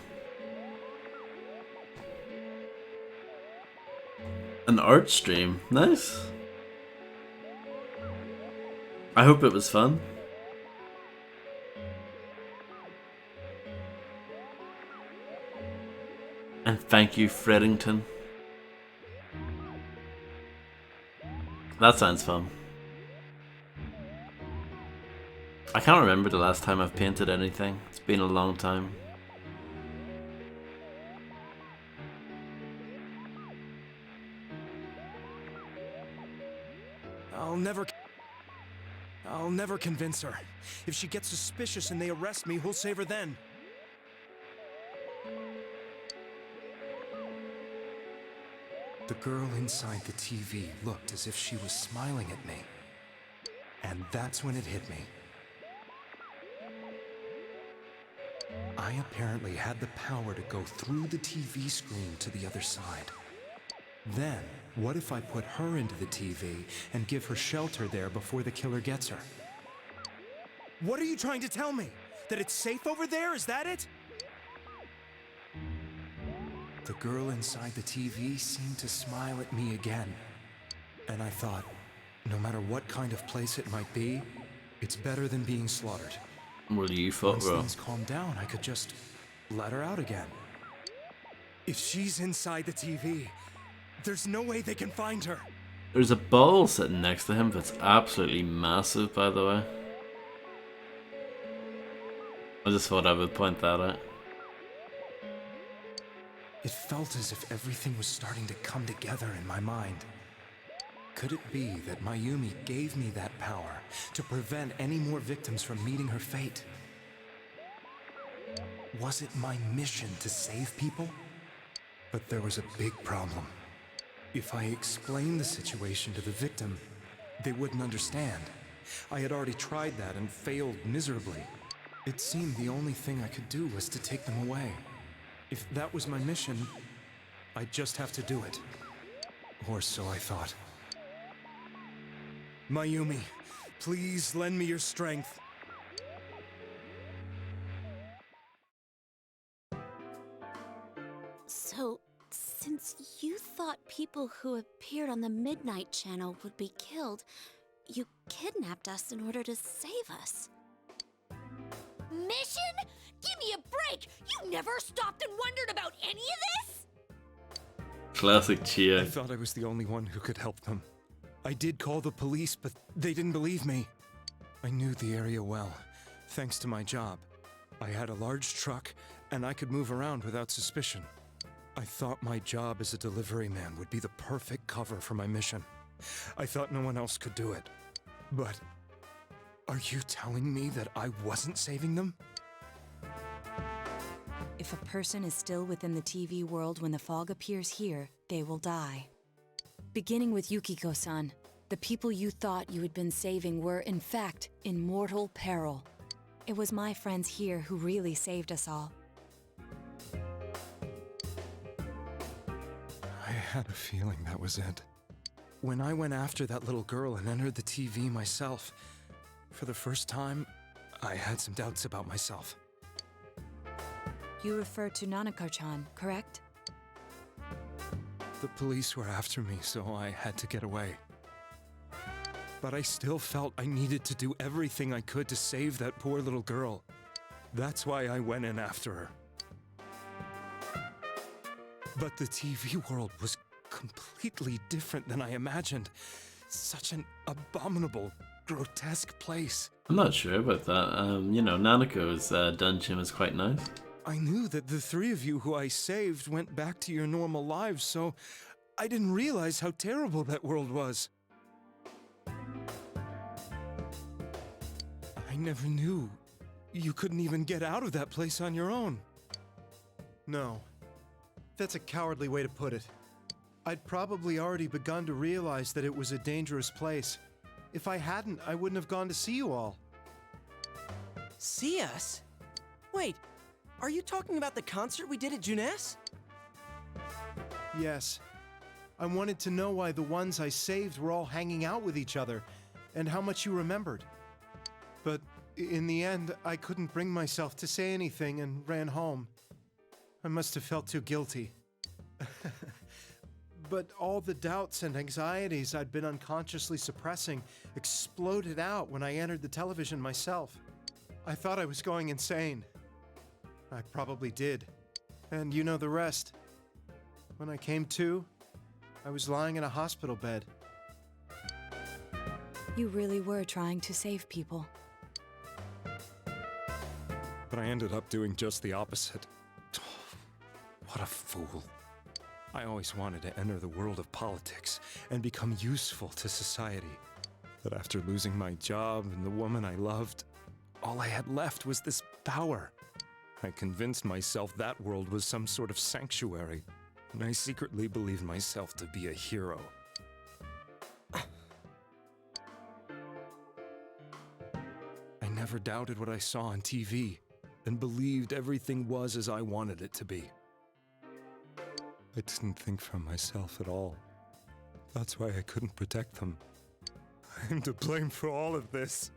An art stream, nice. I hope it was fun. And thank you, Freddington. That sounds fun. I can't remember the last time I've painted anything. It's been a long time. I'll never convince her. If she gets suspicious and they arrest me, who'll save her then? The girl inside the TV looked as if she was smiling at me. And that's when it hit me. I apparently had the power to go through the TV screen to the other side. Then, what if I put her into the TV and give her shelter there before the killer gets her? What are you trying to tell me? That it's safe over there? Is that it? The girl inside the TV seemed to smile at me again. And I thought, no matter what kind of place it might be, it's better than being slaughtered. Well, you thought, Once bro. things calm down, I could just let her out again. If she's inside the TV, there's no way they can find her. There's a ball sitting next to him that's absolutely massive, by the way. I just thought I would point that out. It felt as if everything was starting to come together in my mind. Could it be that Mayumi gave me that power to prevent any more victims from meeting her fate? Was it my mission to save people? But there was a big problem. If I explained the situation to the victim, they wouldn't understand. I had already tried that and failed miserably. It seemed the only thing I could do was to take them away. If that was my mission, I'd just have to do it. Or so I thought. Mayumi, please lend me your strength. So, since you thought people who appeared on the Midnight Channel would be killed, you kidnapped us in order to save us. Mission? Give me a break! You never stopped and wondered about any of this? Classic Chia. I thought I was the only one who could help them. I did call the police, but they didn't believe me. I knew the area well, thanks to my job. I had a large truck, and I could move around without suspicion. I thought my job as a delivery man would be the perfect cover for my mission. I thought no one else could do it. But are you telling me that I wasn't saving them? If a person is still within the TV world when the fog appears here, they will die. Beginning with Yukiko-san, the people you thought you had been saving were, in fact, in mortal peril. It was my friends here who really saved us all. I had a feeling that was it. When I went after that little girl and entered the TV myself, for the first time, I had some doubts about myself. You refer to Nanako-chan, correct? The police were after me, so I had to get away. But I still felt I needed to do everything I could to save that poor little girl. That's why I went in after her. But the TV world was completely different than I imagined. Such an abominable, grotesque place. I'm not sure about that. You know, Nanako's dungeon was quite nice. I knew that the three of you who I saved went back to your normal lives, so I didn't realize how terrible that world was. I never knew you couldn't even get out of that place on your own. No. That's a cowardly way to put it. I'd probably already begun to realize that it was a dangerous place. If I hadn't, I wouldn't have gone to see you all. See us? Wait, are you talking about the concert we did at Junes? Yes. I wanted to know why the ones I saved were all hanging out with each other, and how much you remembered. But in the end, I couldn't bring myself to say anything and ran home. I must have felt too guilty. But all the doubts and anxieties I'd been unconsciously suppressing exploded out when I entered the television myself. I thought I was going insane. I probably did. And you know the rest. When I came to, I was lying in a hospital bed. You really were trying to save people. But I ended up doing just the opposite. What a fool. I always wanted to enter the world of politics and become useful to society. But after losing my job and the woman I loved, all I had left was this power. I convinced myself that world was some sort of sanctuary, and I secretly believed myself to be a hero. I never doubted what I saw on TV, and believed everything was as I wanted it to be. I didn't think for myself at all. That's why I couldn't protect them. I'm to blame for all of this.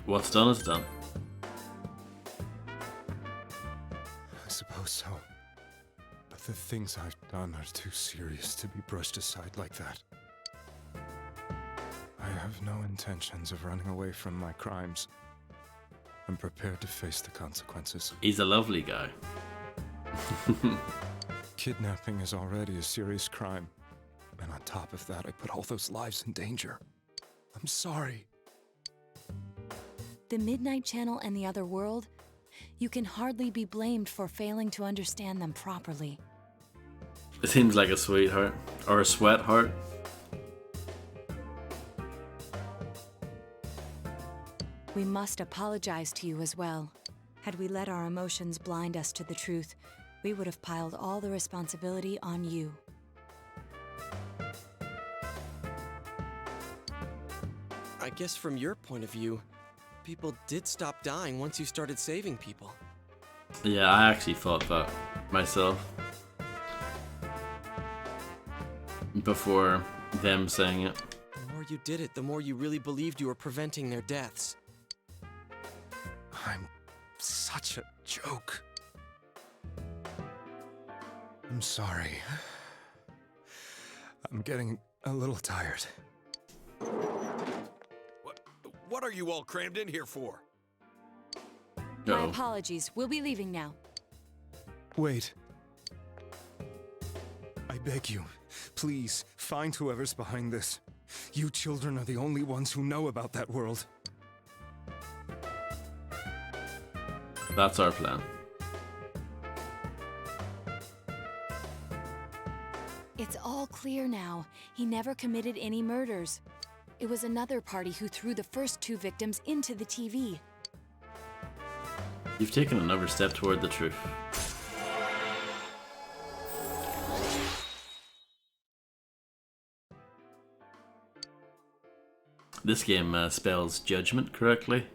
What's done is done. I suppose so. But the things I've done are too serious to be brushed aside like that. I have no intentions of running away from my crimes. I'm prepared to face the consequences. He's a lovely guy. Kidnapping is already a serious crime. And on top of that, I put all those lives in danger. I'm sorry. The Midnight Channel and the other world, you can hardly be blamed for failing to understand them properly. It seems like a sweetheart. Or a sweat heart. We must apologize to you as well. Had we let our emotions blind us to the truth, we would have piled all the responsibility on you. I guess from your point of view, people did stop dying once you started saving people. Yeah, I actually thought that myself. Before them saying it. The more you did it, the more you really believed you were preventing their deaths. I'm such a joke. I'm sorry. I'm getting a little tired. What are you all crammed in here for? My apologies. We'll be leaving now. Wait. I beg you, please, find whoever's behind this. You children are the only ones who know about that world. That's our plan. It's all clear now. He never committed any murders. It was another party who threw the first two victims into the TV. You've taken another step toward the truth. This game spells judgment correctly.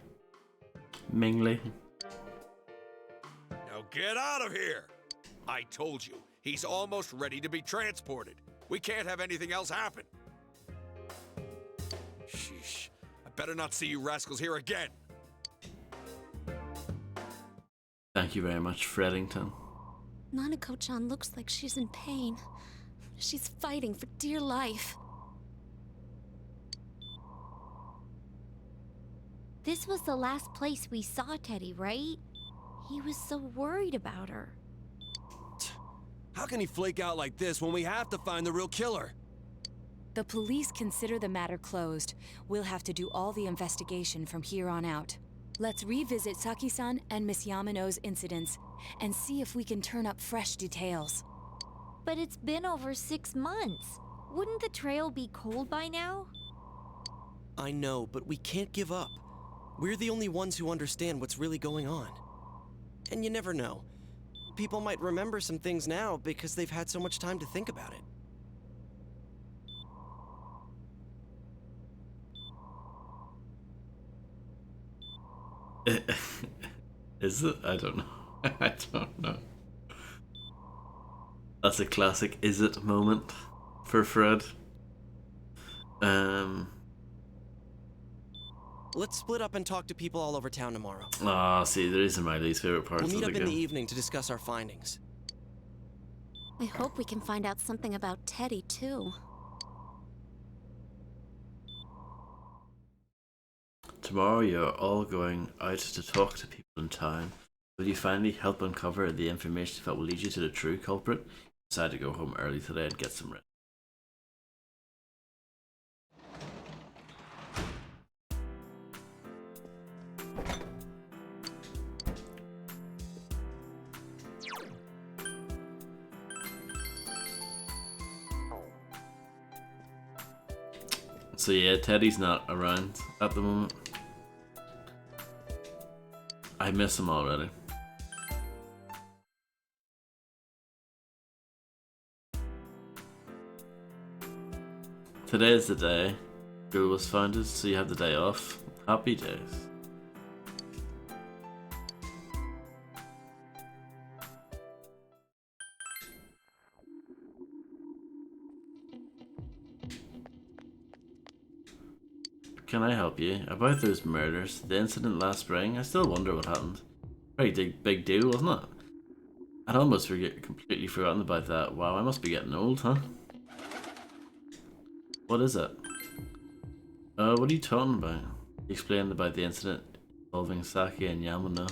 Mingly. Now get out of here! I told you, he's almost ready to be transported. We can't have anything else happen. Sheesh. I better not see you rascals here again. Thank you very much, Freddington. Nanako-chan looks like she's in pain. She's fighting for dear life. This was the last place we saw Teddy, right? He was so worried about her. How can he flake out like this when we have to find the real killer? The police consider the matter closed. We'll have to do all the investigation from here on out. Let's revisit Saki-san and Miss Yamano's incidents and see if we can turn up fresh details. But it's been over 6 months. Wouldn't the trail be cold by now? I know, but we can't give up. We're the only ones who understand what's really going on. And you never know. People might remember some things now because they've had so much time to think about it. Is it? I don't know. I don't know. That's a classic is it moment for Fred. Let's split up and talk to people all over town tomorrow. See, these are my least favorite parts We'll meet of up the in the game. evening to discuss our findings. I hope we can find out something about Teddy, too. Tomorrow you're all going out to talk to people in town. Will you finally help uncover the information that will lead you to the true culprit? Decide to go home early today and get some rest. So yeah, Teddy's not around at the moment. I miss him already. Today is the day school was founded, so you have the day off. Happy days. Can I help you? About those murders, the incident last spring, I still wonder what happened. Pretty big deal, wasn't it? I'd almost completely forgotten about that. Wow, I must be getting old, huh? What is it? What are you talking about? He explained about the incident involving Saki and Yamano.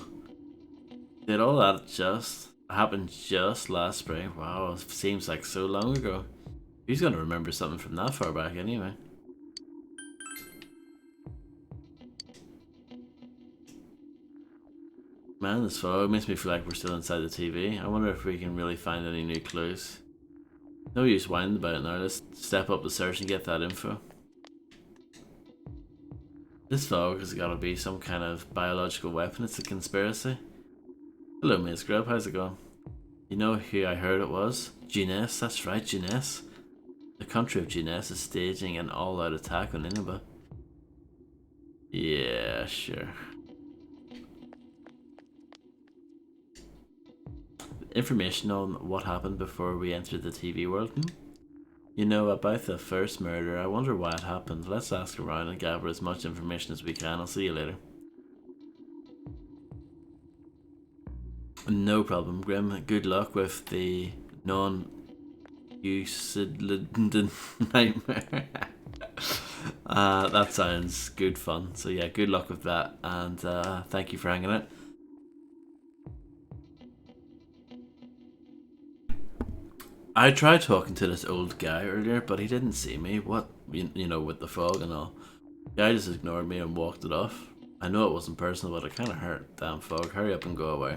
Did all that just happen just last spring? Wow, it seems like so long ago. Who's gonna remember something from that far back anyway? Man, this fog makes me feel like we're still inside the TV. I wonder if we can really find any new clues. No use whining about it now, let's step up the search and get that info. This fog has gotta be some kind of biological weapon, it's a conspiracy. Hello Miss Grub, how's it going? You know who I heard it was? Jeunesse, that's right, Jeunesse. The country of Jeunesse is staging an all-out attack on Inaba. Yeah, sure. Information on what happened before we entered the TV world? You know, about the first murder, I wonder why it happened. Let's ask around and gather as much information as we can. I'll see you later. No problem, Grim. Good luck with the non-Euclidean nightmare. That sounds good fun. So yeah, good luck with that, and thank you for hanging out. I tried talking to this old guy earlier, but he didn't see me. What, you know, with the fog and all. The guy just ignored me and walked it off. I know it wasn't personal, but it kind of hurt. Damn fog, hurry up and go away.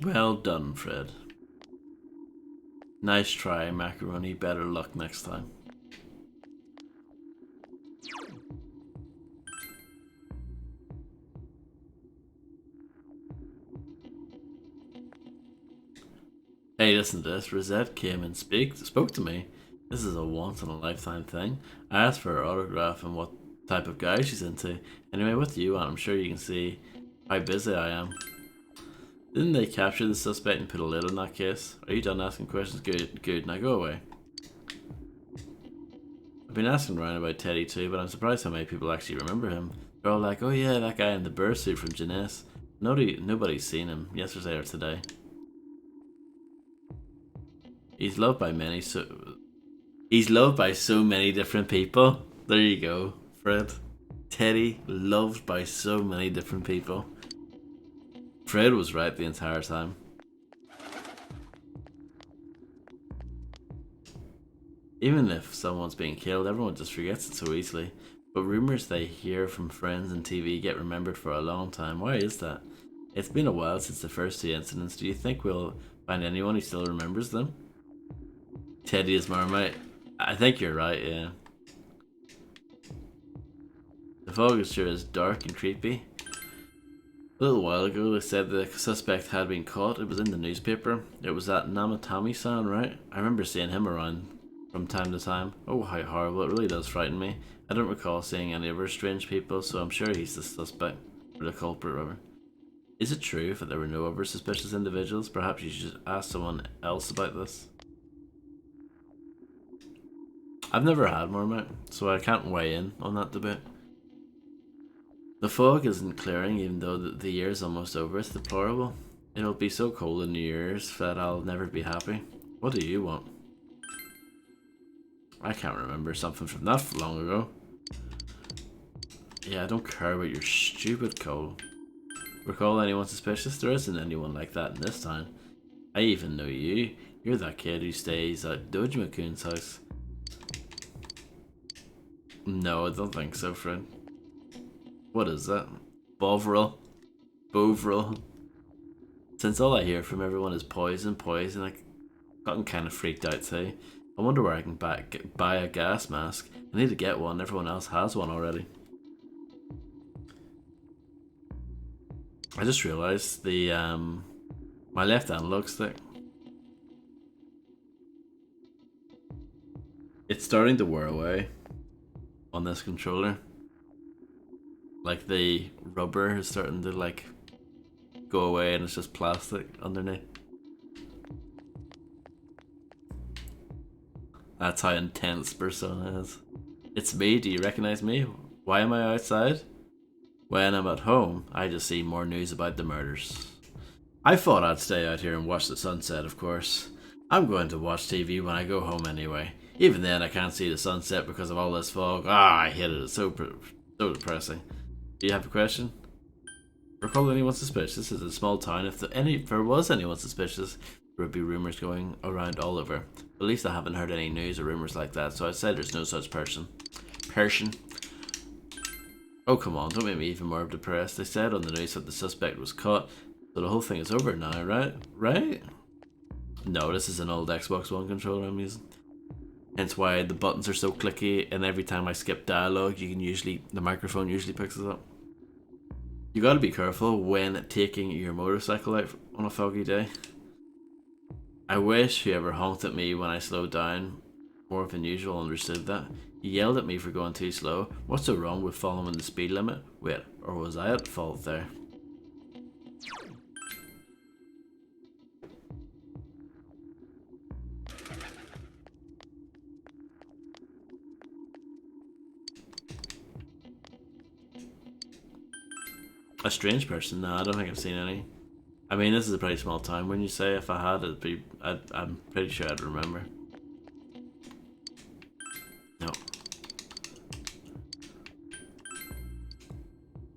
Well done, Fred. Nice try, Macaroni. Better luck next time. Hey, listen to this. Rosette came and spoke to me. This is a once-in-a-lifetime thing. I asked for her autograph and what type of guy she's into. Anyway, what do you want? I'm sure you can see how busy I am. Didn't they capture the suspect and put a lid on that case? Are you done asking questions? Good, good. Now go away. I've been asking around about Teddy too, but I'm surprised how many people actually remember him. They're all like, oh yeah, that guy in the bursuit from Jeunesse. Nobody's seen him yesterday or today. He's loved by so many different people. There you go, Fred. Teddy loved by so many different people. Fred was right the entire time. Even if someone's being killed, everyone just forgets it so easily. But rumors they hear from friends and TV get remembered for a long time. Why is that? It's been a while since the first two incidents. Do you think we'll find anyone who still remembers them? Teddy is Marmite. I think you're right, yeah. The The fog is sure is dark and creepy. A little while ago, they said the suspect had been caught. It was in the newspaper. It was that Namatami-san, right? I remember seeing him around from time to time. Oh, how horrible. It really does frighten me. I don't recall seeing any other strange people, so I'm sure he's the suspect, or the culprit, rather. Is it true that there were no other suspicious individuals? Perhaps you should ask someone else about this. I've never had Marmite, so I can't weigh in on that debate. The fog isn't clearing, even though the year is almost over. It's deplorable. It'll be so cold in New Year's that I'll never be happy. What do you want? I can't remember something from that long ago. Yeah, I don't care about your stupid cold. Recall anyone suspicious? There isn't anyone like that in this town. I even know you. You're that kid who stays at Dojima-kun's house. No, I don't think so, friend. What is that? Bovril? Bovril? Since all I hear from everyone is poison, I've gotten kind of freaked out too. I wonder where I can buy a gas mask. I need to get one, everyone else has one already. I just realised the, my left analog stick. It's starting to wear away on this controller. Like the rubber is starting to like go away and it's just plastic underneath. That's how intense Persona is. It's me, do you recognize me? Why am I outside? When I'm at home, I just see more news about the murders. I thought I'd stay out here and watch the sunset, of course. I'm going to watch TV when I go home anyway. Even then, I can't see the sunset because of all this fog. Ah, I hate it. It's so depressing. Do you have a question? Recall anyone suspicious? This is a small town. If there was anyone suspicious, there would be rumors going around all over. But at least I haven't heard any news or rumors like that, so I'd say there's no such person. Oh, come on, don't make me even more depressed. They said on the news that the suspect was caught, so the whole thing is over now, right? Right? No, this is an old Xbox One controller I'm using. Hence why the buttons are so clicky, and every time I skip dialogue, the microphone usually picks it up. You gotta be careful when taking your motorcycle out on a foggy day. I wish whoever honked at me when I slowed down more than usual understood that. He yelled at me for going too slow. What's so wrong with following the speed limit? Wait, or was I at fault there? A strange person? No, I don't think I've seen any. I mean, this is a pretty small town. When you say if I had, I'm pretty sure I'd remember. No.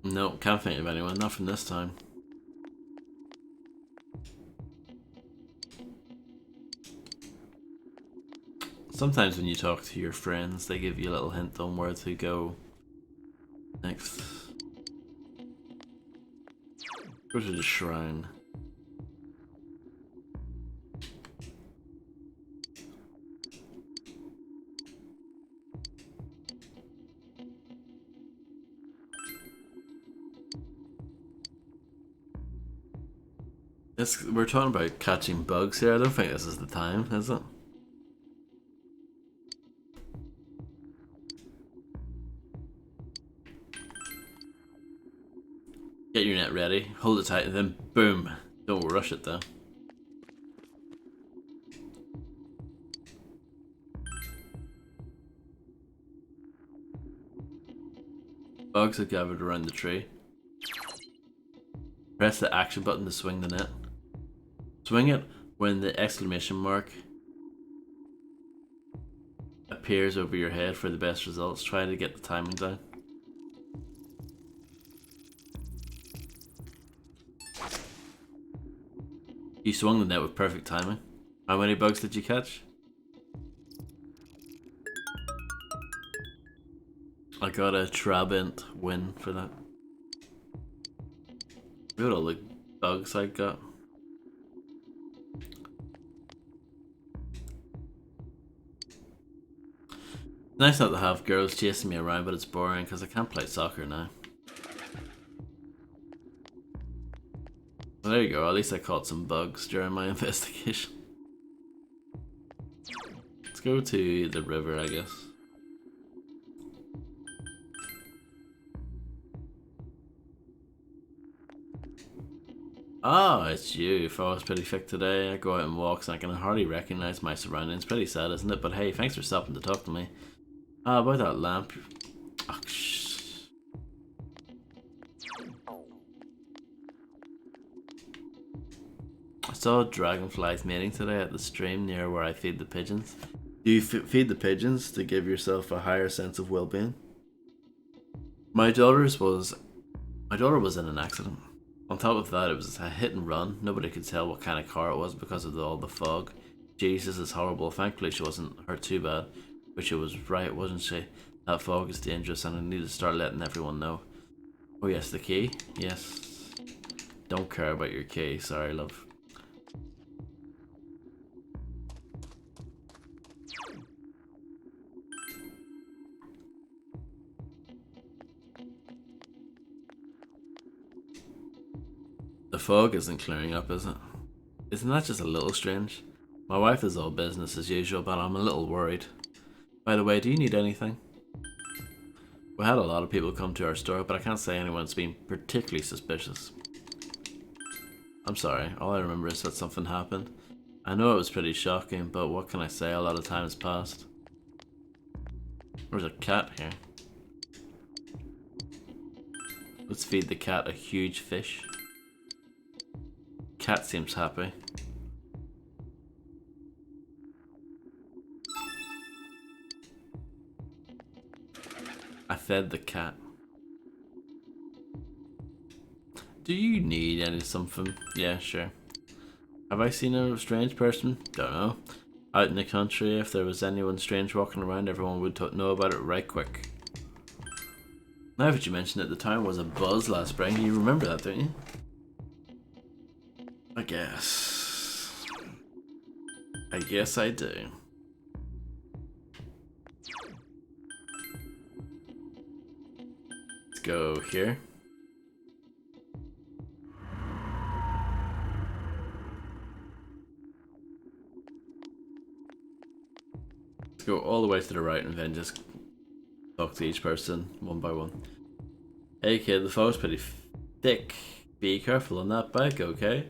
No, can't think of anyone. Not from this time. Sometimes when you talk to your friends, they give you a little hint on where to go next. Go to the shrine. We're talking about catching bugs here. I don't think this is the time, is it? Get your net ready, hold it tight, and then boom. Don't rush it though. Bugs have gathered around the tree. Press the action button to swing the net. Swing it when the exclamation mark appears over your head for the best results. Try to get the timing down. You swung the net with perfect timing. How many bugs did you catch? I got a Trabant win for that. Look at all the bugs I got. Nice not to have girls chasing me around, but it's boring because I can't play soccer now. Well, there you go, at least I caught some bugs during my investigation. Let's go to the river, I guess. Oh, it's you. Fog's pretty thick today. I go out and walks and I can hardly recognize my surroundings. Pretty sad, isn't it? But hey, thanks for stopping to talk to me. About that lamp. Oh, shh. I saw dragonflies mating today at the stream near where I feed the pigeons. Do you feed the pigeons to give yourself a higher sense of well-being? My daughter was in an accident. On top of that, it was a hit and run. Nobody could tell what kind of car it was because of all the fog. Jesus, it's horrible. Thankfully, she wasn't hurt too bad. But she was right, wasn't she? That fog is dangerous and I need to start letting everyone know. Oh yes, the key? Yes. Don't care about your key. Sorry, love. The fog isn't clearing up, is it? Isn't that just a little strange? My wife is all business as usual, but I'm a little worried. By the way, do you need anything? We had a lot of people come to our store, but I can't say anyone's been particularly suspicious. I'm sorry, all I remember is that something happened. I know it was pretty shocking, but what can I say, a lot of time has passed. There's a cat here. Let's feed the cat a huge fish. Cat seems happy. I fed the cat. Do you need any something? Yeah, sure. Have I seen a strange person? Don't know. Out in the country, if there was anyone strange walking around, everyone would know about it right quick. Now that you mention it, the town was a buzz last spring. You remember that, don't you? I guess I do. Let's go here. Let's go all the way to the right and then just talk to each person one by one. Hey kid, the fog's pretty thick. Be careful on that bike, okay?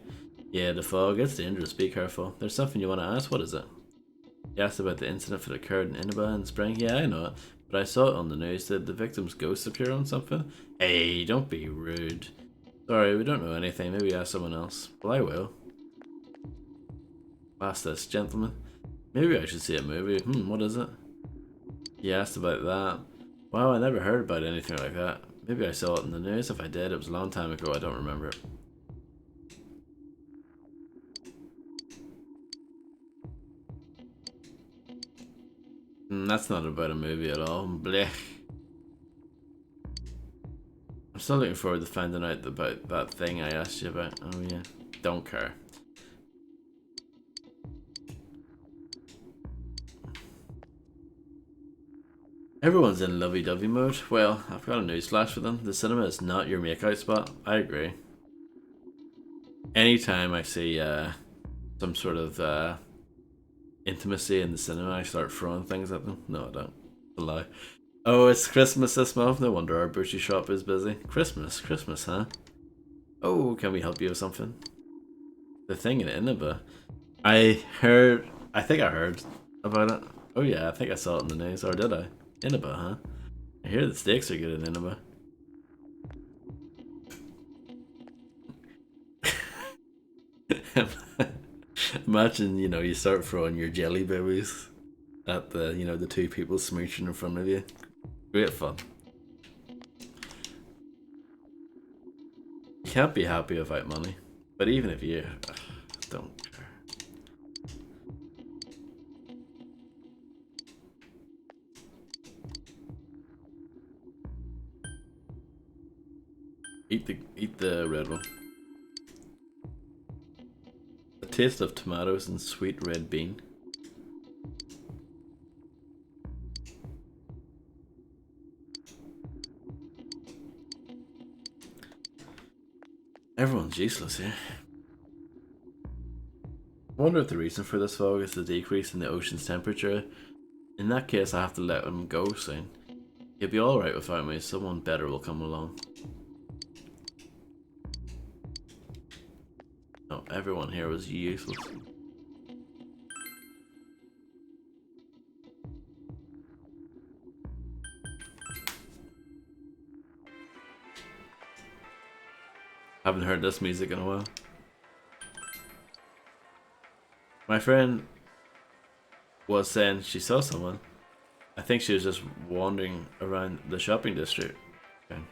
Yeah, the fog, it's dangerous, be careful. There's something you want to ask, what is it? You asked about the incident that occurred in Inaba in spring? Yeah, I know it, but I saw it on the news. Did the victim's ghost appear on something? Hey, don't be rude. Sorry, we don't know anything, maybe ask someone else. Well, I will. Ask this gentleman. Maybe I should see a movie. What is it? You asked about that. Wow, I never heard about anything like that. Maybe I saw it in the news. If I did, it was a long time ago, I don't remember it. That's not about a movie at all. Blech. I'm still looking forward to finding out about that thing I asked you about. Oh yeah, don't care. Everyone's in lovey-dovey mode. Well, I've got a newsflash for them. The cinema is not your makeout spot. I agree. Anytime I see some sort of intimacy in the cinema, I start throwing things at them. No, I don't. It's a lie. Oh, it's Christmas this month. No wonder our butcher shop is busy. Christmas, huh? Oh, can we help you with something? The thing in Inaba. I think I heard about it. Oh yeah, I think I saw it in the news. Or did I? Inaba, huh? I hear the steaks are good in Inaba. Imagine, you start throwing your jelly babies at the, the two people smooching in front of you. Great fun. You can't be happy without money. But even if you don't care. Eat the red one. A taste of tomatoes and sweet red bean. Everyone's useless here. I wonder if the reason for this fog is the decrease in the ocean's temperature. In that case, I have to let him go soon. He'll be alright without me, someone better will come along. No, everyone here was useless. Haven't heard this music in a while. My friend was saying she saw someone. I think she was just wandering around the shopping district. Okay.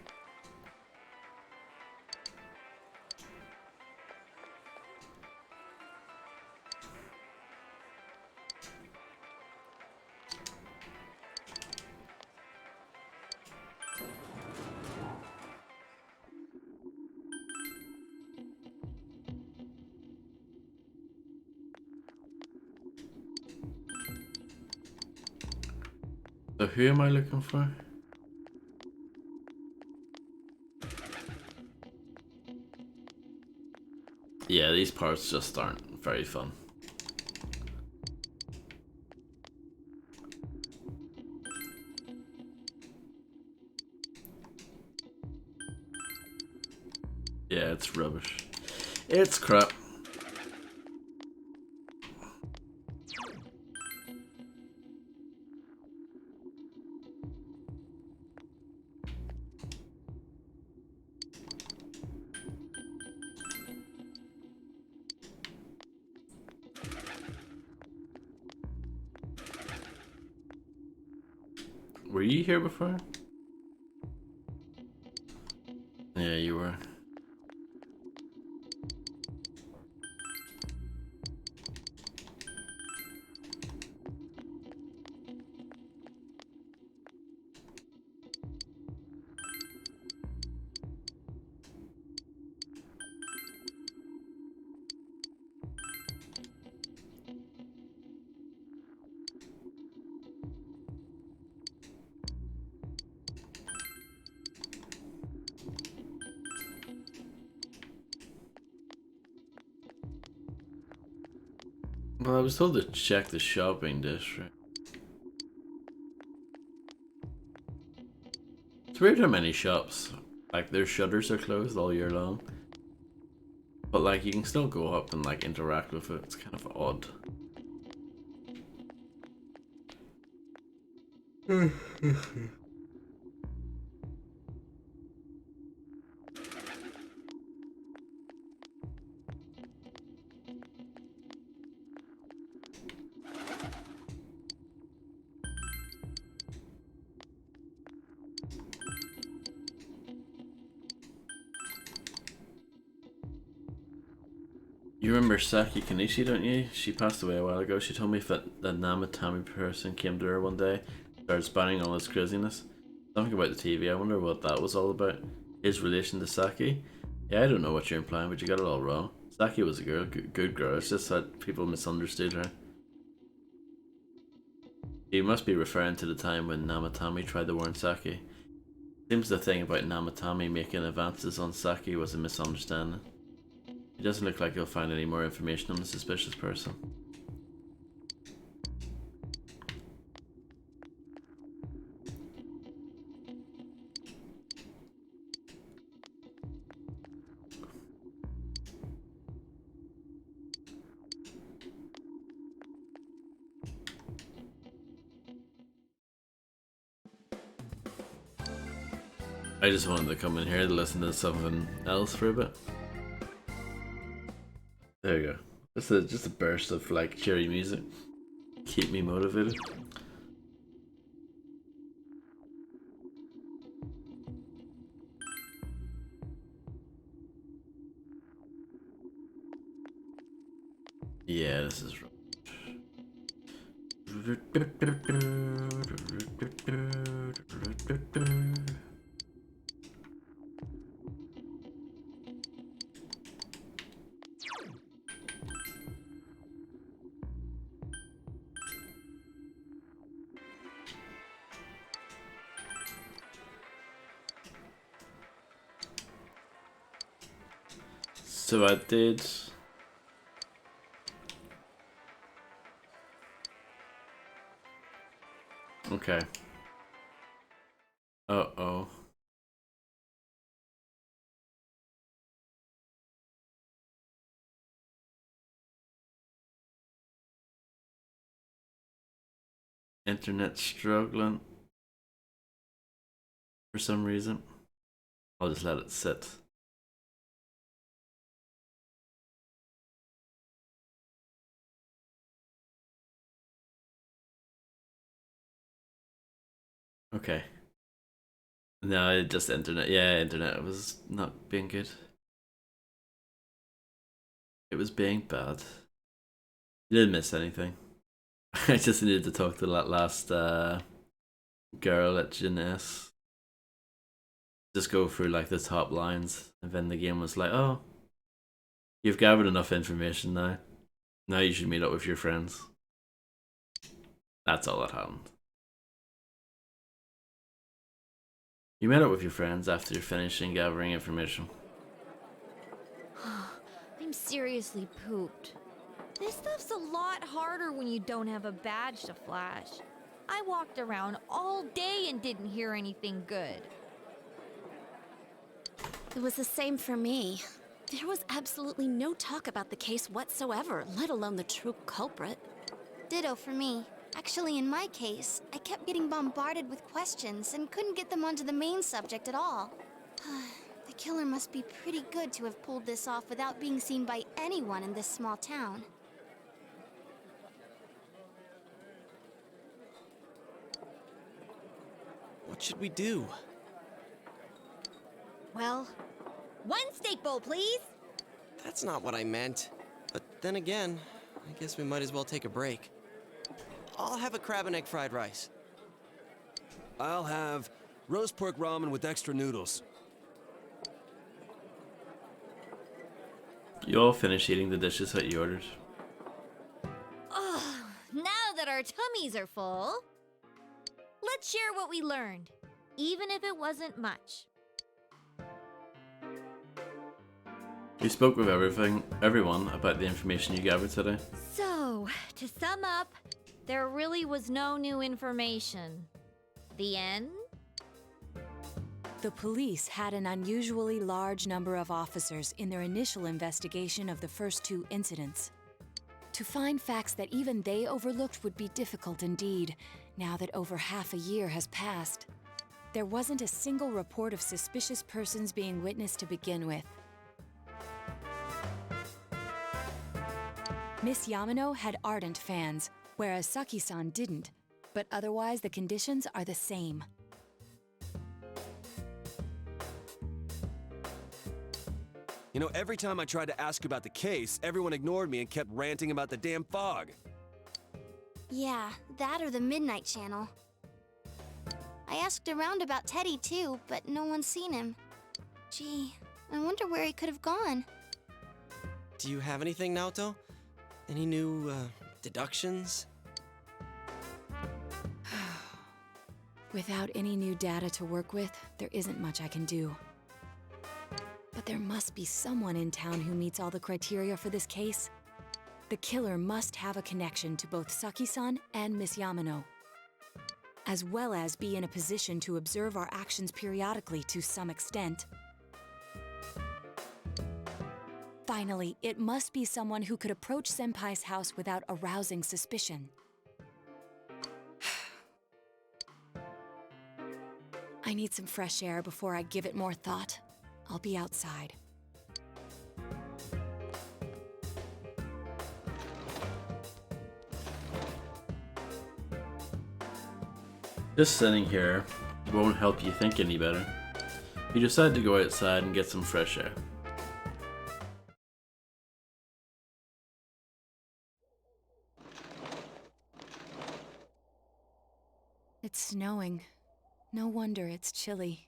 So who am I looking for? Yeah, these parts just aren't very fun. Yeah, it's rubbish. It's crap. Were you here before? Yeah, you were. Well, I was told to check the shopping district. It's weird how many shops, like, their shutters are closed all year long. But, like, you can still go up and, like, interact with it. It's kind of odd. You remember Saki Kanishi, don't you? She passed away a while ago. She told me that the Namatami person came to her one day, started spouting all this craziness. Something about the TV. I wonder what that was all about. His relation to Saki? Yeah, I don't know what you're implying, but you got it all wrong. Saki was a girl, good girl. It's just that people misunderstood her. You must be referring to the time when Namatami tried to warn Saki. Seems the thing about Namatami making advances on Saki was a misunderstanding. It doesn't look like you'll find any more information on the suspicious person. I just wanted to come in here to listen to something else for a bit. There you go. Just a burst of like cheery music. Keep me motivated. Yeah, this is So I did. Okay. Uh-oh. Internet struggling for some reason. I'll just let it sit. Okay. No, just internet. Yeah, internet was not being good. It was being bad. You didn't miss anything. I just needed to talk to that last girl at Jeunesse. Just go through like the top lines, and then the game was like, oh, you've gathered enough information now. Now you should meet up with your friends. That's all that happened. You met up with your friends after finishing gathering information. I'm seriously pooped. This stuff's a lot harder when you don't have a badge to flash. I walked around all day and didn't hear anything good. It was the same for me. There was absolutely no talk about the case whatsoever, let alone the true culprit. Ditto for me. Actually, in my case, I kept getting bombarded with questions and couldn't get them onto the main subject at all. The killer must be pretty good to have pulled this off without being seen by anyone in this small town. What should we do? Well, one steak bowl, please. That's not what I meant. But then again, I guess we might as well take a break. I'll have a crab and egg fried rice. I'll have roast pork ramen with extra noodles. You all finished eating the dishes that you ordered. Oh, now that our tummies are full, let's share what we learned, even if it wasn't much. You spoke with everyone about the information you gathered today. So, to sum up, there really was no new information. The end? The police had an unusually large number of officers in their initial investigation of the first two incidents. To find facts that even they overlooked would be difficult indeed, now that over half a year has passed. There wasn't a single report of suspicious persons being witnessed to begin with. Miss Yamano had ardent fans, whereas Saki-san didn't, but otherwise the conditions are the same. You know, every time I tried to ask about the case, everyone ignored me and kept ranting about the damn fog. Yeah, that or the Midnight Channel. I asked around about Teddy too, but no one's seen him. Gee, I wonder where he could have gone. Do you have anything, Naoto? Any new, deductions? Without any new data to work with, there isn't much I can do. But there must be someone in town who meets all the criteria for this case. The killer must have a connection to both Saki-san and Miss Yamano, as well as be in a position to observe our actions periodically to some extent. Finally, it must be someone who could approach Senpai's house without arousing suspicion. I need some fresh air before I give it more thought. I'll be outside. Just sitting here won't help you think any better. You decide to go outside and get some fresh air. It's snowing. No wonder it's chilly.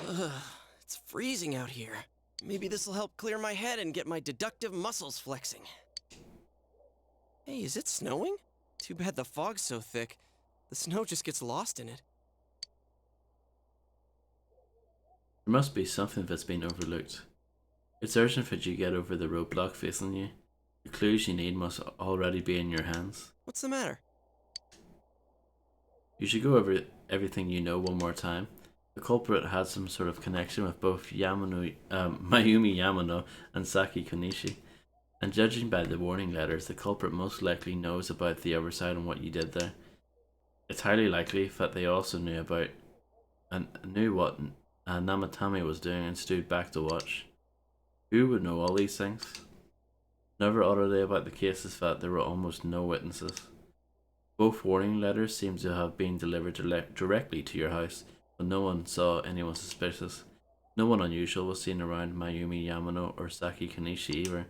Ugh, it's freezing out here. Maybe this'll help clear my head and get my deductive muscles flexing. Hey, is it snowing? Too bad the fog's so thick. The snow just gets lost in it. There must be something that's been overlooked. It's urgent that you get over the roadblock facing you. The clues you need must already be in your hands. What's the matter? You should go over everything you know one more time. The culprit had some sort of connection with both Mayumi Yamano and Saki Konishi. And judging by the warning letters, the culprit most likely knows about the other side and what you did there. It's highly likely that they also knew about and knew what Namatame was doing and stood back to watch. Who would know all these things? Another oddity about the case is that there were almost no witnesses. Both warning letters seem to have been delivered directly to your house, but no one saw anyone suspicious. No one unusual was seen around Mayumi Yamano or Saki Konishi either.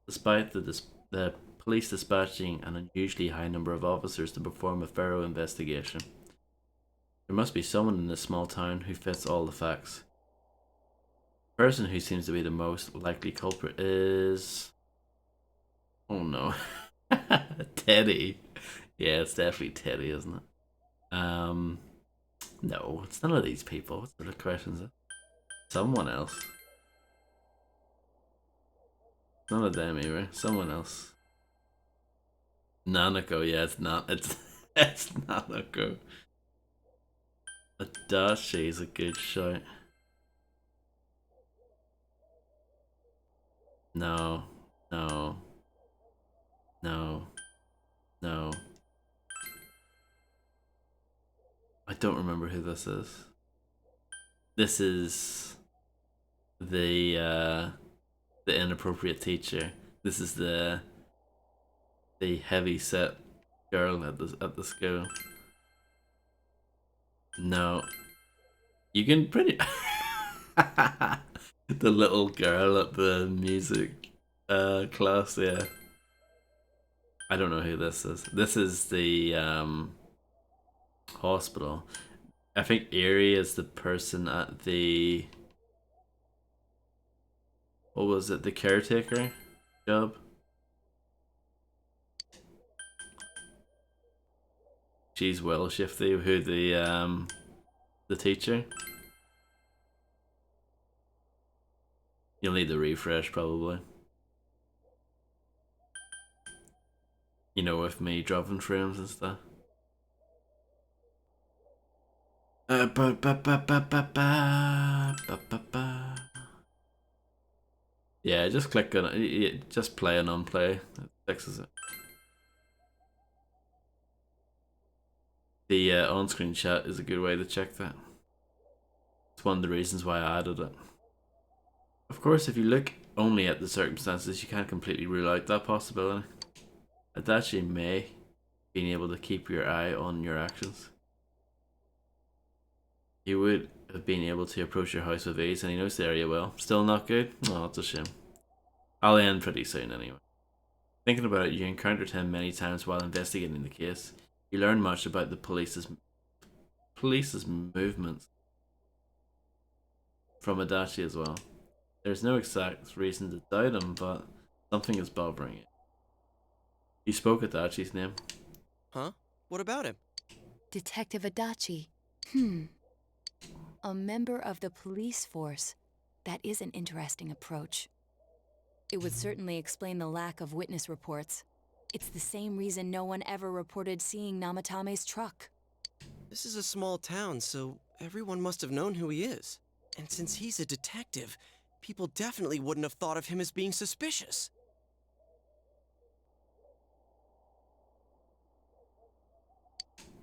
Despite the police dispatching an unusually high number of officers to perform a thorough investigation. There must be someone in this small town who fits all the facts. The person who seems to be the most likely culprit is... Oh no. Teddy. Yeah, it's definitely Teddy, isn't it? No, it's none of these people. What sort of questions? Someone else. None of them either. Someone else. Nanako, yeah, it's not. It's Nanako. Adachi is a good shout. No. No. No. No. I don't remember who this is. This is the inappropriate teacher. This is the heavy set girl at the school. No. You can pretty the little girl at the music class, yeah. I don't know who this is. This is the hospital. I think Erie is the person at the... What was it? The caretaker job? She's well shifty. Who the teacher? You'll need the refresh probably. You know, with me dropping frames and stuff. Yeah, just click on it. Just play and unplay. It fixes it. The on-screen chat is a good way to check that. It's one of the reasons why I added it. Of course, if you look only at the circumstances, you can't completely rule out that possibility. Adachi may being able to keep your eye on your actions. He would have been able to approach your house with ease, and he knows the area well. Still not good? Oh, it's a shame. I'll end pretty soon anyway. Thinking about it, you encountered him many times while investigating the case. You learn much about the police's movements from Adachi as well. There's no exact reason to doubt him, but something is bothering you. You spoke Adachi's name. Huh? What about him? Detective Adachi. A member of the police force. That is an interesting approach. It would certainly explain the lack of witness reports. It's the same reason no one ever reported seeing Namatame's truck. This is a small town, so everyone must have known who he is. And since he's a detective, people definitely wouldn't have thought of him as being suspicious.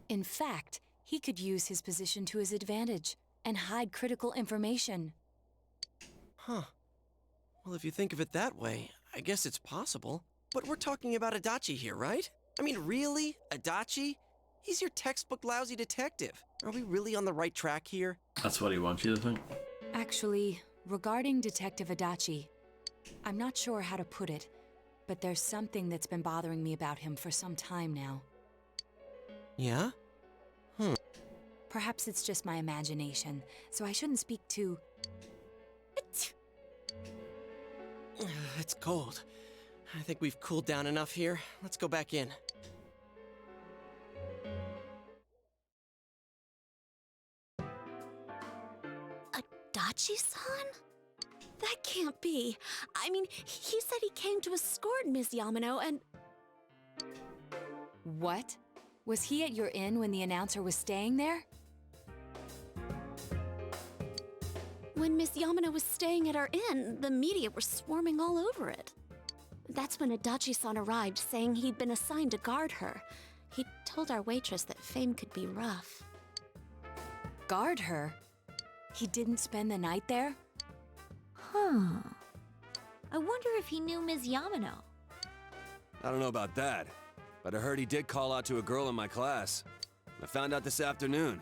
In fact, he could use his position to his advantage and hide critical information. Huh. Well, if you think of it that way, I guess it's possible. But we're talking about Adachi here, right? I mean, really? Adachi? He's your textbook lousy detective. Are we really on the right track here? That's what he wants you to think. Actually, regarding Detective Adachi, I'm not sure how to put it, but there's something that's been bothering me about him for some time now. Yeah? Perhaps it's just my imagination, so I shouldn't speak too... It's cold. I think we've cooled down enough here. Let's go back in. Adachi-san? That can't be. I mean, he said he came to escort Ms. Yamano and... What? Was he at your inn when the announcer was staying there? When Miss Yamano was staying at our inn, the media were swarming all over it. That's when Adachi-san arrived, saying he'd been assigned to guard her. He told our waitress that fame could be rough. Guard her? He didn't spend the night there? Huh. I wonder if he knew Ms. Yamano. I don't know about that, but I heard he did call out to a girl in my class. I found out this afternoon.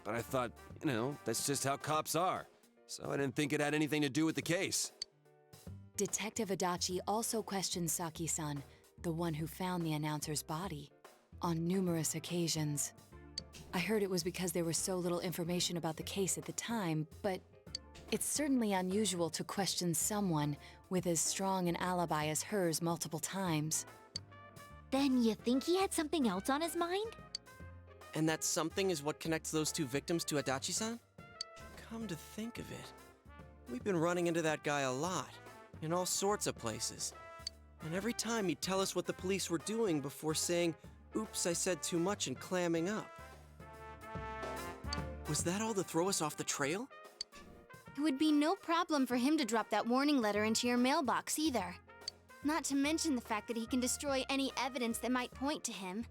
But I thought, you know, that's just how cops are. So I didn't think it had anything to do with the case. Detective Adachi also questioned Saki-san, the one who found the announcer's body, on numerous occasions. I heard it was because there was so little information about the case at the time, but it's certainly unusual to question someone with as strong an alibi as hers multiple times. Then you think he had something else on his mind? And that something is what connects those two victims to Adachi-san? Come to think of it, we've been running into that guy a lot, in all sorts of places. And every time he'd tell us what the police were doing before saying, "Oops, I said too much," and clamming up. Was that all to throw us off the trail? It would be no problem for him to drop that warning letter into your mailbox either. Not to mention the fact that he can destroy any evidence that might point to him.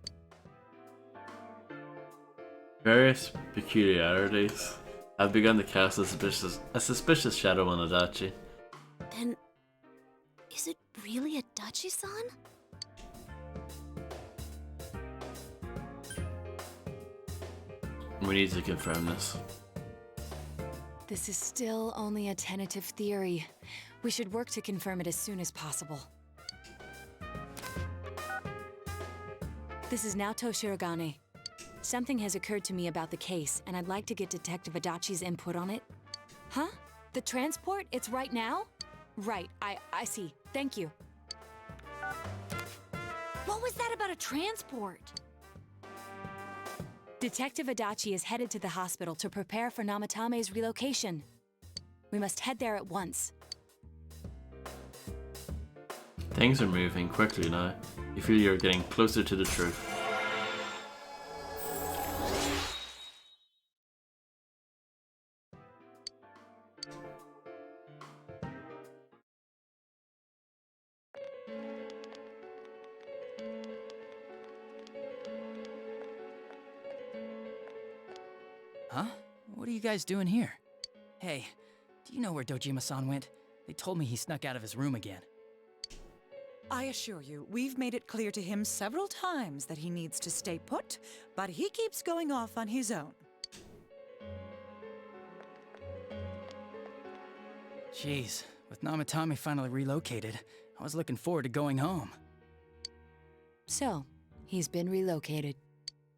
Various peculiarities have begun to cast a suspicious shadow on Adachi. And is it really Adachi-san? We need to confirm this. This is still only a tentative theory. We should work to confirm it as soon as possible. This is Naoto Shirogane. Something has occurred to me about the case, and I'd like to get Detective Adachi's input on it. Huh? The transport? It's right now? Right, I see. Thank you. What was that about a transport? Detective Adachi is headed to the hospital to prepare for Namatame's relocation. We must head there at once. Things are moving quickly now. You feel you're getting closer to the truth. Huh? What are you guys doing here? Hey, do you know where Dojima-san went? They told me he snuck out of his room again. I assure you, we've made it clear to him several times that he needs to stay put, but he keeps going off on his own. Jeez, with Namatame finally relocated, I was looking forward to going home. So, he's been relocated.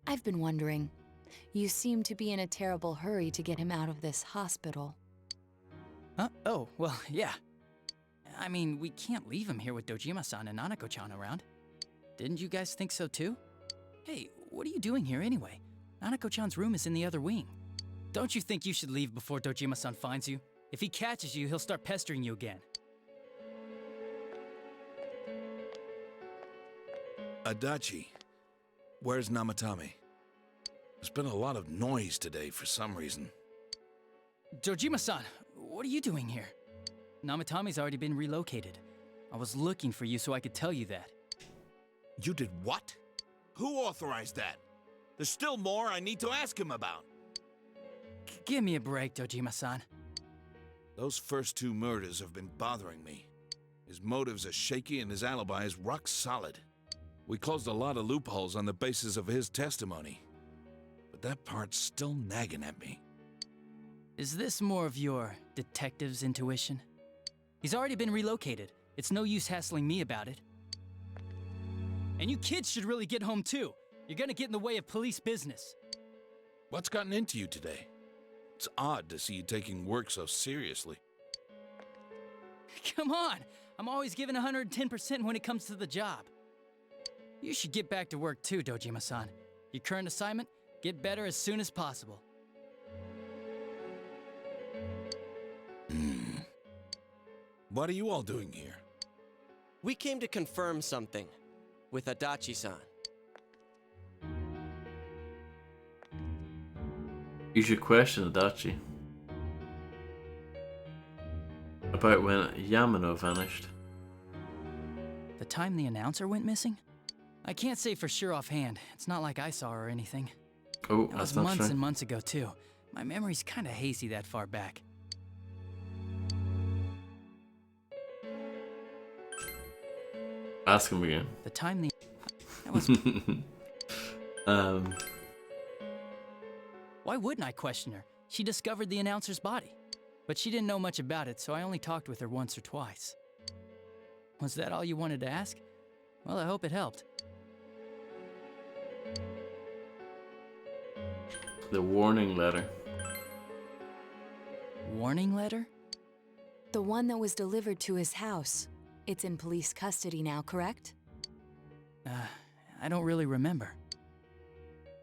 I've been wondering. You seem to be in a terrible hurry to get him out of this hospital. Huh? Oh, well, yeah. I mean, we can't leave him here with Dojima-san and Nanako-chan around. Didn't you guys think so too? Hey, what are you doing here anyway? Nanako-chan's room is in the other wing. Don't you think you should leave before Dojima-san finds you? If he catches you, he'll start pestering you again. Adachi, where's Namatame? There's been a lot of noise today for some reason. Dojima-san, what are you doing here? Namatame's already been relocated. I was looking for you so I could tell you that. You did what? Who authorized that? There's still more I need to ask him about. Give me a break, Dojima-san. Those first two murders have been bothering me. His motives are shaky and his alibi is rock solid. We closed a lot of loopholes on the basis of his testimony. But that part's still nagging at me. Is this more of your detective's intuition? He's already been relocated. It's no use hassling me about it. And you kids should really get home too. You're gonna get in the way of police business. What's gotten into you today? It's odd to see you taking work so seriously. Come on! I'm always giving 110% when it comes to the job. You should get back to work too, Dojima-san. Your current assignment? Get better as soon as possible. What are you all doing here? We came to confirm something with Adachi-san. You should question Adachi. About when Yamano vanished. The time the announcer went missing? I can't say for sure offhand. It's not like I saw her or anything. Oh, That that's was not months true. and months ago, too. My memory's kinda hazy that far back. Ask him again. The time the... That was... Why wouldn't I question her? She discovered the announcer's body. But she didn't know much about it, so I only talked with her once or twice. Was that all you wanted to ask? Well, I hope it helped. The warning letter. Warning letter? The one that was delivered to his house. It's in police custody now, correct? I don't really remember.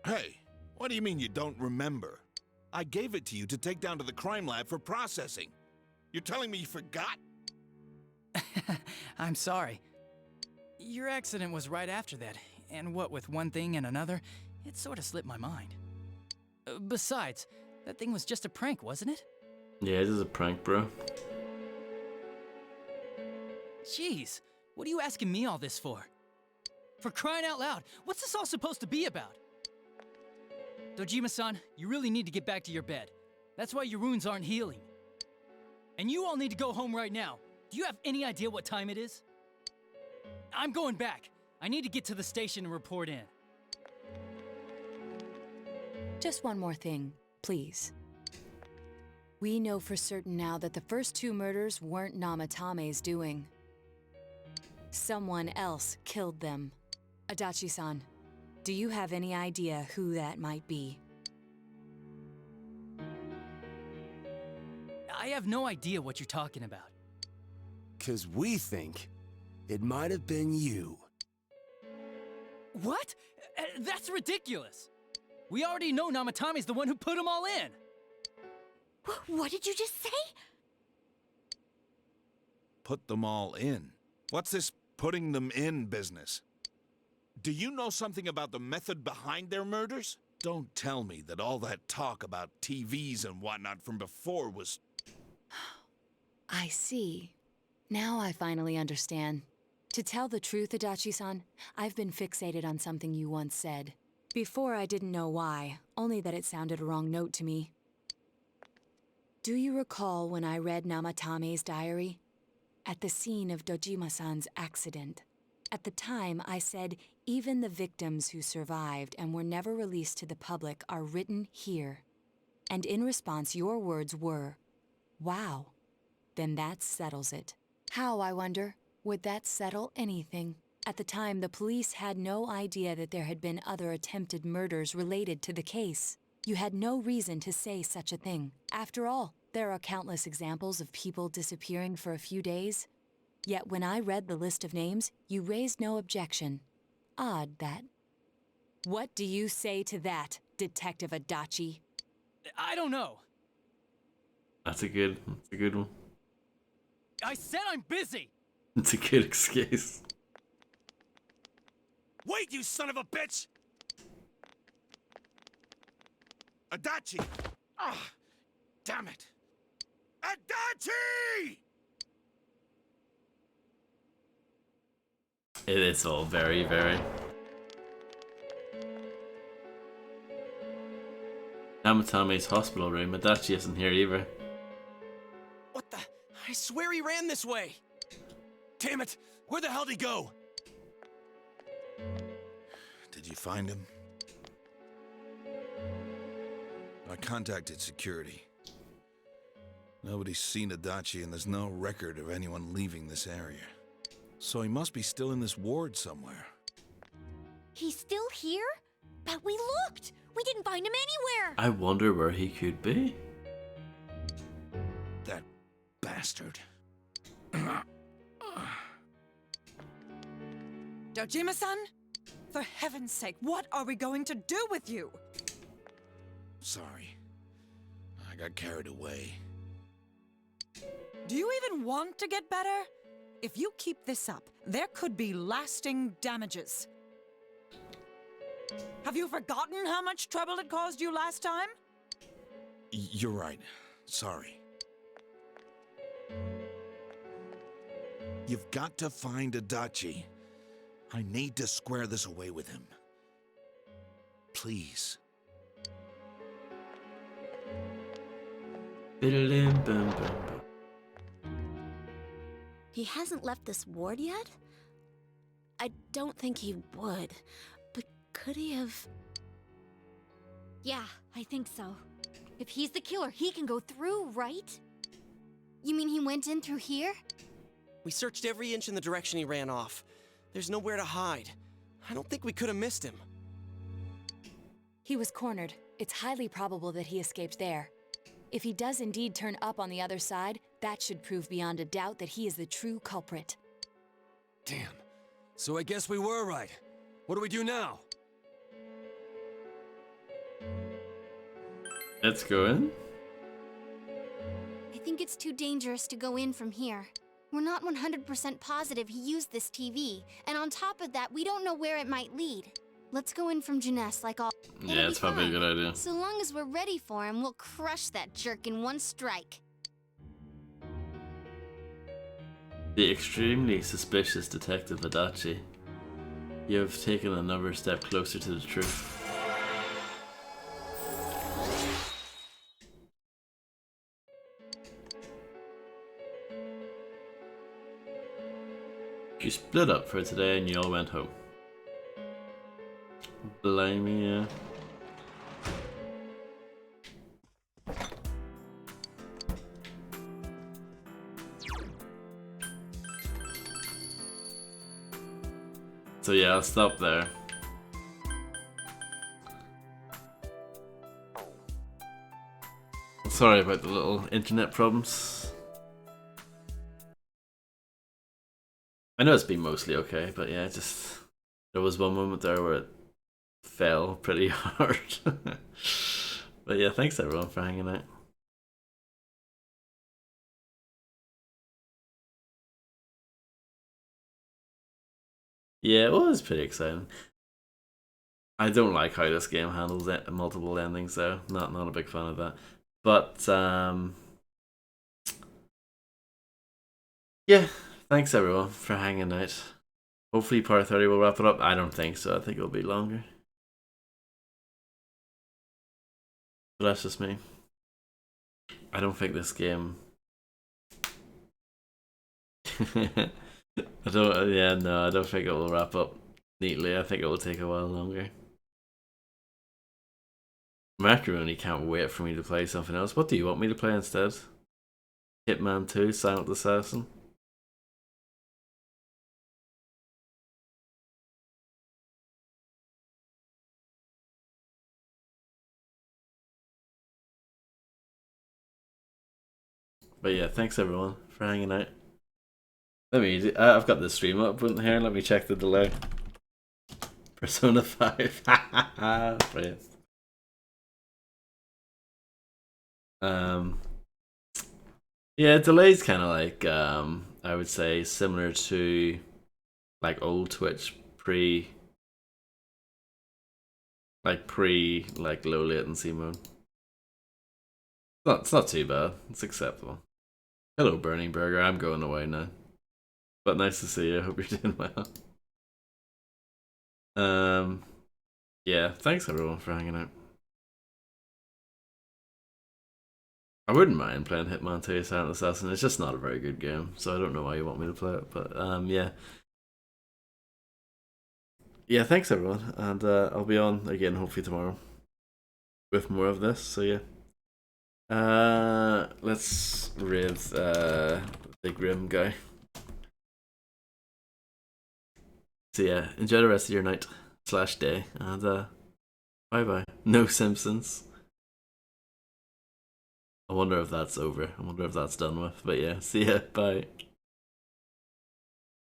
Hey, what do you mean you don't remember? I gave it to you to take down to the crime lab for processing. You're telling me you forgot? I'm sorry. Your accident was right after that, and what with one thing and another, it sort of slipped my mind. Besides, that thing was just a prank, wasn't it? Yeah, it is a prank, bro. Jeez, what are you asking me all this for? For crying out loud, what's this all supposed to be about? Dojima-san, you really need to get back to your bed. That's why your wounds aren't healing. And you all need to go home right now. Do you have any idea what time it is? I'm going back. I need to get to the station and report in. Just one more thing, please. We know for certain now that the first two murders weren't Namatame's doing. Someone else killed them. Adachi-san, do you have any idea who that might be? I have no idea what you're talking about. 'Cause we think it might have been you. What? That's ridiculous! We already know Namatame's the one who put them all in! What did you just say? Put them all in? What's this putting them in business? Do you know something about the method behind their murders? Don't tell me that all that talk about TVs and whatnot from before was... I see. Now I finally understand. To tell the truth, Adachi-san, I've been fixated on something you once said. Before I didn't know why, only that it sounded a wrong note to me. Do you recall when I read Namatame's diary? At the scene of Dojima-san's accident. At the time, I said, even the victims who survived and were never released to the public are written here. And in response, your words were, wow. Then that settles it. How, I wonder, would that settle anything? At the time, the police had no idea that there had been other attempted murders related to the case. You had no reason to say such a thing. After all, there are countless examples of people disappearing for a few days. Yet when I read the list of names, you raised no objection. Odd, that. What do you say to that, Detective Adachi? I don't know. That's a good one. I said I'm busy! It's a good excuse. Wait, you son of a bitch! Adachi! Ah, damn it! Adachi! It is all very, very. Namatame's hospital room. Adachi isn't here either. What the? I swear he ran this way. Damn it! Where the hell did he go? Did you find him? I contacted security. Nobody's seen Adachi and there's no record of anyone leaving this area. So he must be still in this ward somewhere. He's still here? But we looked! We didn't find him anywhere! I wonder where he could be. That bastard. Dojima-san? For heaven's sake, what are we going to do with you? Sorry. I got carried away. Do you even want to get better? If you keep this up, there could be lasting damages. Have you forgotten how much trouble it caused you last time? You're right. Sorry. You've got to find Adachi. I need to square this away with him. Please. He hasn't left this ward yet? I don't think he would, but could he have... Yeah, I think so. If he's the killer, he can go through, right? You mean he went in through here? We searched every inch in the direction he ran off. There's nowhere to hide. I don't think we could have missed him. He was cornered. It's highly probable that he escaped there. If he does indeed turn up on the other side, that should prove beyond a doubt that he is the true culprit. Damn. So I guess we were right. What do we do now? Let's go in. I think it's too dangerous to go in from here. We're not 100% positive he used this TV, and on top of that, we don't know where it might lead. Let's go in from Jeunesse like all. Yeah, it's probably a good idea. So long as we're ready for him, we'll crush that jerk in one strike. The extremely suspicious Detective Adachi. You have taken another step closer to the truth. You split up for today and you all went home. Blimey, yeah. So yeah, I'll stop there. Sorry about the little internet problems. I know it's been mostly okay, but yeah, just there was one moment there where it fell pretty hard. But yeah, thanks everyone for hanging out. Yeah, it was pretty exciting. I don't like how this game handles multiple endings though. Not a big fan of that. But yeah, thanks everyone for hanging out. Hopefully part 30 will wrap it up. I don't think so. I think it'll be longer. But that's just me. I don't think this game I don't think it will wrap up neatly. I think it will take a while longer. Macaroni can't wait for me to play something else. What do you want me to play instead? Hitman 2, Silent Assassin? But yeah, thanks everyone for hanging out. I've got the stream up here. Let me check the delay. Persona 5. Brilliant. Yeah, delay's kind of like I would say similar to like old Twitch pre low latency mode. It's not too bad. It's acceptable. Hello, Burning Burger. I'm going away now. But nice to see you. Hope you're doing well. Yeah, thanks everyone for hanging out. I wouldn't mind playing Hitman 2 Silent Assassin. It's just not a very good game, so I don't know why you want me to play it. But yeah. Yeah, thanks everyone, and I'll be on again hopefully tomorrow with more of this. So yeah. Let's raid the Grim guy. So yeah, enjoy the rest of your night / day, and bye bye. No Simpsons. I wonder if that's over. I wonder if that's done with. But yeah, see ya. Bye.